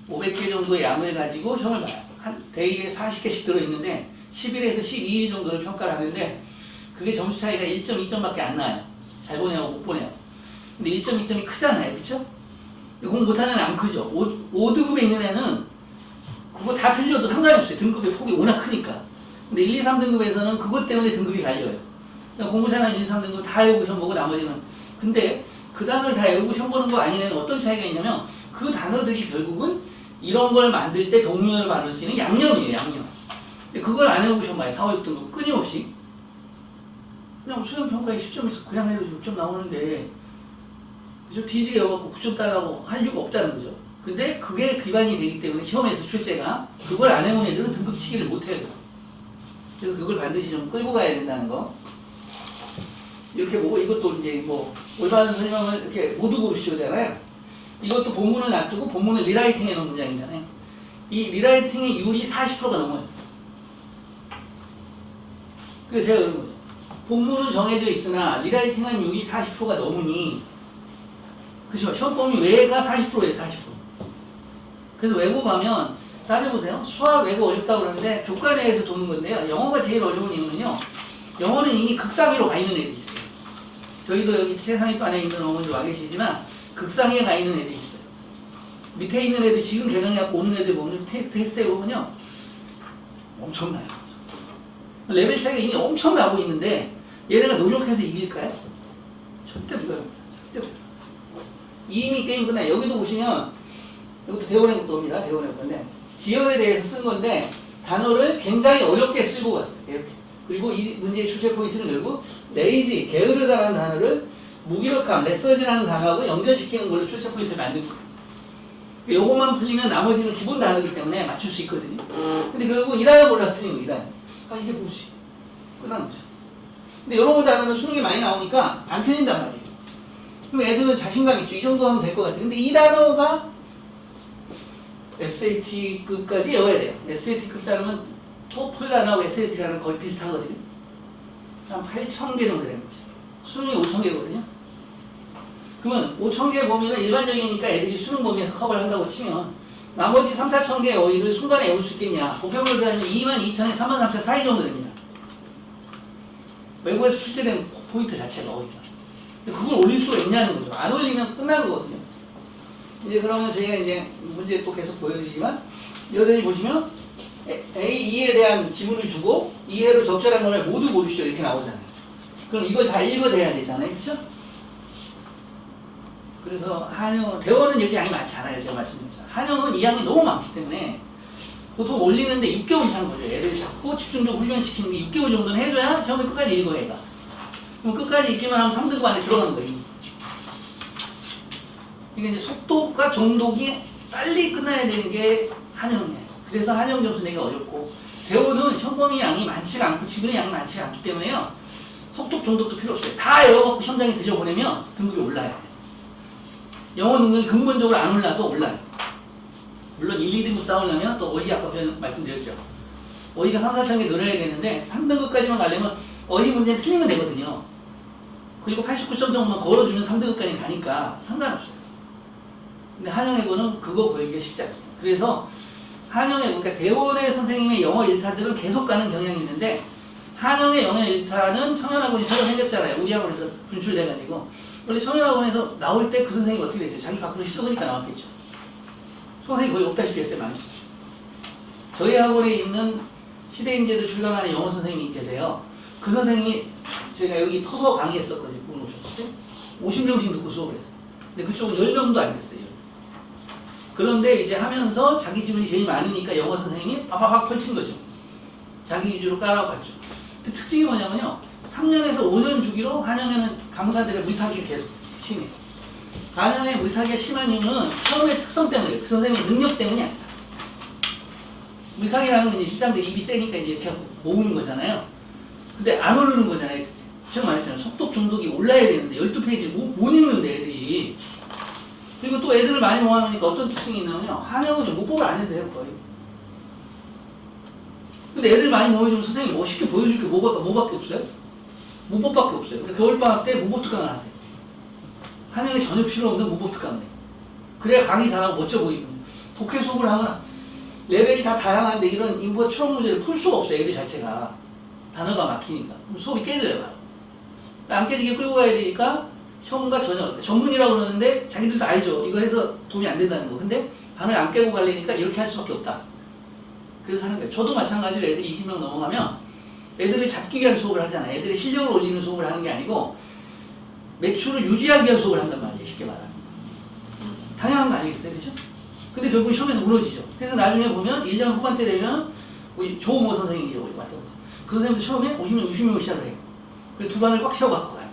500개 정도의 양을 가지고 시험을 봐요. 한 대의에 40개씩 들어있는데 10일에서 12일 정도를 평가를 하는데 그게 점수 차이가 1.2점밖에 안 나요. 잘 보내고 못 보내요. 근데 1.2점이 크잖아요. 그쵸? 공부 못하는 애는 안 크죠. 5등급에 있는 애는 그거 다 틀려도 상관이 없어요. 등급의 폭이 워낙 크니까. 근데 1, 2, 3등급에서는 그것 때문에 등급이 갈려요. 그러니까 공부 잘하는 1, 2, 3등급 다 외우고 시험 보고 나머지는. 근데 그 단어를 다 외우고 시험 보는 거 아닌 애는 어떤 차이가 있냐면 그 단어들이 결국은 이런 걸 만들 때 동의어를 받을 수 있는 양념이에요. 양념. 근데 그걸 안 해오고 시험 봐요. 4, 5, 6등급 끊임없이. 그냥 수행평가에 10점에서 그냥 해도 6점 나오는데 좀 뒤지게 해갖고 9점 달라고 할 이유가 없다는 거죠. 근데 그게 기반이 되기 때문에 시험에서 출제가 그걸 안 해온 애들은 등급 치기를 못해요. 그래서 그걸 반드시 좀 끌고 가야 된다는 거. 이렇게 보고 이것도 이제 뭐 올바른 설명을 이렇게 모두 고르시잖아요. 이것도 본문을 놔두고 본문을 리라이팅 해놓은 문장이잖아요. 이 리라이팅의 율이 40%가 넘어요. 그래서 제가 그런 거죠. 본문은 정해져 있으나 리라이팅한 율이 40%가 넘으니 그죠? 시험 범위 외가 40%예요. 40%. 그래서 외고 가면 따져보세요. 수학 외고 어렵다고 그러는데 교과 내에서 도는 건데요. 영어가 제일 어려운 이유는요. 영어는 이미 극상위로 가 있는 애들이 있어요. 저희도 여기 세상위반에 있는 어머니도 와 계시지만 극상위에 가 있는 애들이 있어요. 밑에 있는 애들 지금 개강해갖고 오는 애들 보면 테스트해 보면요. 엄청나요. 레벨 차이가 이미 엄청 나고 있는데 얘네가 노력해서 이길까요? 절대 불가능합니다. 절대 불가능합니다. 이미 게임 끝나요. 여기도 보시면 이것도 대원의 것도입니다. 대원의 건데 지역에 대해서 쓴 건데 단어를 굉장히 어렵게 쓸고 갔어요. 이렇게. 그리고 이 문제의 출제 포인트는 결국 레이지, 게으르다라는 단어를 무기력함, 레서지라는 단어하고 연결시키는 걸로 출제 포인트를 만든 거예요. 요것만 풀리면 나머지는 기본 단어이기 때문에 맞출 수 있거든요. 근데 결국 이 단어 몰라 틀린 거, 이 단어. 아, 이게 뭐지? 끝난 거죠. 근데 이런 거 단어는 수능이 많이 나오니까 안 틀린단 말이에요. 그럼 애들은 자신감 있죠. 이 정도 하면 될 것 같아요. 근데 이 단어가 SAT급까지 외워야 돼요. SAT급 단어는 토플 단어하고 SAT 단어는 거의 비슷하거든요. 한 8,000개 정도 되는 거죠. 수능이 5,000개거든요. 그러면 5,000개 범위는 일반적이니까 애들이 수능 범위에서 커버를 한다고 치면 나머지 3, 4,000개의 어휘를 순간에 외울 수 있겠냐. 보편물을 하면 22,000에 33,000 사이 정도 됩니다. 외국에서 출제된 포인트 자체가 어휘가. 그걸 올릴 수가 있냐는 거죠. 안 올리면 끝나는 거거든요. 이제 그러면 저희가 이제 문제 또 계속 보여드리지만 여러분이 보시면 A, E에 대한 지문을 주고 이해로 적절한 걸 모두 고르시죠. 이렇게 나오잖아요. 그럼 이걸 다 읽어내야 되잖아요. 그렇죠? 그래서 한영, 대원은 이렇게 양이 많지 않아요. 제가 말씀드렸죠. 한영은 이 양이 너무 많기 때문에 보통 올리는데 6개월 이상 걸려요. 애들 자꾸 집중적으로 훈련시키는 게 6개월 정도는 해줘야 시험을 끝까지 읽어야 해요. 그럼 끝까지 읽기만 하면 3등급 안에 들어가는 거예요. 이게 이제 속도가 정독이 빨리 끝나야 되는 게 한영이에요. 그래서 한영 점수 내기가 어렵고 대원은 현범위 양이 많지가 않고 지분의 양이 많지가 않기 때문에요. 속독 정독도 필요 없어요. 다 외워갖고 시험장에 들려보내면 등급이 올라요. 영어 능력이 근본적으로 안 올라도 올라요. 물론 1, 2등급 싸우려면 또 어휘 아까 말씀드렸죠. 어휘가 3, 4천 개 늘어야 되는데 3등급까지만 가려면 어휘 문제는 틀리면 되거든요. 그리고 89점 정도만 걸어주면 3등급까지 가니까 상관없어요. 근데 한영외고는 그거 보이기가 쉽지 않습니다. 그래서 한영외고, 그러니까 대원의 선생님의 영어 1타들은 계속 가는 경향이 있는데 한영의 영어 1타는 청년학원이 새로 생겼잖아요. 우리 학원에서 분출돼가지고 원래 청년학원에서 나올 때 그 선생님이 어떻게 됐어요? 자기 밖으로 휘저으니까 나왔겠죠. 선생님이 거의 없다시피 했어요. 많이 썼어요. 저희 학원에 있는 시대인재도 출강하는 영어 선생님이 계세요. 그 선생님이 저희가 여기 터서 강의했었거든요. 그분 오셨을 때 50명씩 듣고 수업을 했어요. 근데 그쪽은 10명도 안 됐어요. 그런데 이제 하면서 자기 지분이 제일 많으니까 영어 선생님이 팍팍팍 펼친 거죠. 자기 위주로 깔아갔죠. 근데 특징이 뭐냐면요. 3년에서 5년 주기로 한영에는 강사들의 물타기가 계속 심해요. 한영의 물타기가 심한 이유는 시험의 특성 때문이에요. 그 선생님의 능력 때문이 아니다. 물타기라는 건 이제 실장들이 입이 세니까 이제 이렇게 모으는 거잖아요. 근데 안 오르는 거잖아요. 제가 말했잖아요. 속독 정독이 올라야 되는데 12페이지 못 읽는데 애들이. 그리고 또 애들을 많이 모아놓으니까 어떤 특징이 있냐면요. 한영은 문법을 안 해도 돼요, 거의. 근데 애들 많이 모여주면 선생님이 멋있게 보여줄 게 뭐밖에 없어요? 문법밖에 없어요. 그러니까 겨울방학 때 문법 특강을 하세요. 한영에 전혀 필요 없는 문법 특강을 해요. 그래야 강의 잘하고 멋져 보이거든요. 독해 수업을 하면 레벨이 다 다양한데 이런 인부가 추론 문제를 풀 수가 없어요. 애들 자체가. 단어가 막히니까. 그럼 수업이 깨져요. 안 깨지게 끌고 가야 되니까 시험과 전문이라고 그러는데 자기들도 알죠. 이거 해서 도움이 안 된다는 거. 근데 반을 안 깨고 가려니까 이렇게 할 수밖에 없다. 그래서 하는 거예요. 저도 마찬가지로 애들이 20명 넘어가면 애들을 잡기 위한 수업을 하잖아요. 애들의 실력을 올리는 수업을 하는 게 아니고 매출을 유지하기 위한 수업을 한단 말이에요. 쉽게 말하면. 당연한 거 아니겠어요? 그렇죠? 근데 결국 시험에서 무너지죠. 그래서 나중에 보면 1년 후반 때 되면 우리 조모 선생님이 왔던 거. 그 선생님도 처음에 50명, 60명을 시작을 해요. 그래서 두 반을 꽉 채워 갖고 가요.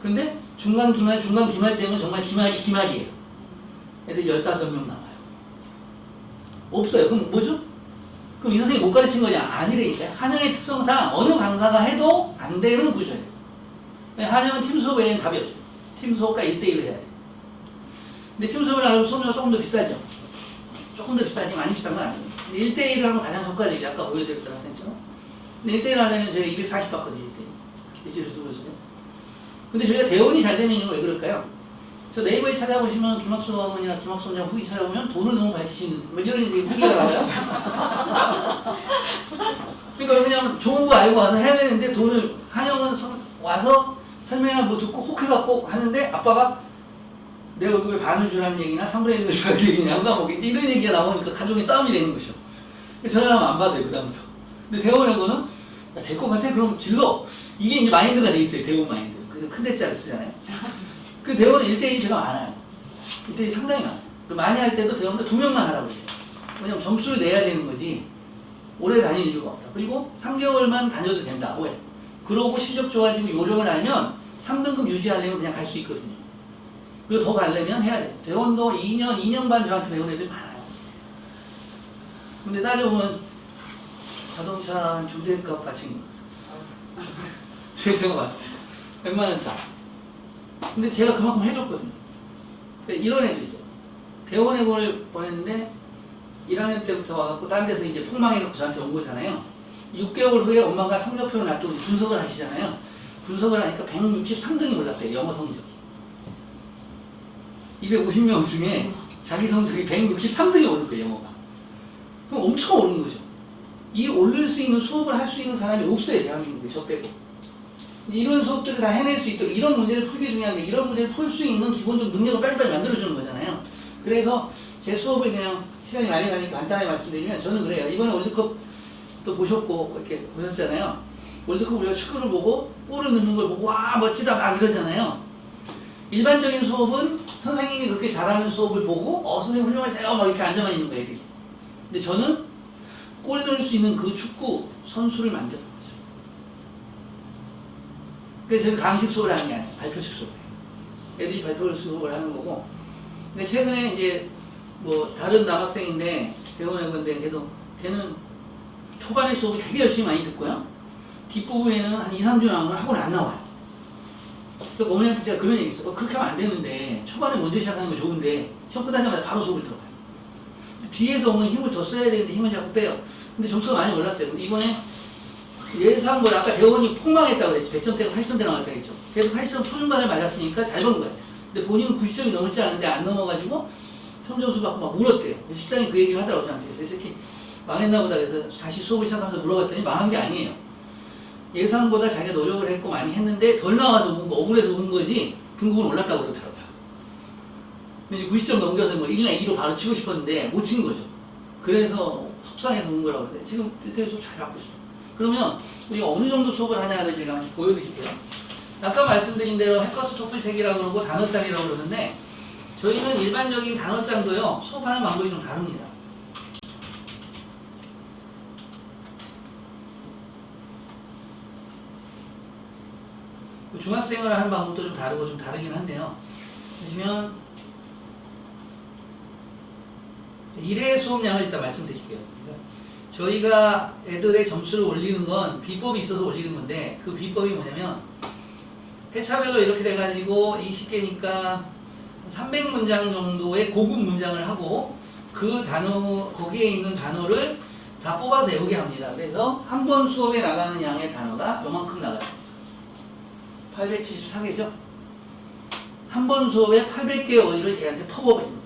근데 중간 기말 때면 정말 기말이에요. 애들 15명 나와요. 없어요. 그럼 뭐죠? 그럼 이 선생님이 못 가르친 거냐? 아니래니까. 한영의 특성상 어느 강사가 해도 안 되는 구조예요. 한영은 팀 수업 외에는 답이 없어요. 팀 수업과 1대1을 해야 돼요. 근데 팀 수업을 하려면 수업료가 조금 더 비싸죠. 조금 더 비싸지 많이 비싼 건 아니에요. 1대1을 하면 가장 효과적이죠. 아까 보여드렸던 학생처럼. 근데 1대1 하려면 저희가 240 받거든요. 1대1. 일주일에 두고 있어요. 근데 저희가 대원이 잘 되는 이유가 왜 그럴까요? 저 네이버에 찾아보시면 김학수 학원이나 김학수 원장 후기 찾아보면 돈을 너무 밝히시는 뭐 이런 후기가 나와요. 그러니까 그냥 좋은 거 알고 와서 해야 되는데 돈을 한영은 와서 설명이나 뭐 듣고 혹해갖고 하는데 아빠가 내 월급의 반을 주라는 얘기나 3분의 1을 주라는 얘기냐 뭐 이런 얘기가 나오니까 가족이 싸움이 되는 거죠. 전화하면 안 받아요 그다음부터. 근데 대원하고는 될 것 같아 그럼 질러. 이게 이제 마인드가 돼 있어요. 대원 마인드. 그래서 큰 대자를 쓰잖아요. 그 대원은 1대1 제가 많아요. 1대1 상당히 많아요. 많이 할 때도 대원도 2명만 하라고 그래요. 왜냐면 점수를 내야 되는 거지 오래 다닐 이유가 없다. 그리고 3개월만 다녀도 된다. 왜? 그러고 실력 좋아지고 요령을 알면 3등급 유지하려면 그냥 갈 수 있거든요. 그리고 더 가려면 해야 돼요. 대원도 2년 반 저한테 배운 애들 많아요. 근데 따져보면 자동차 주택값 같은 거. 제가 봤어요. 100만 원 차. 근데 제가 그만큼 해줬거든요. 이런 애도 있어요. 대원외고를 보냈는데 1학년 때부터 와갖고 딴 데서 이제 폭망해놓고 저한테 온 거잖아요. 6개월 후에 엄마가 성적표를 놔두고 분석을 하시잖아요. 분석을 하니까 163등이 올랐대요. 영어 성적이. 250명 중에 자기 성적이 163등이 오른 거예요. 영어가. 그럼 엄청 오른 거죠. 이 오를 수 있는 수업을 할 수 있는 사람이 없어요. 대한민국에 저 빼고. 이런 수업들을 다 해낼 수 있도록 이런 문제를 풀기 중요한 게 이런 문제를 풀 수 있는 기본적 능력을 빨리빨리 만들어주는 거잖아요. 그래서 제 수업을 그냥 시간이 많이 가니까 간단하게 말씀드리면 저는 그래요. 이번에 월드컵 또 보셨고 이렇게 보셨잖아요. 월드컵 우리가 축구를 보고 골을 넣는 걸 보고 와 멋지다 막 이러잖아요. 일반적인 수업은 선생님이 그렇게 잘하는 수업을 보고 선생님 훌륭하세요 막 이렇게 앉아만 있는 거예요. 애들이. 근데 저는 골 넣을 수 있는 그 축구 선수를 만드는 거죠. 그래서 저는 강식 수업을 하는 게 아니에요. 발표식 수업이에요. 애들이 발표 수업을 하는 거고. 근데 최근에 이제 뭐 다른 남학생인데 배우는 건데 걔는 초반에 수업을 되게 열심히 많이 듣고요. 뒷부분에는 한 2, 3주 남으면 학원에 안 나와요. 그래서 어머니한테 제가 그런 얘기 있어요. 그렇게 하면 안 되는데 초반에 먼저 시작하는 거 좋은데 시험 끝나자마자 바로 수업을 들어가요. 뒤에서 오면 힘을 더 써야 되는데 힘을 자꾸 빼요. 근데 점수가 많이 올랐어요. 근데 이번에 예상 뭐 아까 대원이 폭망했다고 그랬죠. 100점대가 8점대 나왔다고 했죠. 그래서 8점 초중반을 맞았으니까 잘 본 거예요. 근데 본인은 90점이 넘을지 않은데 안 넘어가지고 3점수 받고 막 울었대요. 실장이 그 얘기를 하더라고요. 저한테. 그래서 이 새끼 망했나 보다 그래서 다시 수업을 시작하면서 물어봤더니 망한 게 아니에요. 예상보다 자기가 노력을 했고 많이 했는데 덜 나와서 운 거, 억울해서 운 거지 등급은 올랐다고 그러더라고요. 근데 이제 90점 넘겨서 뭐 1나 2로 바로 치고 싶었는데 못 친 거죠. 그래서 속상해서 운 거라고 그러는데 지금 일대일 수업 잘 받고 싶어요. 그러면 우리가 어느 정도 수업을 하냐를 제가 한번 보여드릴게요. 아까 말씀드린 대로 해커스 토플 책이라고 그러고 단어장이라고 그러는데 저희는 일반적인 단어장도요 수업하는 방법이 좀 다릅니다. 중학생을 하는 방법도 좀 다르고 좀 다르긴 한데요. 보시면 1회 수업량을 일단 말씀드릴게요. 저희가 애들의 점수를 올리는 건 비법이 있어서 올리는 건데 그 비법이 뭐냐면 회차별로 이렇게 돼가지고 20개니까 300문장 정도의 고급 문장을 하고 그 단어 거기에 있는 단어를 다 뽑아서 외우게 합니다. 그래서 한 번 수업에 나가는 양의 단어가 요만큼 나가요. 874개죠. 한 번 수업에 800개의 어휘를 걔한테 퍼버립니다.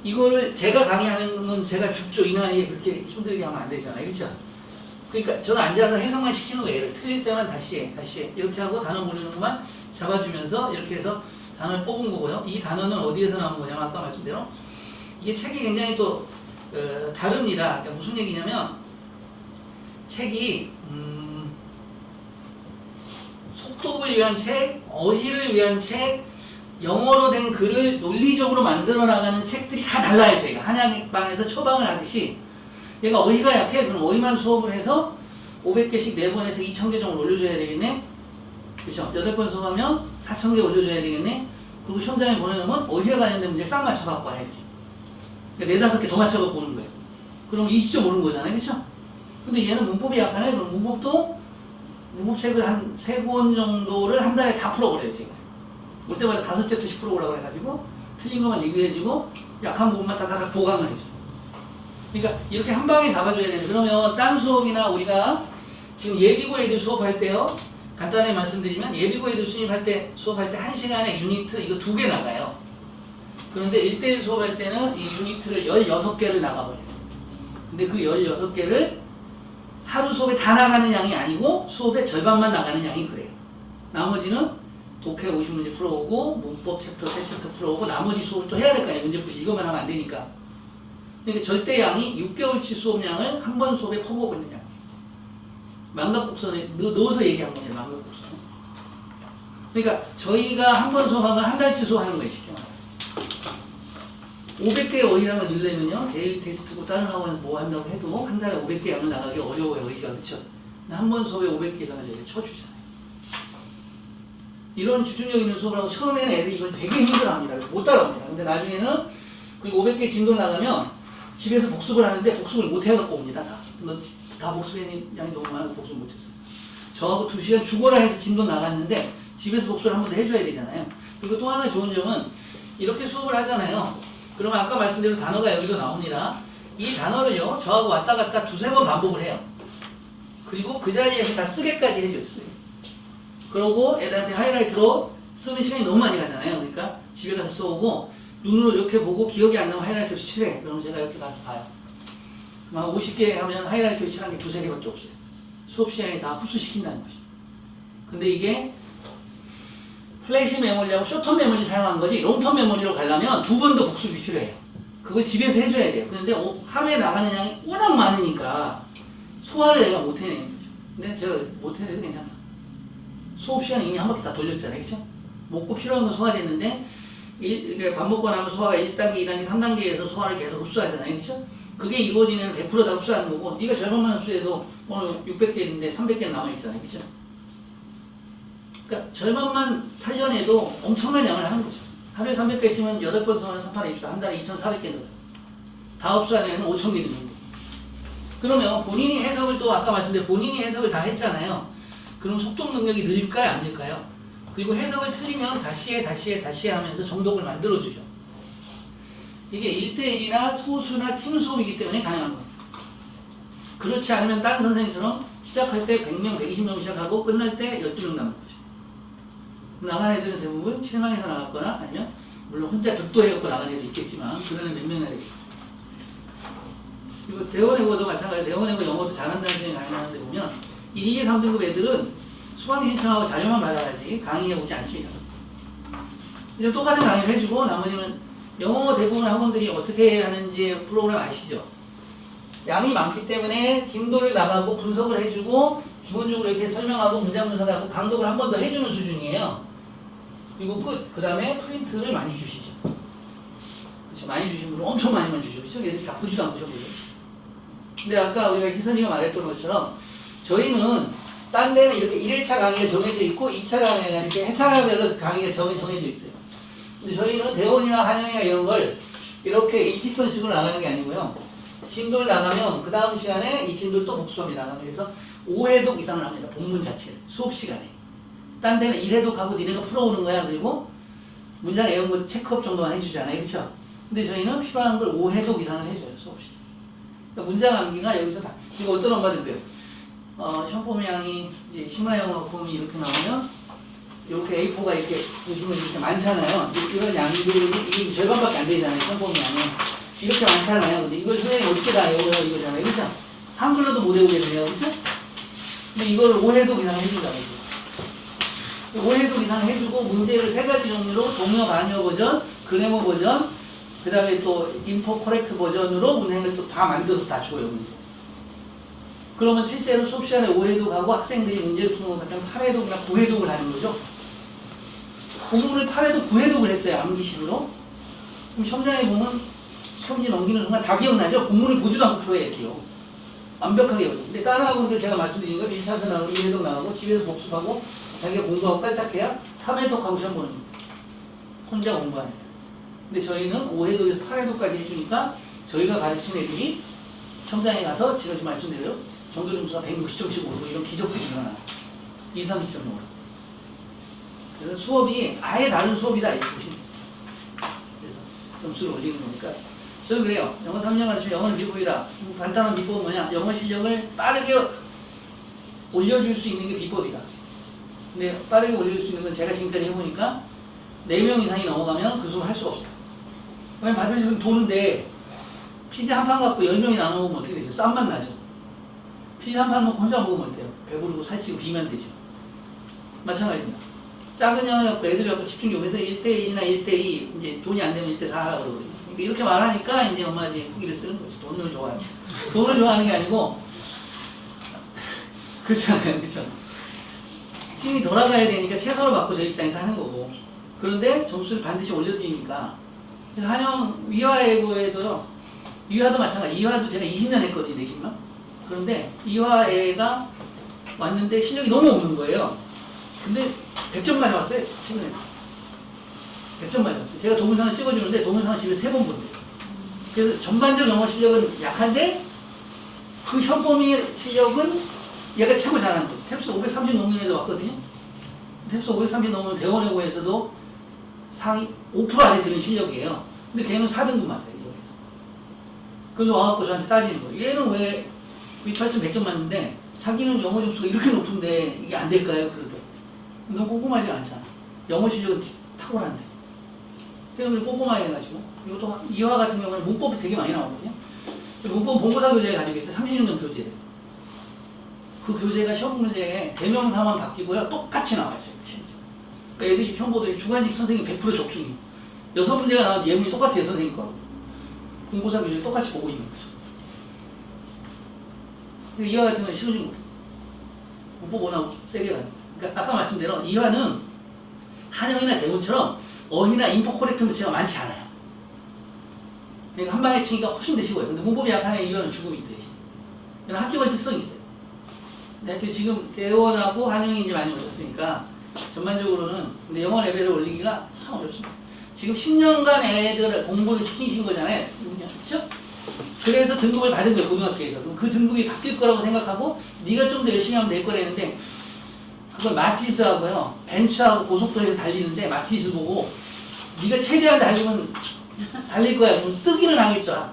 이거를 제가 강의하는 건 제가 죽죠. 이 나이에 그렇게 힘들게 하면 안 되잖아요. 그렇죠? 그러니까 저는 앉아서 해석만 시키는 거예요. 얘를 틀릴 때만 다시 해. 이렇게 하고 단어 모르는 것만 잡아주면서 이렇게 해서 단어를 뽑은 거고요. 이 단어는 어디에서 나온 거냐면 아까 말씀대로 이게 책이 굉장히 또 다릅니다. 그러니까 무슨 얘기냐면 책이 속독을 위한 책, 어휘를 위한 책, 영어로 된 글을 논리적으로 만들어 나가는 책들이 다 달라요. 저희가 한약방에서 처방을 하듯이 얘가 어휘가 약해. 그럼 어휘만 수업을 해서 500개씩 4번에서 2000개 정도 올려줘야 되겠네. 그렇죠? 8번 수업하면 4000개 올려줘야 되겠네. 그리고 시험장에 보내놓으면 어휘에 관련된 문제 싹 맞춰갖고 와야지. 그러니까 4-5개 더 맞춰갖고 오는 거예요. 그럼 20점 오는 거잖아요. 그렇죠? 근데 얘는 문법이 약하네. 그럼 문법책을 한 3권 정도를 한 달에 다 풀어버려요. 지금 올 때마다 5챕터씩 풀어보라고 해가지고 틀린 것만 리뷰해주고 약한 부분만 다다닥 보강을 해줘. 그러니까 이렇게 한 방에 잡아줘야 되는데 그러면 딴 수업이나 우리가 지금 예비고 애들 수업할 때요. 간단하게 말씀드리면 예비고 애들 수업할 때 1시간에 유니트 이거 2개 나가요. 그런데 1대1 수업할 때는 이 유니트를 16개를 나가버려요. 근데 그 16개를 하루 수업에 다 나가는 양이 아니고 수업의 절반만 나가는 양이 그래요. 나머지는 독해 50문제 풀어오고 문법 챕터 3챕터 풀어오고 나머지 수업을 또 해야 될 거 아니에요. 문제 풀기 이거만 하면 안 되니까. 그러니까 절대 양이 6개월치 수업량을 한 번 수업에 퍼부어 있는 양이에요. 망각곡선에 넣어서 얘기한 거예요. 망각곡선. 그러니까 저희가 한 번 수업하면 한 달치 수업하는 거예요. 쉽게 말하면. 500개의 어휘량을 늘려면요. 데일리 테스트고 다른 학원에서 뭐 한다고 해도 한 달에 500개 양을 나가기 어려워요. 어휘가. 그렇죠? 한 번 수업에 500개 이상을 저희가 쳐주잖아요. 이런 집중력 있는 수업을 하고 처음에는 애들이 이걸 되게 힘들어합니다. 못 따라옵니다. 근데 나중에는 그리고 500개 진도 나가면 집에서 복습을 하는데 복습을 못 해갖고 옵니다. 다 복습하는 양이 너무 많아서 복습 못했어요. 저하고 2시간 죽어라 해서 진도 나갔는데 집에서 복습을 한 번 더 해줘야 되잖아요. 그리고 또 하나 좋은 점은 이렇게 수업을 하잖아요. 그러면 아까 말씀드린 단어가 여기도 나옵니다. 이 단어를요 저하고 왔다 갔다 2-3번 반복을 해요. 그리고 그 자리에서 다 쓰게까지 해줘요. 쓰게. 그러고 애들한테 하이라이트로 쓰는 시간이 너무 많이 가잖아요. 그러니까 집에 가서 써오고 눈으로 이렇게 보고 기억이 안 나면 하이라이트로 칠해. 그럼 제가 이렇게 가서 봐요. 막 50개 하면 하이라이트로 칠한 게 2-3개밖에 없어요. 수업 시간에 다 흡수시킨다는 거죠. 근데 이게 플래시 메모리하고 숏텀 메모리 사용한 거지 롱텀 메모리로 가려면 2번 더 복습이 필요해요. 그걸 집에서 해줘야 돼요. 그런데 하루에 나가는 양이 워낙 많으니까 소화를 내가 못 해내는 거죠. 근데 제가 못 해내도 괜찮다. 수업 시간 이미 한 바퀴 다 돌렸잖아요. 그쵸? 먹고 필요한 건 소화됐는데 밥 먹고 나면 소화가 1단계, 2단계, 3단계에서 소화를 계속 흡수하잖아요. 그쵸? 그게 이루어지면 100% 다 흡수하는 거고 네가 절반만 흡수해서 오늘 600개 있는데 300개 남아있잖아요. 그쵸? 그러니까 절반만 살려내도 엄청난 양을 하는 거죠. 하루에 300개 있으면 8번 수업하는 3, 8, 24, 한 달에 2,400개 넣어요. 다 흡수하면 5,000개 정도. 그러면 본인이 해석을 또 아까 말씀드린 본인이 해석을 다 했잖아요. 그럼 속독 능력이 늘까요? 안 늘까요? 그리고 해석을 틀리면 다시 해 하면서 정독을 만들어주죠. 이게 1대1이나 소수나 팀 수업이기 때문에 가능한 겁니다. 그렇지 않으면 다른 선생님처럼 시작할 때 100명, 120명 시작하고 끝날 때 12명 남은 거죠. 나간 애들은 대부분 실망해서 나갔거나 아니면 물론 혼자 득도해갖고 나간 애도 있겠지만 그러면 몇 명이나 되겠어요. 그리고 대원외고도 마찬가지로 대원외고 영어도 잘한다는 생각이 많이 나는데 보면 1, 2, 3등급 애들은 수강 신청하고 자료만 받아야지 강의에 오지 않습니다. 이제 똑같은 강의를 해주고 나머지는 영어 대부분 학원들이 어떻게 하는지 프로그램 아시죠? 양이 많기 때문에 진도를 나가고 분석을 해주고 기본적으로 이렇게 설명하고 문장 분석하고 강독을 한 번 더 해주는 수준이에요. 그리고 끝. 그 다음에 프린트를 많이 주시죠. 그렇죠. 많이 주신 분은 엄청 많이만 주죠. 그렇죠? 얘들이 다 보지도 않고 저보고. 근데 아까 우리가 희선이가 말했던 것처럼 저희는 딴 데는 이렇게 1회차 강의가 정해져 있고 2차 강의가 이렇게 해차별로 강의가 정해져 있어요. 근데 저희는 대원이나 한영이나 이런 걸 이렇게 일직선식으로 나가는 게 아니고요. 진도를 나가면 그 다음 시간에 이 진도를 또 복수합니다. 그래서 5회독 이상을 합니다. 본문 자체를. 수업 시간에. 딴 데는 1회독하고 니네가 풀어오는 거야. 그리고 문장 외운 체크업 정도만 해주잖아요. 그렇죠? 근데 저희는 필요한 걸 5회독 이상을 해줘요. 수업 시간에. 그러니까 문장 암기가 여기서 다. 이거 어떤 엄마들 그래요? 시험 양이 이제 심화영어 폼이 이렇게 나오면 이렇게 A4가 이렇게 보시면 이렇게 많잖아요. 이런 양들이 이게 절반밖에 안 되잖아요. 시험 양이 이렇게 많잖아요. 근데 이걸 선생님이 어떻게 다 외워요? 이거잖아요. 그렇죠? 한글로도 못 외우겠네요. 그렇죠? 근데 이걸 5회독 이상 해준다고. 5회독 이상 해주고 문제를 3가지 종류로 동요, 반요 버전, 그래머 버전, 그 다음에 또 인포 코렉트 버전으로 문행을 또 다 만들어서 다 줘요. 문제. 그러면 실제로 수업 시간에 5회독 하고 학생들이 문제를 푸는 것 같으면 8회독이나 9회독을 하는 거죠. 공부를 8회독, 9회독을 했어요. 암기식으로. 그럼 시험장에 보면 시험지 넘기는 순간 다 기억나죠? 공문을 보지도 않고 풀어야 돼요. 완벽하게. 근데 다른 학원들 제가 말씀드린 거 1차선 나가고 2회독 나가고 집에서 복습하고 자기가 공부하고 깔짝해야 3회독하고 시험 보는 거예요. 혼자 공부하는 거예요. 근데 저희는 5회독에서 8회독까지 해주니까 저희가 가르친 애들이 시험장에 가서 지금 말씀드려요. 정도 점수가 160점씩 오르고 이런 기적들이 일어나요. 2, 30점 오르고. 그래서 수업이 아예 다른 수업이다 이렇게 보시면 돼요. 그래서 점수를 올리는 거니까. 저는 그래요. 영어 3년 가르치면 영어는 비법이다. 간단한 비법은 뭐냐? 영어 실력을 빠르게 올려줄 수 있는 게 비법이다. 근데 빠르게 올려줄 수 있는 건 제가 지금까지 해보니까 4명 이상이 넘어가면 그 수업을 할 수가 없어요. 왜냐면 발표식은 도는데 피자 한 판 갖고 10명이 나눠 먹으면 어떻게 되죠? 쌈만 나죠. 피자 한 판 먹고 혼자 먹으면 어때요? 배부르고 살찌고 비만 되죠. 마찬가지입니다. 작은 영화 갖고 애들 갖고 집중력에서 1대1이나 1대2 이제 돈이 안 되면 1대4 하라고 그러거든요. 그러니까 이렇게 말하니까 이제 엄마들이 후기를 쓰는 거죠. 돈을 좋아해요. 돈을 좋아하는 게 아니고 그렇잖아요. 그렇죠? 팀이 돌아가야 되니까 최선을 받고 저 입장에서 하는 거고 그런데 점수를 반드시 올려드리니까 그래서 한영 위화예고에도요. 이화도 마찬가지. 이화도 제가 20년 했거든요, 20년. 그런데 이화애가 왔는데 실력이 너무 없는 거예요. 근데 100점 맞아왔어요, 친구는. 100점 맞아왔어요. 제가 동영상을 찍어주는데 동영상을 집에 3번 본대요. 그래서 전반적 영어 실력은 약한데 그 현범위의 실력은 얘가 최고 잘하는 거예요. 탭스 530 넘는 애도 왔거든요. 탭스 530 넘으면 대원외고에서도 상위 5% 안에 드는 실력이에요. 근데 걔는 4등급 맞아요. 그래서 와갖고 저한테 따지는 거예요. 얘는 왜 8점 100점 맞는데 자기는 영어 점수가 이렇게 높은데 이게 안 될까요? 그러더라고요. 너무 꼼꼼하지 않잖아. 영어 실력은 탁월한데. 그래서 꼼꼼하게 해가지고 이것도 이화 같은 경우는 문법이 되게 많이 나오거든요. 문법 본고사 교재를 가지고 있어요. 36년 교재. 그 교재가 시험 문제에 대명사만 바뀌고요. 똑같이 나와요. 그러니까 애들이 시험 보더니 주관식 선생님 100% 적중이에요. 6문제가 나와도 예문이 똑같아요. 선생님 거하고. 공고사 교재를 똑같이 보고 있는 거죠. 이화 같은 경우는 실효적인 거예요. 문법 워낙 세게 가요. 그러니까 아까 말씀대로 이화는 한영이나 대구처럼 어휘나 인포 코렉트 문제가 많지 않아요. 그러니까 한 방에 치니까 훨씬 더 쉬워요. 근데 문법이 약한 애 이화는 죽음이 있대. 학교별 특성이 있어요. 근데 지금 대원하고 한영이 이제 많이 오셨으니까 전반적으로는 근데 영어 레벨을 올리기가 참 어렵습니다. 지금 10년간 애들 공부를 시키신 거잖아요. 그렇죠? 그래서 등급을 받은 거예요. 고등학교에서. 그럼 그 등급이 바뀔 거라고 생각하고 네가 좀 더 열심히 하면 될 거라는데 그걸 마티즈하고요. 벤츠하고 고속도로에서 달리는데 마티즈 보고 네가 최대한 달리면 달릴 거야. 그럼 뜨기는 하겠죠.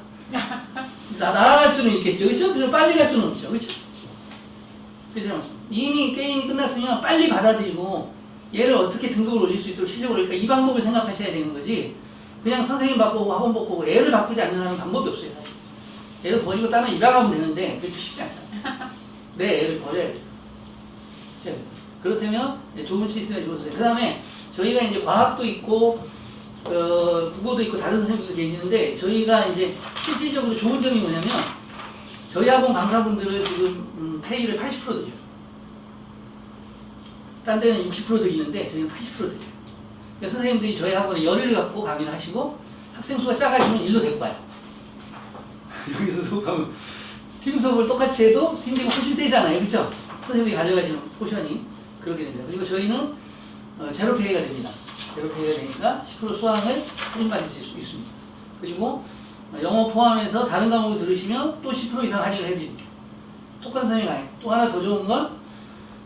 날아갈 수는 있겠죠. 그렇죠? 그래서 빨리 갈 수는 없죠. 그렇죠? 그렇죠? 이미 게임이 끝났으면 빨리 받아들이고 얘를 어떻게 등급을 올릴 수 있도록 실력을 올릴까 이 방법을 생각하셔야 되는 거지 그냥 선생님 바꾸고 학원 바꾸고 애를 바꾸지 않는 방법이 없어요. 사실. 애를 버리고 다른 일하면 되는데 그게 좀 쉽지 않잖아요. 내 애를 버려야 돼요. 그렇다면 좋은 시스템이 좋은 선생님. 그 다음에 저희가 이제 과학도 있고 국어도 있고 다른 선생님들도 계시는데 저희가 이제 실질적으로 좋은 점이 뭐냐면 저희 학원 강사분들은 지금 페이를 80% 드려요. 딴 데는 60% 드리는데 저희는 80% 드려요. 그래서 선생님들이 저희 학원에 열의를 갖고 강의를 하시고 학생 수가 작아지면 일로 데리고 와요. 여기서 수업하면 팀 수업을 똑같이 해도 팀들이 훨씬 세잖아요. 그렇죠? 선생님이 가져가시는 포션이 그렇게 됩니다. 그리고 저희는 제로 페이가 됩니다. 제로 페이가 되니까 10% 수강을 할인받을 수 있습니다. 그리고 영어 포함해서 다른 과목을 들으시면 또 10% 이상 할인을 해드립니다. 똑같은 선생님이 강의. 또 하나 더 좋은 건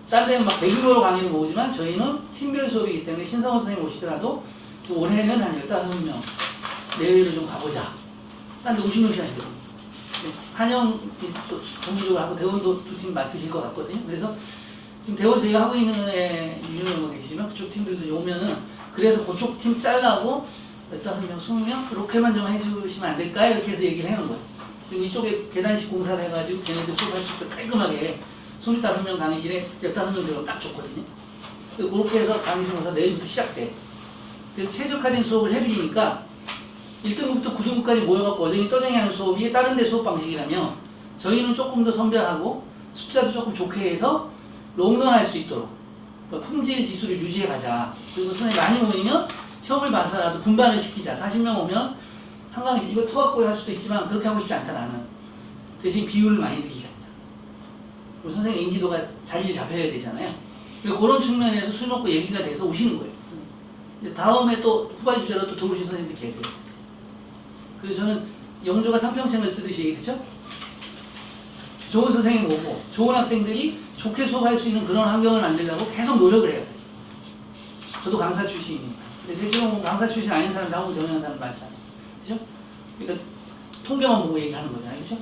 딴 데는 막 대규모로 강의를 모으지만 저희는 팀별 수업이기 때문에 신성호 선생님 오시더라도 또 올해는 한 15명 내외로 좀 가보자. 딴 데 50명씩 하시거든요. 한영 또 전문적으로 하고 대원도 2팀 맡으실 것 같거든요. 그래서 지금 대원 저희가 하고 있는 애 유명한 계시면 그쪽 팀들도 오면은 그래서 그쪽 팀 잘라고 15명, 20명 그렇게만 좀 해주시면 안 될까요? 이렇게 해서 얘기를 해놓은 거예요. 그리고 이쪽에 계단식 공사를 해가지고 걔네들 수업할 수 있도록 깔끔하게 25명 강의실에 15명 들어가면 딱 좋거든요. 그렇게 해서 강의실 공사 내일부터 시작돼. 그래서 최적화된 수업을 해드리니까 1등급부터 9등급까지 모여갖고 어정이 떠정이 하는 수업이 다른 데 수업 방식이라면 저희는 조금 더 선별하고 숫자도 조금 좋게 해서 롱런 할 수 있도록 품질 지수를 유지해 가자. 그리고 선생님이 많이 모이면 시험을 봐서라도 분반을 시키자. 40명 오면 한강 이거 터갖고 할 수도 있지만 그렇게 하고 싶지 않다 나는. 대신 비율을 많이 느끼자. 그리고 선생님 인지도가 자리를 잡혀야 되잖아요. 그리고 그런 측면에서 술 먹고 얘기가 돼서 오시는 거예요. 다음에 또 후발 주제로 또 들어오신 선생님들 계세요. 그래서 저는 영조가 탐평생을 쓰듯이 그렇죠? 좋은 선생님 오고 좋은 학생들이 좋게 수업할 수 있는 그런 환경을 만들려고 계속 노력을 해요. 저도 강사 출신이니까. 근데 대체로 강사 출신 아닌 사람 하고 경영하는 사람 많잖아요. 그죠? 그러니까 통계만 보고 얘기하는 거잖아요. 그죠?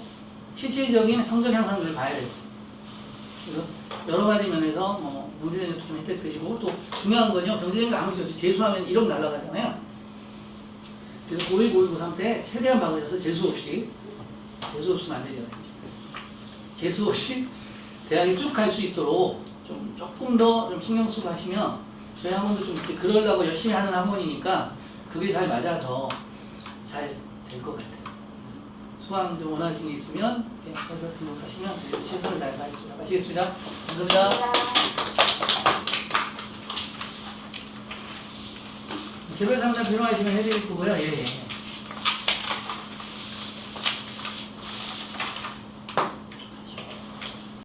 실질적인 성적 향상률을 봐야 돼요. 그래서 여러 가지 면에서 뭐 경제적인 좀 혜택 드리고 또 중요한 건요. 경제적인 아무리 재수하면 1억 날라가잖아요. 그래서 고1, 고2, 고3 때 최대한 막으셔서 재수 없이 없으면 안 되잖아요. 재수 없이 대학에 쭉 갈 수 있도록 좀 조금 더 좀 신경 쓰고 하시면 저희 학원도 좀 이제 그러려고 열심히 하는 학원이니까 그게 잘 맞아서 잘 될 것 같아요. 수강 좀 원하시는 게 있으면 해서 등록하시면 저희가 최선을 다해서 하겠습니다. 마치겠습니다. 감사합니다. 개별 상담 필요하시면 해드릴 거고요. 예.